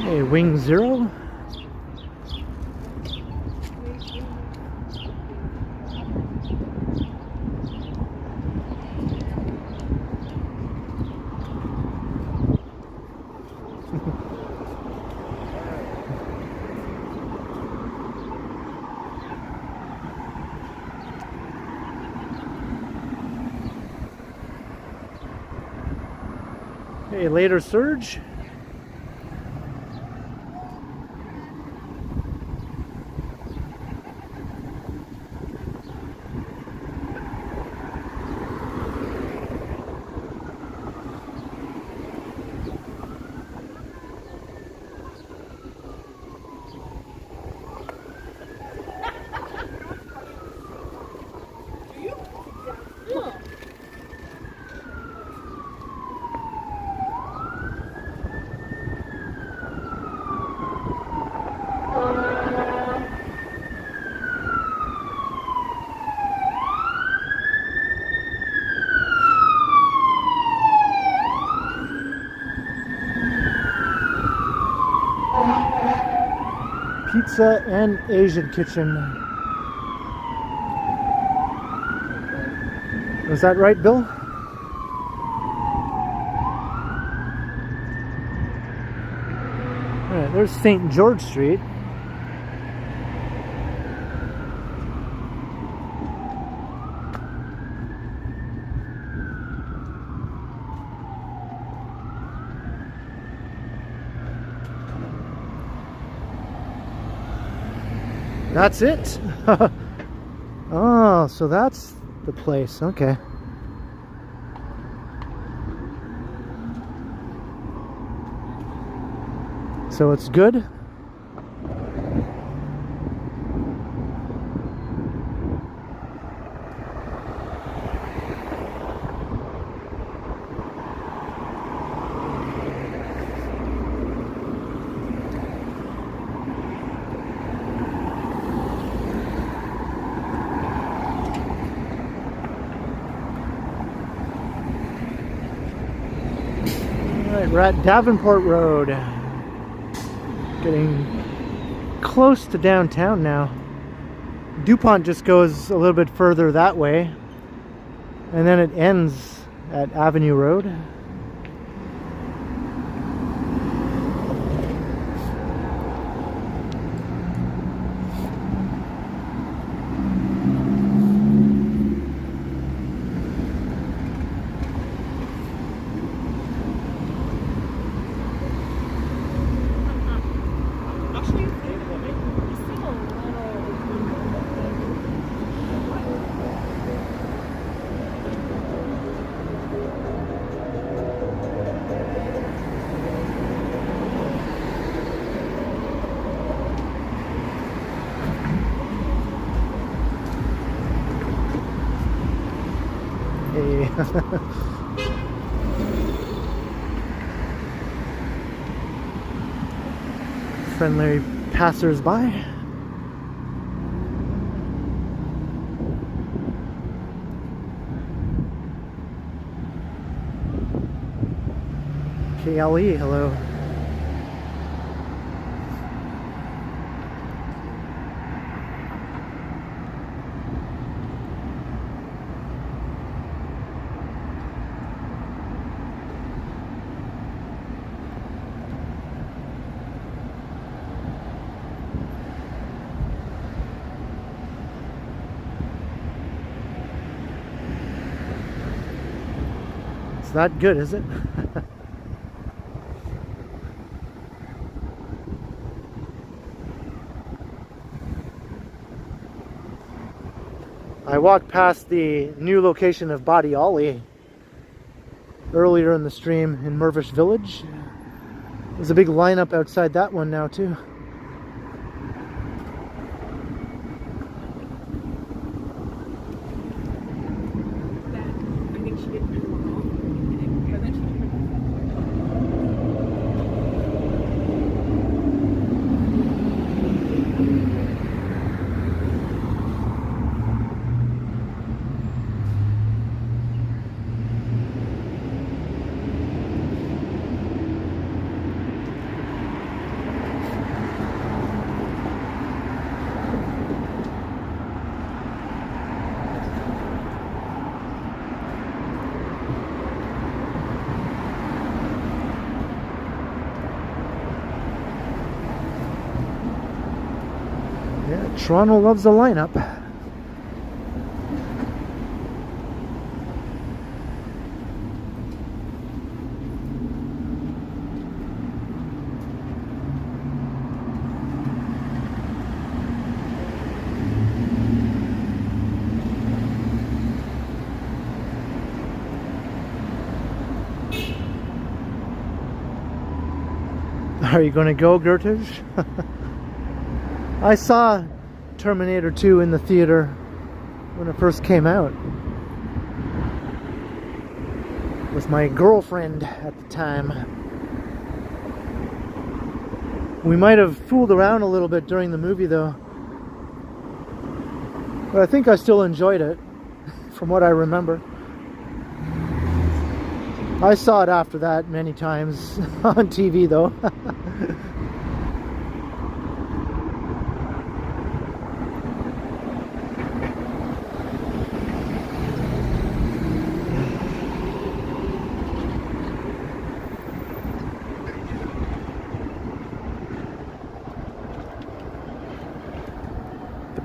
Hey, Wing Zero. Hey, later surge. Pizza and Asian kitchen. Was that right, Bill? All right, there's St. George Street. That's it? Oh, so that's the place. Okay. So it's good? We're at Davenport Road. Getting close to downtown now. Dupont just goes a little bit further that way, and then it ends at Avenue Road. Friendly passers-by. KLE, hello. It's that good, is it? I walked past the new location of Body Ollie earlier in the stream in Mirvish Village. There's a big lineup outside that one now too. Yeah, Toronto loves the lineup. Are you going to go, Gertish? I saw Terminator 2 in the theater when it first came out with my girlfriend at the time. We might have fooled around a little bit during the movie though, but I think I still enjoyed it from what I remember. I saw it after that many times on TV though.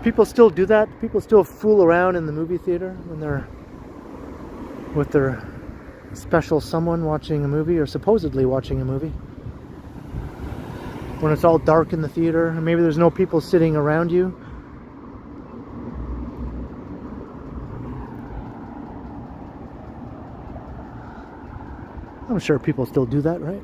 People still do that. People still fool around in the movie theater when they're with their special someone watching a movie, or supposedly watching a movie. When it's all dark in the theater and maybe there's no people sitting around you. I'm sure people still do that, right?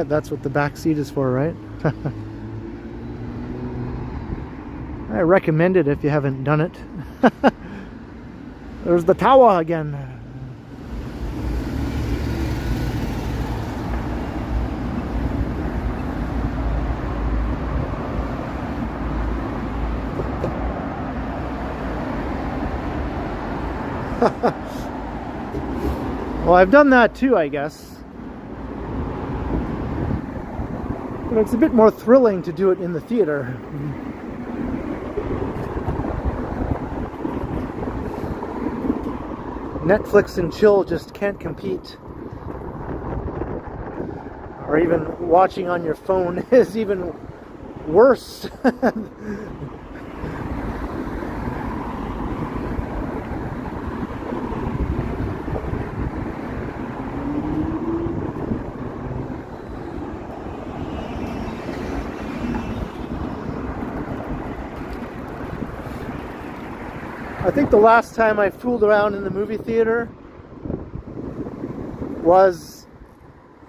That's what the back seat is for, right? I recommend it if you haven't done it. There's the tower again. Well, I've done that too, I guess. But it's a bit more thrilling to do it in the theater. Netflix and chill just can't compete. Or even watching on your phone is even worse. I think the last time I fooled around in the movie theater was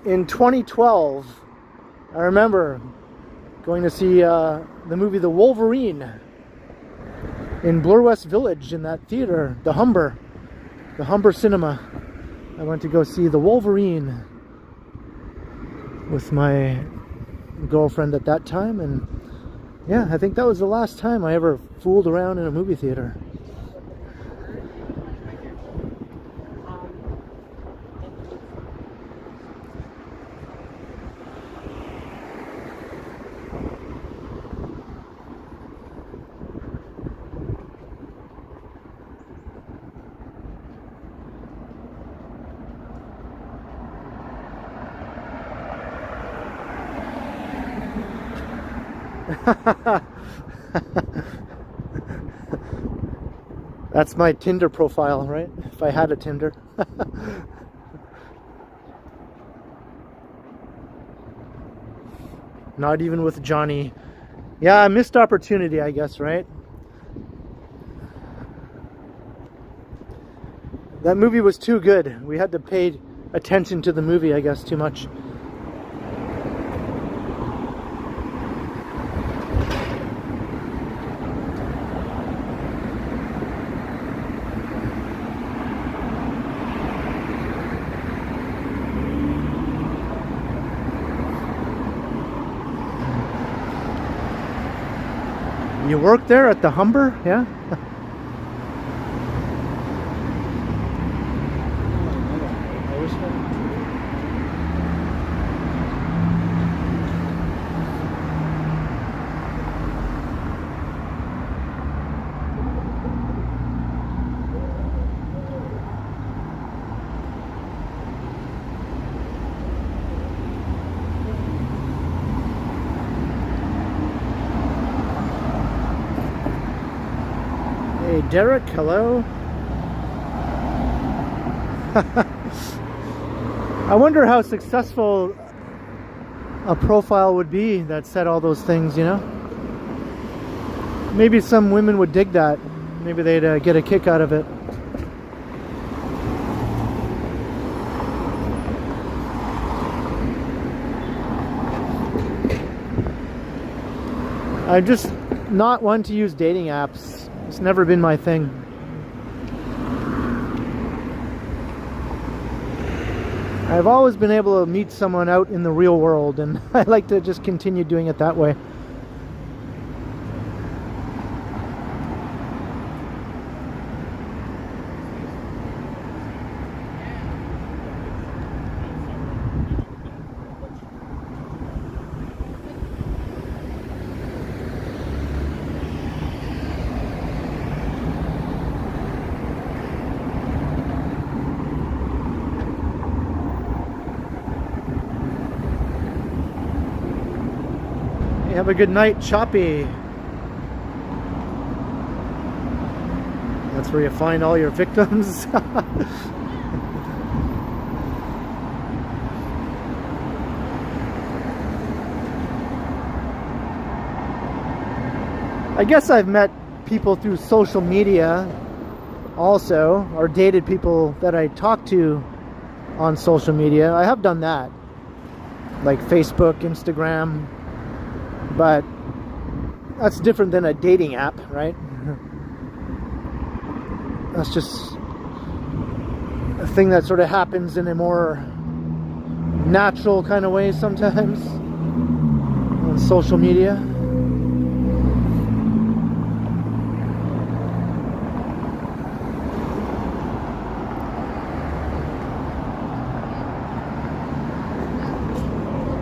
in 2012. I remember going to see the movie The Wolverine in Blurdale Village in that theater, the Humber Cinema. I went to go see The Wolverine with my girlfriend at that time, and yeah, I think that was the last time I ever fooled around in a movie theater. That's my Tinder profile, right? If I had a Tinder. Not even with Johnny. Yeah, missed opportunity, I guess, right? That movie was too good. We had to pay attention to the movie, I guess, too much. You work there at the Humber, yeah? Hey Derek, hello. I wonder how successful a profile would be that said all those things, you know? Maybe some women would dig that. Maybe they'd get a kick out of it. I'm just not one to use dating apps. It's never been my thing. I've always been able to meet someone out in the real world, and I like to just continue doing it that way. Have a good night, Choppy. That's where you find all your victims. I guess I've met people through social media also, or dated people that I talk to on social media. I have done that, like Facebook, Instagram. But that's different than a dating app, right? That's just a thing that sort of happens in a more natural kind of way sometimes on social media.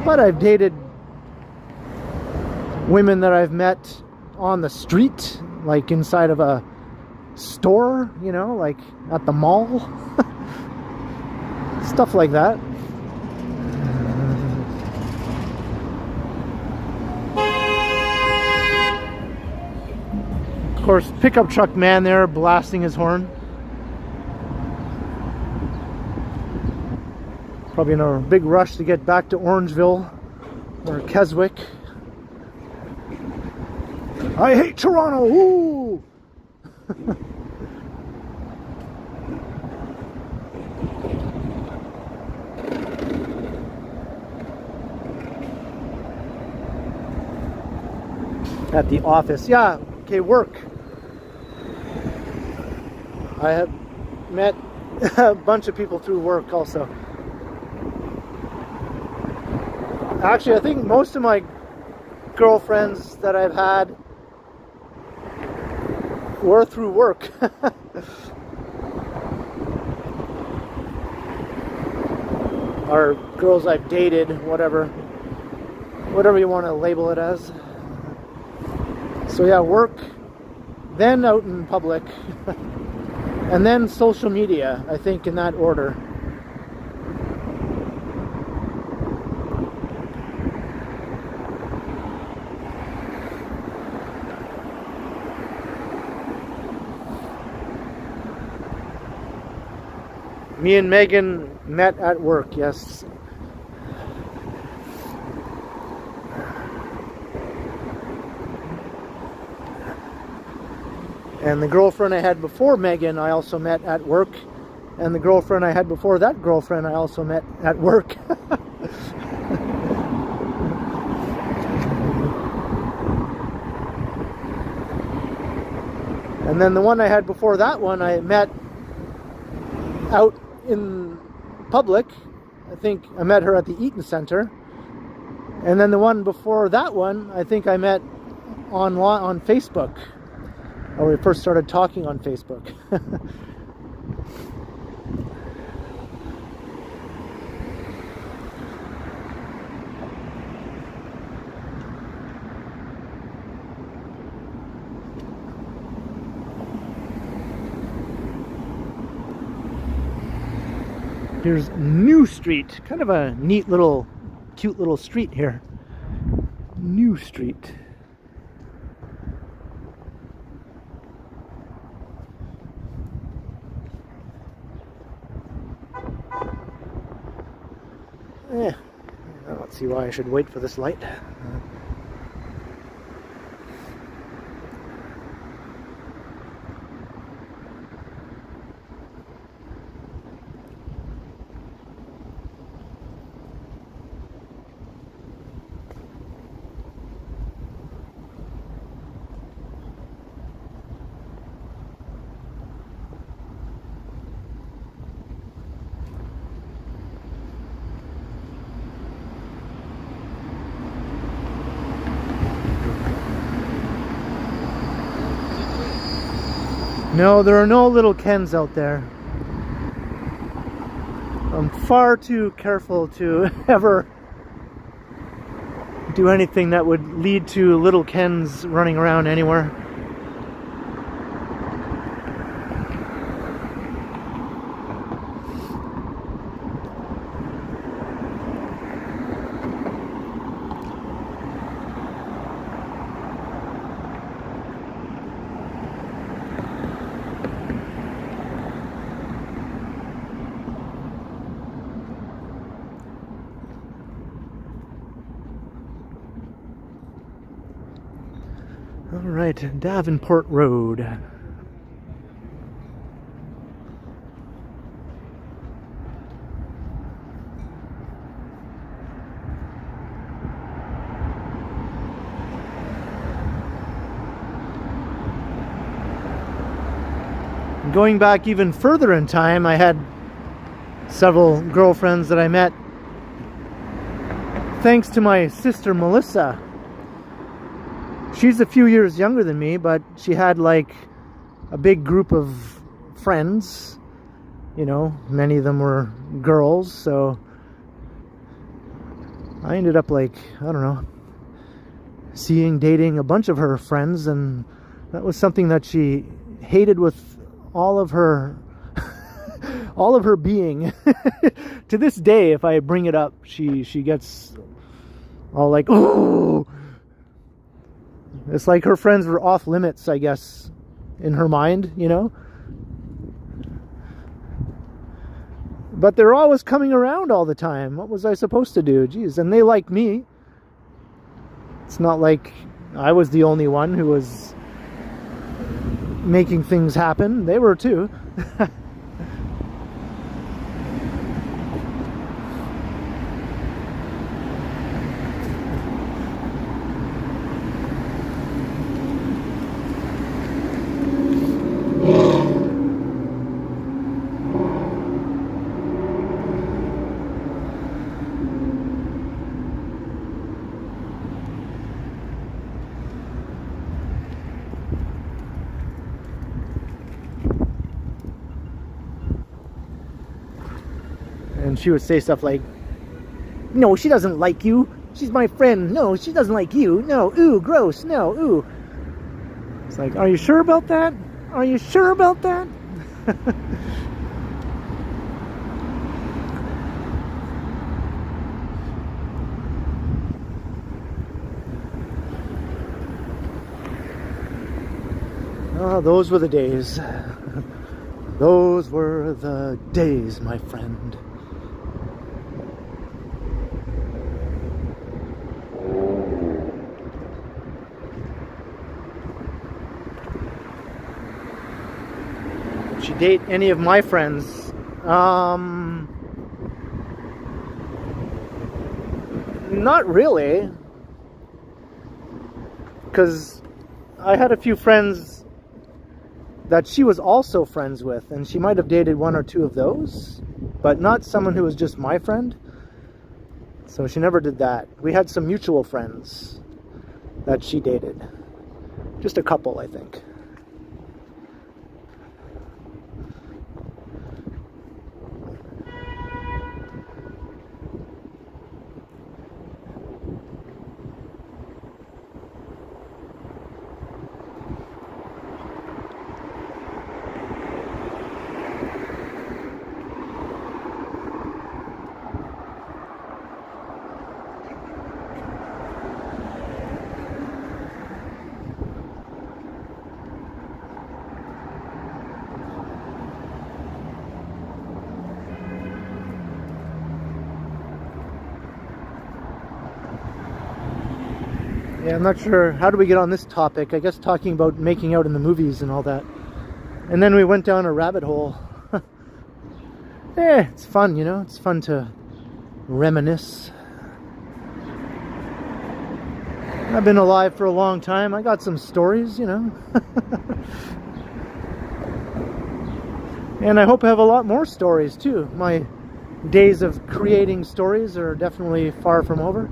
But I've dated women that I've met on the street, like inside of a store, you know, like at the mall. Stuff like that. Of course, pickup truck man there blasting his horn. Probably in a big rush to get back to Orangeville or Keswick. I hate Toronto! Ooh! At the office. Yeah, okay, work. I have met a bunch of people through work also. Actually, I think most of my girlfriends that I've had were through work. Or girls I've dated, whatever you want to label it as. So yeah, work, then out in public, and then social media, I think in that order. Me and Megan met at work, yes. And the girlfriend I had before Megan, I also met at work. And the girlfriend I had before that girlfriend, I also met at work. And then the one I had before that one, I met out in public. I think I met her at the Eaton Center. And then the one before that one, I think I met on Facebook. Or we first started talking on Facebook. Here's New Street. Kind of a neat little, cute little street here. New Street. I don't see why I should wait for this light. No, there are no little Kens out there. I'm far too careful to ever do anything that would lead to little Kens running around anywhere. Alright, Davenport Road. Going back even further in time, I had several girlfriends that I met thanks to my sister Melissa. She's a few years younger than me, but she had like a big group of friends. You know, many of them were girls, so I ended up, like, I don't know, dating a bunch of her friends, and that was something that she hated with all of her all of her being. To this day, if I bring it up, she gets all like, oh, it's like her friends were off limits, I guess, in her mind, you know. But they're always coming around all the time. What was I supposed to do? Jeez. And they liked me. It's not like I was the only one who was making things happen. They were too. And she would say stuff like, no, she doesn't like you. She's my friend. No, she doesn't like you. No, ooh, gross. No, ooh. It's like, are you sure about that? Are you sure about that? Oh, those were the days. Those were the days, my friend. Did she date any of my friends? Not really. Because I had a few friends that she was also friends with, and she might have dated one or two of those, but not someone who was just my friend. So she never did that. We had some mutual friends that she dated. Just a couple, I think. Yeah, I'm not sure. How do we get on this topic? I guess talking about making out in the movies and all that. And then we went down a rabbit hole. Yeah, it's fun, you know? It's fun to reminisce. I've been alive for a long time. I got some stories, you know? And I hope I have a lot more stories, too. My days of creating stories are definitely far from over.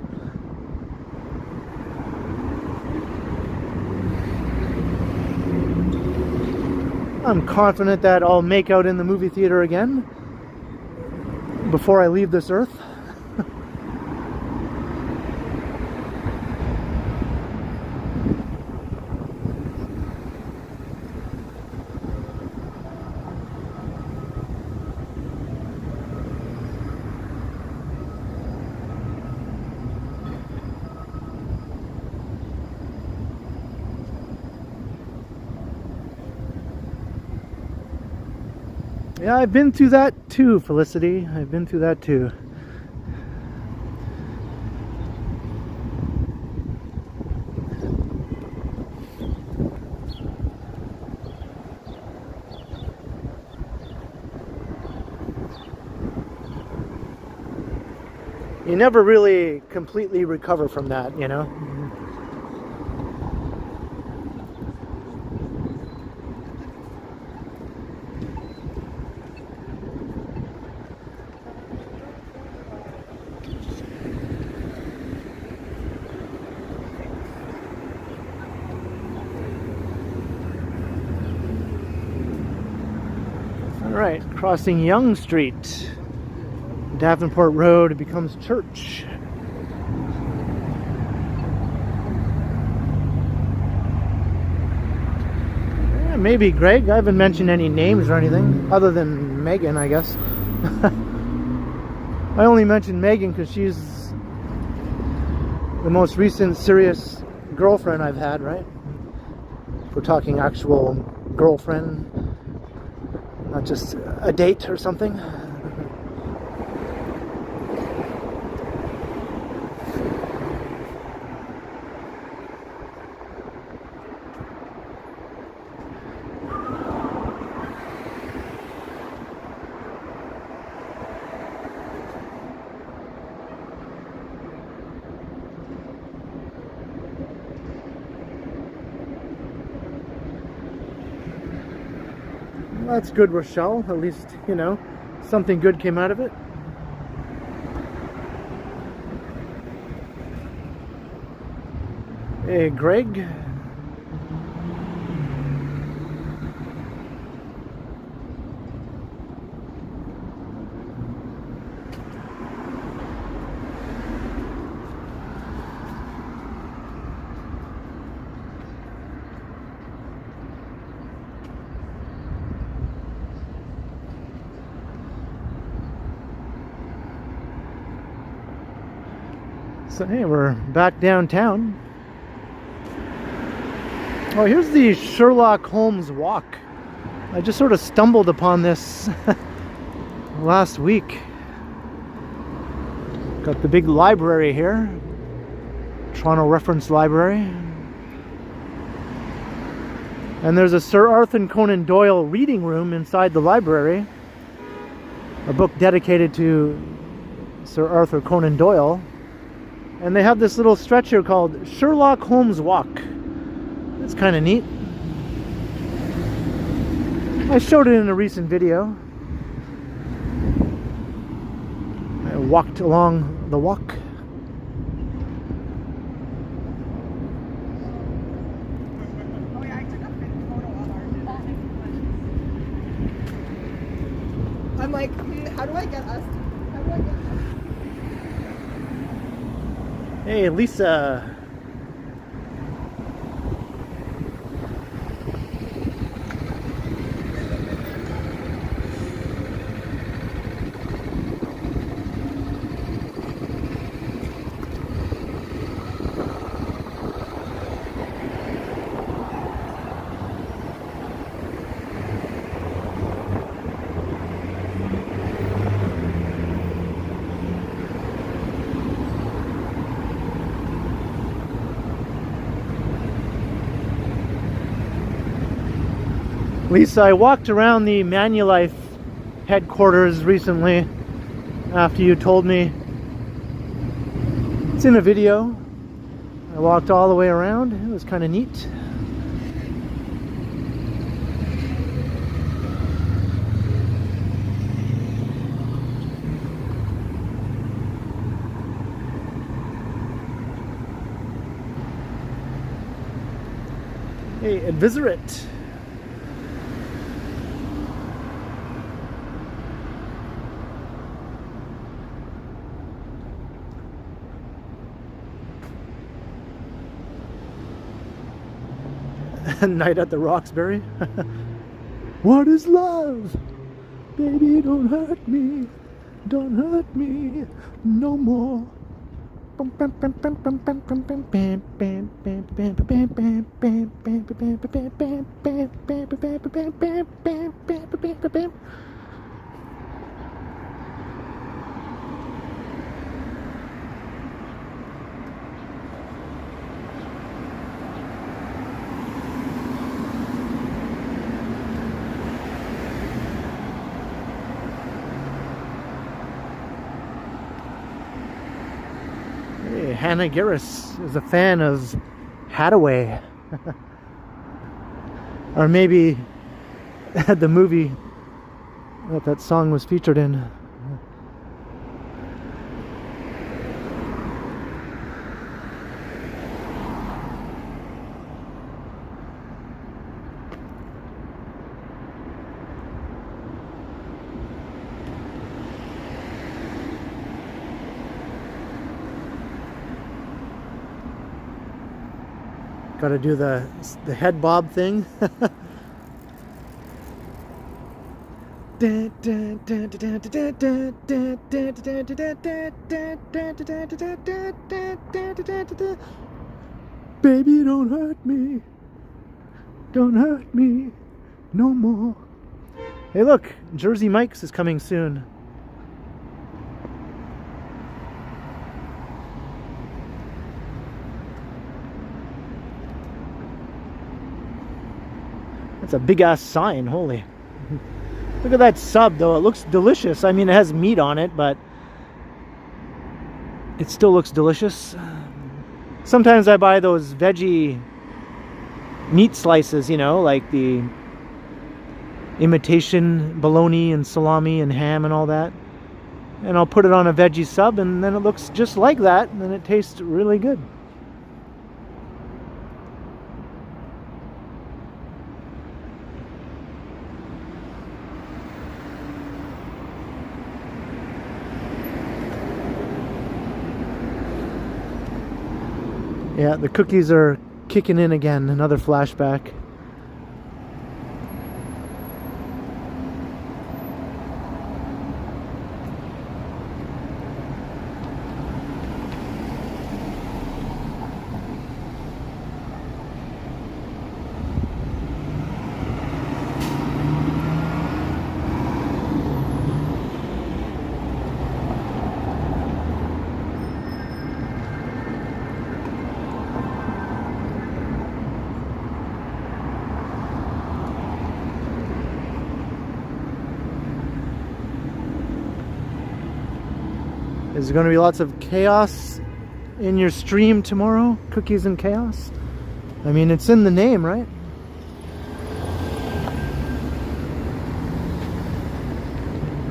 I'm confident that I'll make out in the movie theater again before I leave this earth. Yeah, I've been through that too, Felicity. I've been through that too. You never really completely recover from that, you know? Alright, crossing Yonge Street, Davenport Road, it becomes Church. maybe Greg. I haven't mentioned any names or anything other than Megan, I guess. I only mentioned Megan because she's the most recent serious girlfriend I've had, right? If we're talking actual girlfriend, not just a date or something. That's good, Rochelle. At least, you know, something good came out of it. Hey, Greg. So hey, we're back downtown. Oh, here's the Sherlock Holmes walk. I just sort of stumbled upon this last week. Got the big library here, Toronto Reference Library. And there's a Sir Arthur Conan Doyle reading room inside the library. A book dedicated to Sir Arthur Conan Doyle. And they have this little stretch here called Sherlock Holmes Walk. It's kind of neat. I showed it in a recent video. I walked along the walk. Oh yeah, I took a photo of ours. I'm like, how do I get us? How do I get us? Hey, Lisa. Lisa, I walked around the Manulife headquarters recently after you told me. It's in a video. I walked all the way around. It was kind of neat. Hey, Advisorit. Night at the Roxbury. What is love? Baby, don't hurt me. Don't hurt me no more. Hannah Garris is a fan of Hathaway. Or maybe the movie that song was featured in. Got to do the head bob thing. Baby, don't hurt me. Don't hurt me no more. Hey, look, Jersey Mike's is coming soon. That's a big ass sign, holy. Look at that sub though, it looks delicious. I mean, it has meat on it, but it still looks delicious. Sometimes I buy those veggie meat slices, you know, like the imitation bologna and salami and ham and all that. And I'll put it on a veggie sub and then it looks just like that and then it tastes really good. Yeah, the cookies are kicking in again. Another flashback. Is there going to be lots of chaos in your stream tomorrow? Cookies and chaos? I mean, it's in the name, right?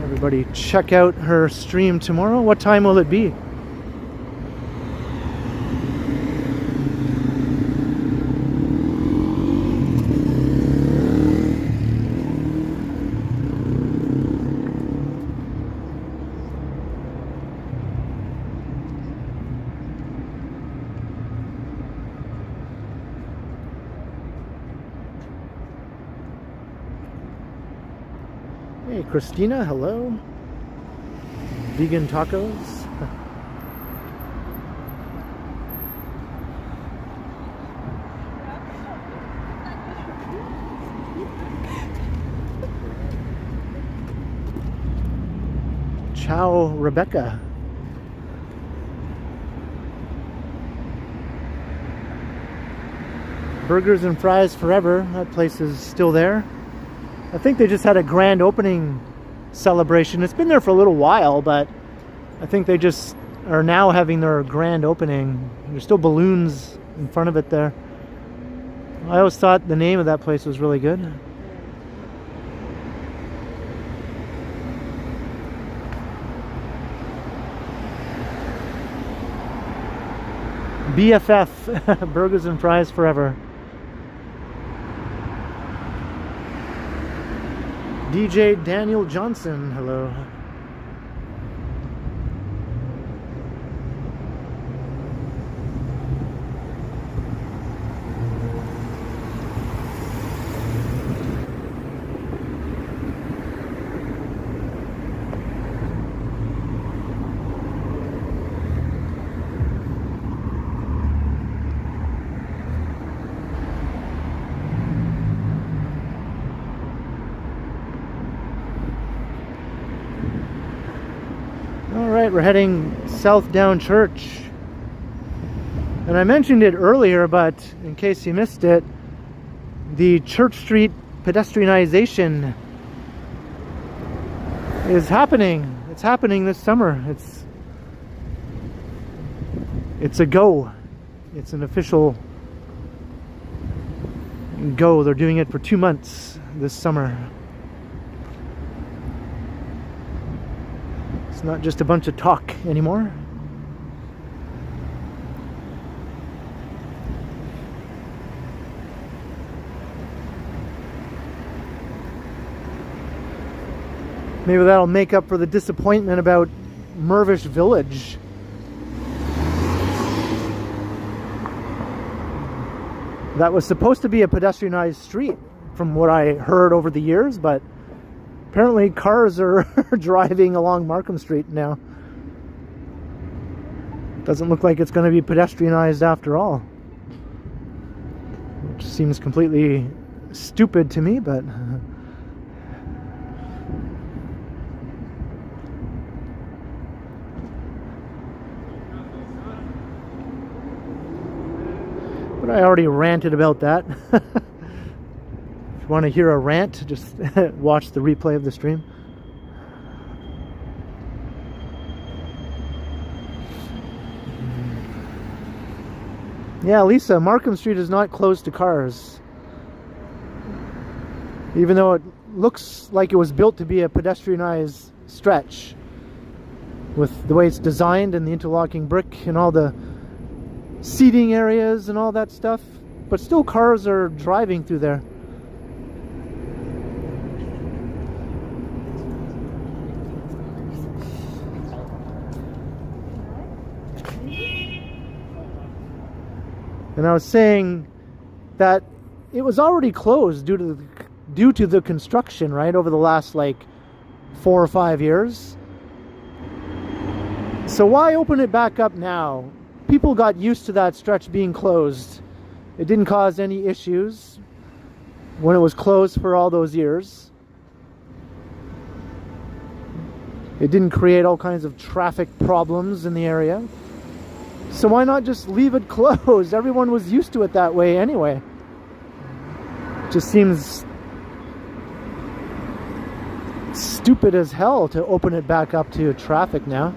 Everybody check out her stream tomorrow. What time will it be? Hey, Christina, hello. Vegan tacos. Ciao, Rebecca. Burgers and Fries Forever. That place is still there. I think they just had a grand opening celebration. It's been there for a little while, but I think they just are now having their grand opening. There's still balloons in front of it there. I always thought the name of that place was really good. BFF, Burgers and Fries Forever. DJ Daniel Johnson, hello. Alright, we're heading south down Church. And I mentioned it earlier, but in case you missed it, the Church Street pedestrianization is happening. It's happening this summer. It's a go. It's an official go. They're doing it for 2 months this summer. It's not just a bunch of talk anymore. Maybe that'll make up for the disappointment about Mirvish Village. That was supposed to be a pedestrianized street from what I heard over the years, but Apparently cars are driving along Markham Street now. Doesn't look like it's going to be pedestrianized after all. Which seems completely stupid to me, but... But I already ranted about that. If you want to hear a rant, just watch the replay of the stream. Yeah, Lisa, Markham Street is not closed to cars. Even though it looks like it was built to be a pedestrianized stretch. With the way it's designed and the interlocking brick and all the seating areas and all that stuff, but still cars are driving through there. And I was saying that it was already closed due to the construction, right, over the last like 4 or 5 years. So why open it back up now? People got used to that stretch being closed. It didn't cause any issues when it was closed for all those years. It didn't create all kinds of traffic problems in the area. So why not just leave it closed? Everyone was used to it that way anyway. It just seems stupid as hell to open it back up to traffic now.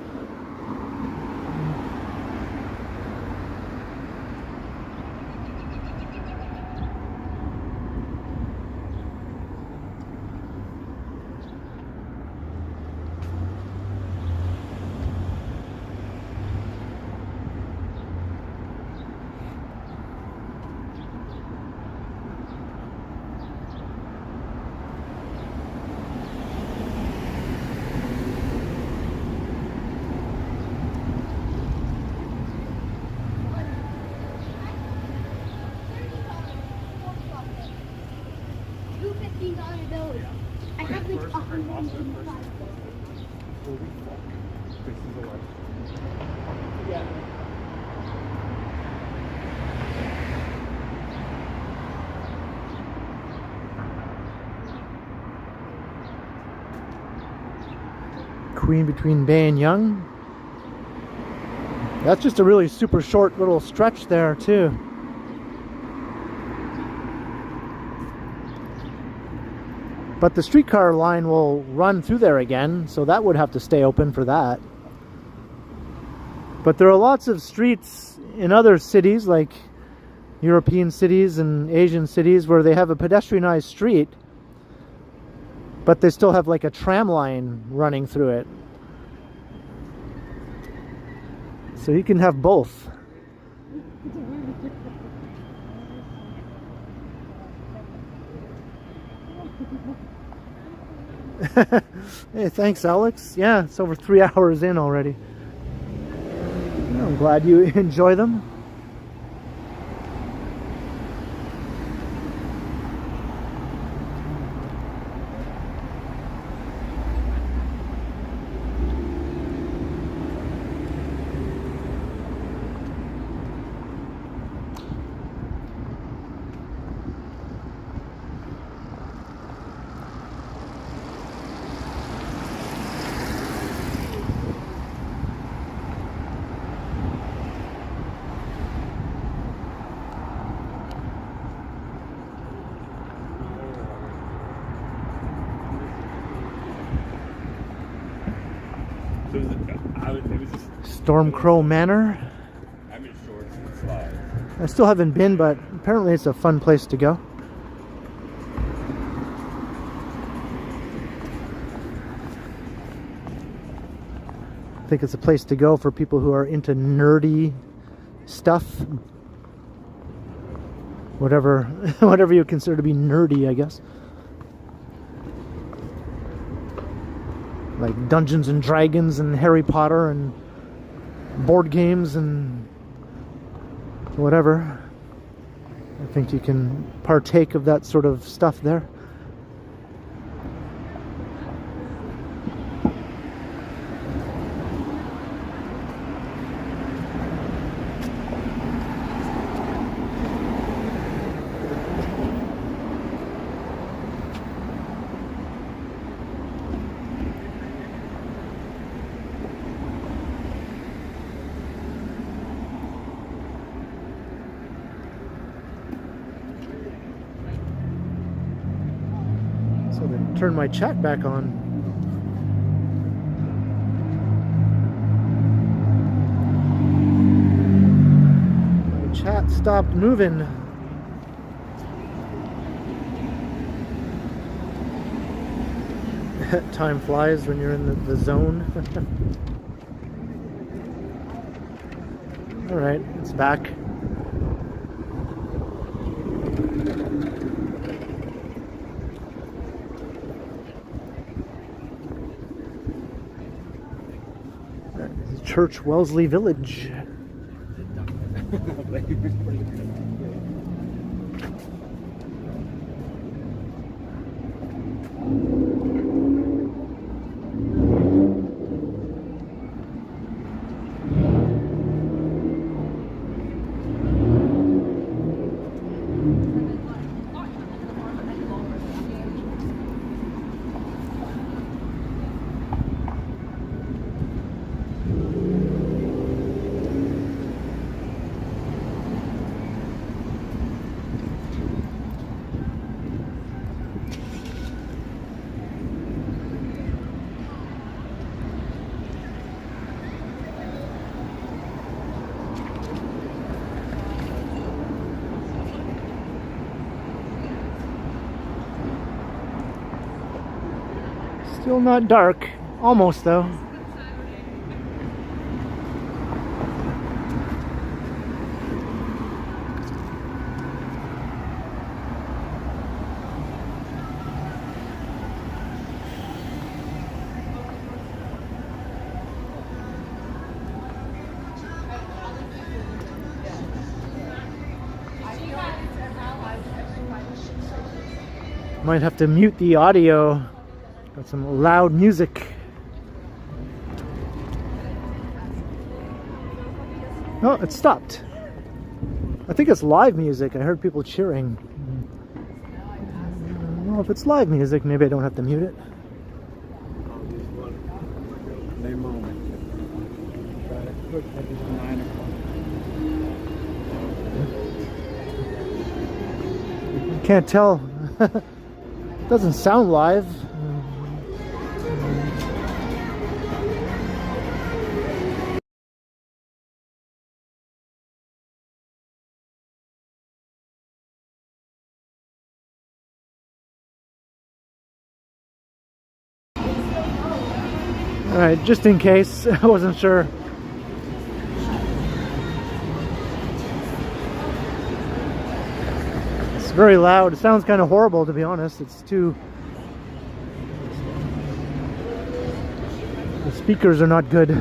I have like 185. Yeah. Queen between Bay and Yonge. That's just a really super short little stretch there too. But the streetcar line will run through there again, so that would have to stay open for that. But there are lots of streets in other cities, like European cities and Asian cities, where they have a pedestrianized street, but they still have like a tram line running through it. So you can have both. Hey, thanks, Alex. Yeah, it's over 3 hours in already. I'm glad you enjoy them. Stormcrow Manor. I'm in shorts and slides. I still haven't been, but apparently it's a fun place to go. I think it's a place to go for people who are into nerdy stuff. Whatever you consider to be nerdy, I guess. Like Dungeons and Dragons and Harry Potter and board games and whatever. I think you can partake of that sort of stuff there. Turn my chat back on. My chat stopped moving. Time flies when you're in the zone. Alright, it's back. Church Wellesley Village. Still not dark. Almost though. Might have to mute the audio. Got some loud music. Oh, it stopped. I think it's live music. I heard people cheering. Well, if it's live music, maybe I don't have to mute it. Can't tell. Doesn't sound live. Alright, just in case, I wasn't sure. It's very loud. It sounds kind of horrible, to be honest. It's too... The speakers are not good.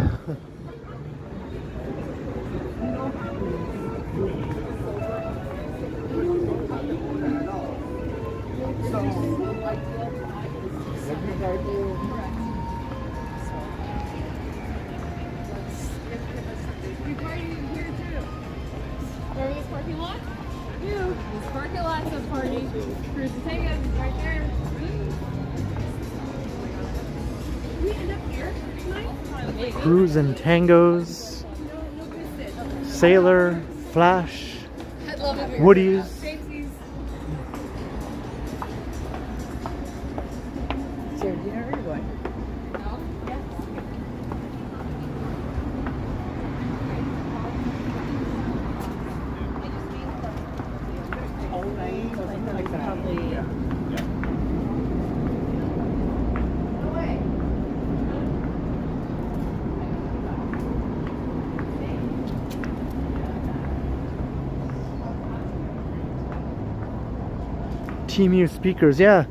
Cruise and Tangos, Sailor, Flash, Woody's. TMU speakers, yeah,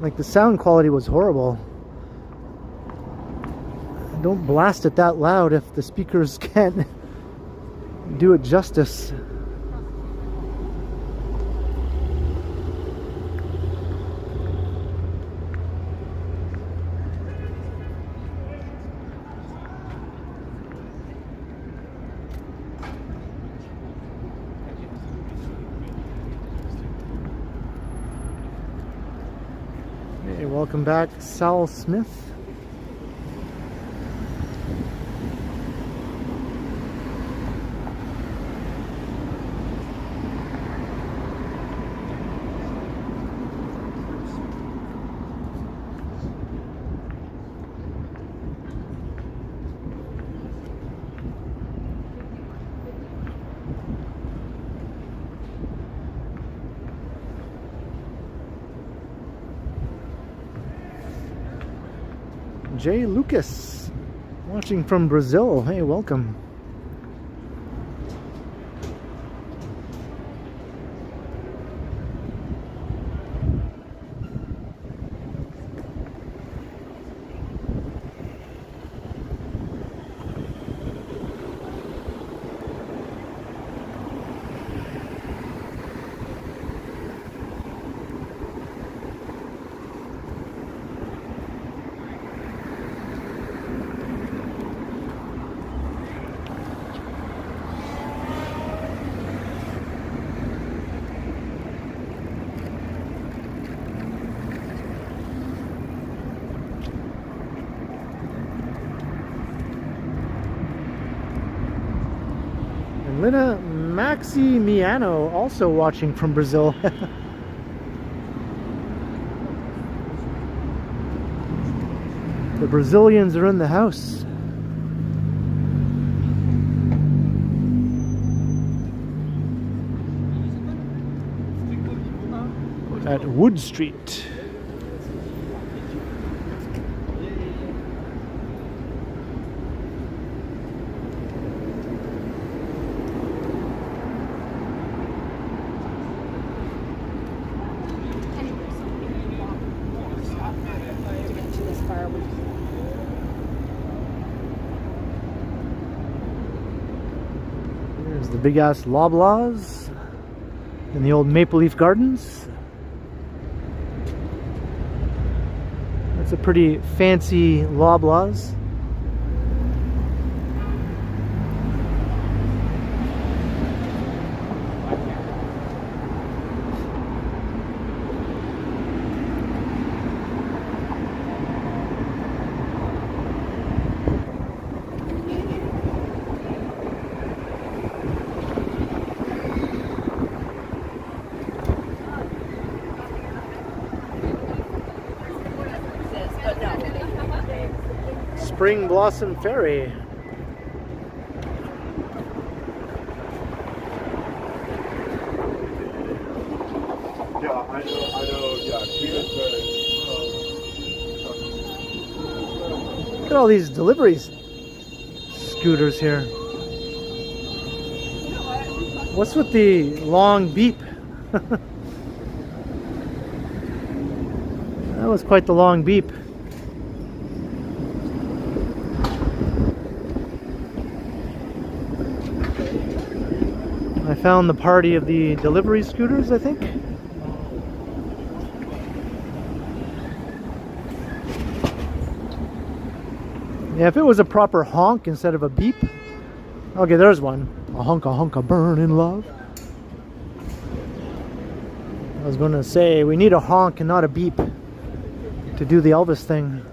like the sound quality was horrible. Don't blast it that loud if the speakers can't do it justice. Hey, welcome back, Sal Smith. Jay Lucas, watching from Brazil. Hey, welcome. Lina Maximiano, also watching from Brazil. The Brazilians are in the house. At Wood Street. There's the big ass Loblaws in the old Maple Leaf Gardens. That's a pretty fancy Loblaws. Spring Blossom Ferry. Yeah, I know, yeah, Look at all these delivery scooters here. What's with the long beep? That was quite the long beep. I found the party of the delivery scooters, I think. Yeah, if it was a proper honk instead of a beep. Okay, there's one. A honka burn in love. I was going to say, we need a honk and not a beep to do the Elvis thing.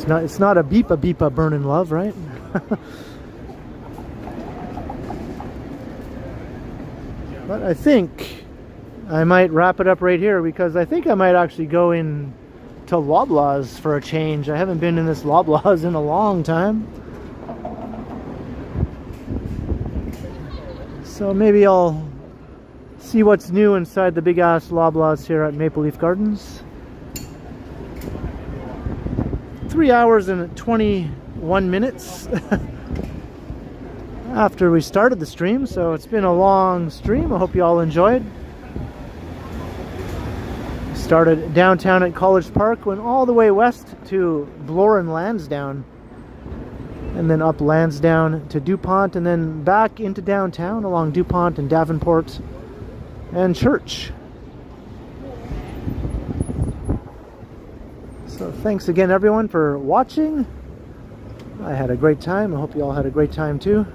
It's not a beepa burn in love, right? But I think I might wrap it up right here, because I think I might actually go in to Loblaws for a change. I haven't been in this Loblaws in a long time. So maybe I'll see what's new inside the big ass Loblaws here at Maple Leaf Gardens. 3 hours and 21 minutes after we started the stream, so it's been a long stream. I hope you all enjoyed. Started downtown at College Park, went all the way west to Bloor and Lansdowne, and then up Lansdowne to Dupont, and then back into downtown along Dupont and Davenport and Church. So thanks again everyone for watching. I had a great time. I hope you all had a great time too.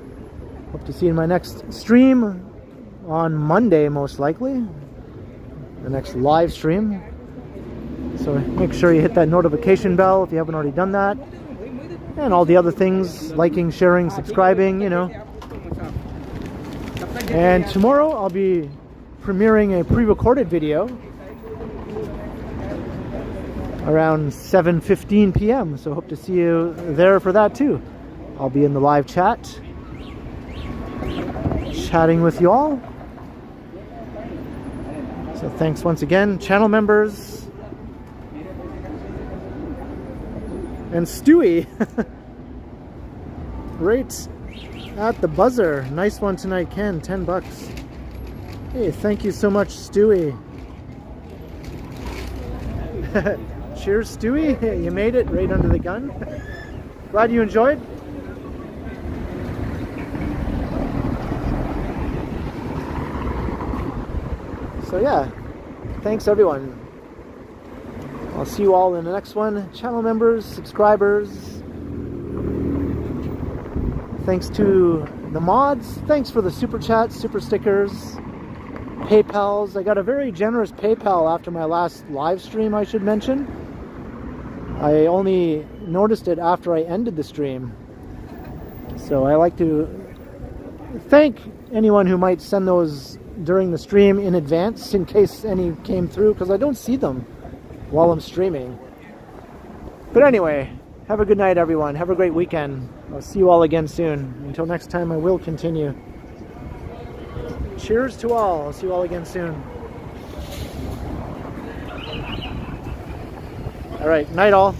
Hope to see you in my next stream on Monday, most likely. The next live stream. So make sure you hit that notification bell if you haven't already done that. And all the other things, liking, sharing, subscribing, you know. And tomorrow I'll be premiering a pre-recorded video around 7:15 p.m. So hope to see you there for that too. I'll be in the live chat, chatting with you all. So thanks once again, channel members. And Stewie. Right at the buzzer. Nice one tonight, Ken. 10 bucks. Hey, thank you so much, Stewie. Cheers, Stewie. You made it right under the gun. Glad you enjoyed. So yeah, thanks everyone. I'll see you all in the next one. Channel members, subscribers. Thanks to the mods. Thanks for the super chats, super stickers, PayPals. I got a very generous PayPal after my last live stream, I should mention. I only noticed it after I ended the stream. So I like to thank anyone who might send those during the stream in advance in case any came through, because I don't see them while I'm streaming. But anyway, have a good night everyone. Have a great weekend. I'll see you all again soon. Until next time, I will continue. Cheers to all. I'll see you all again soon. All right, night all.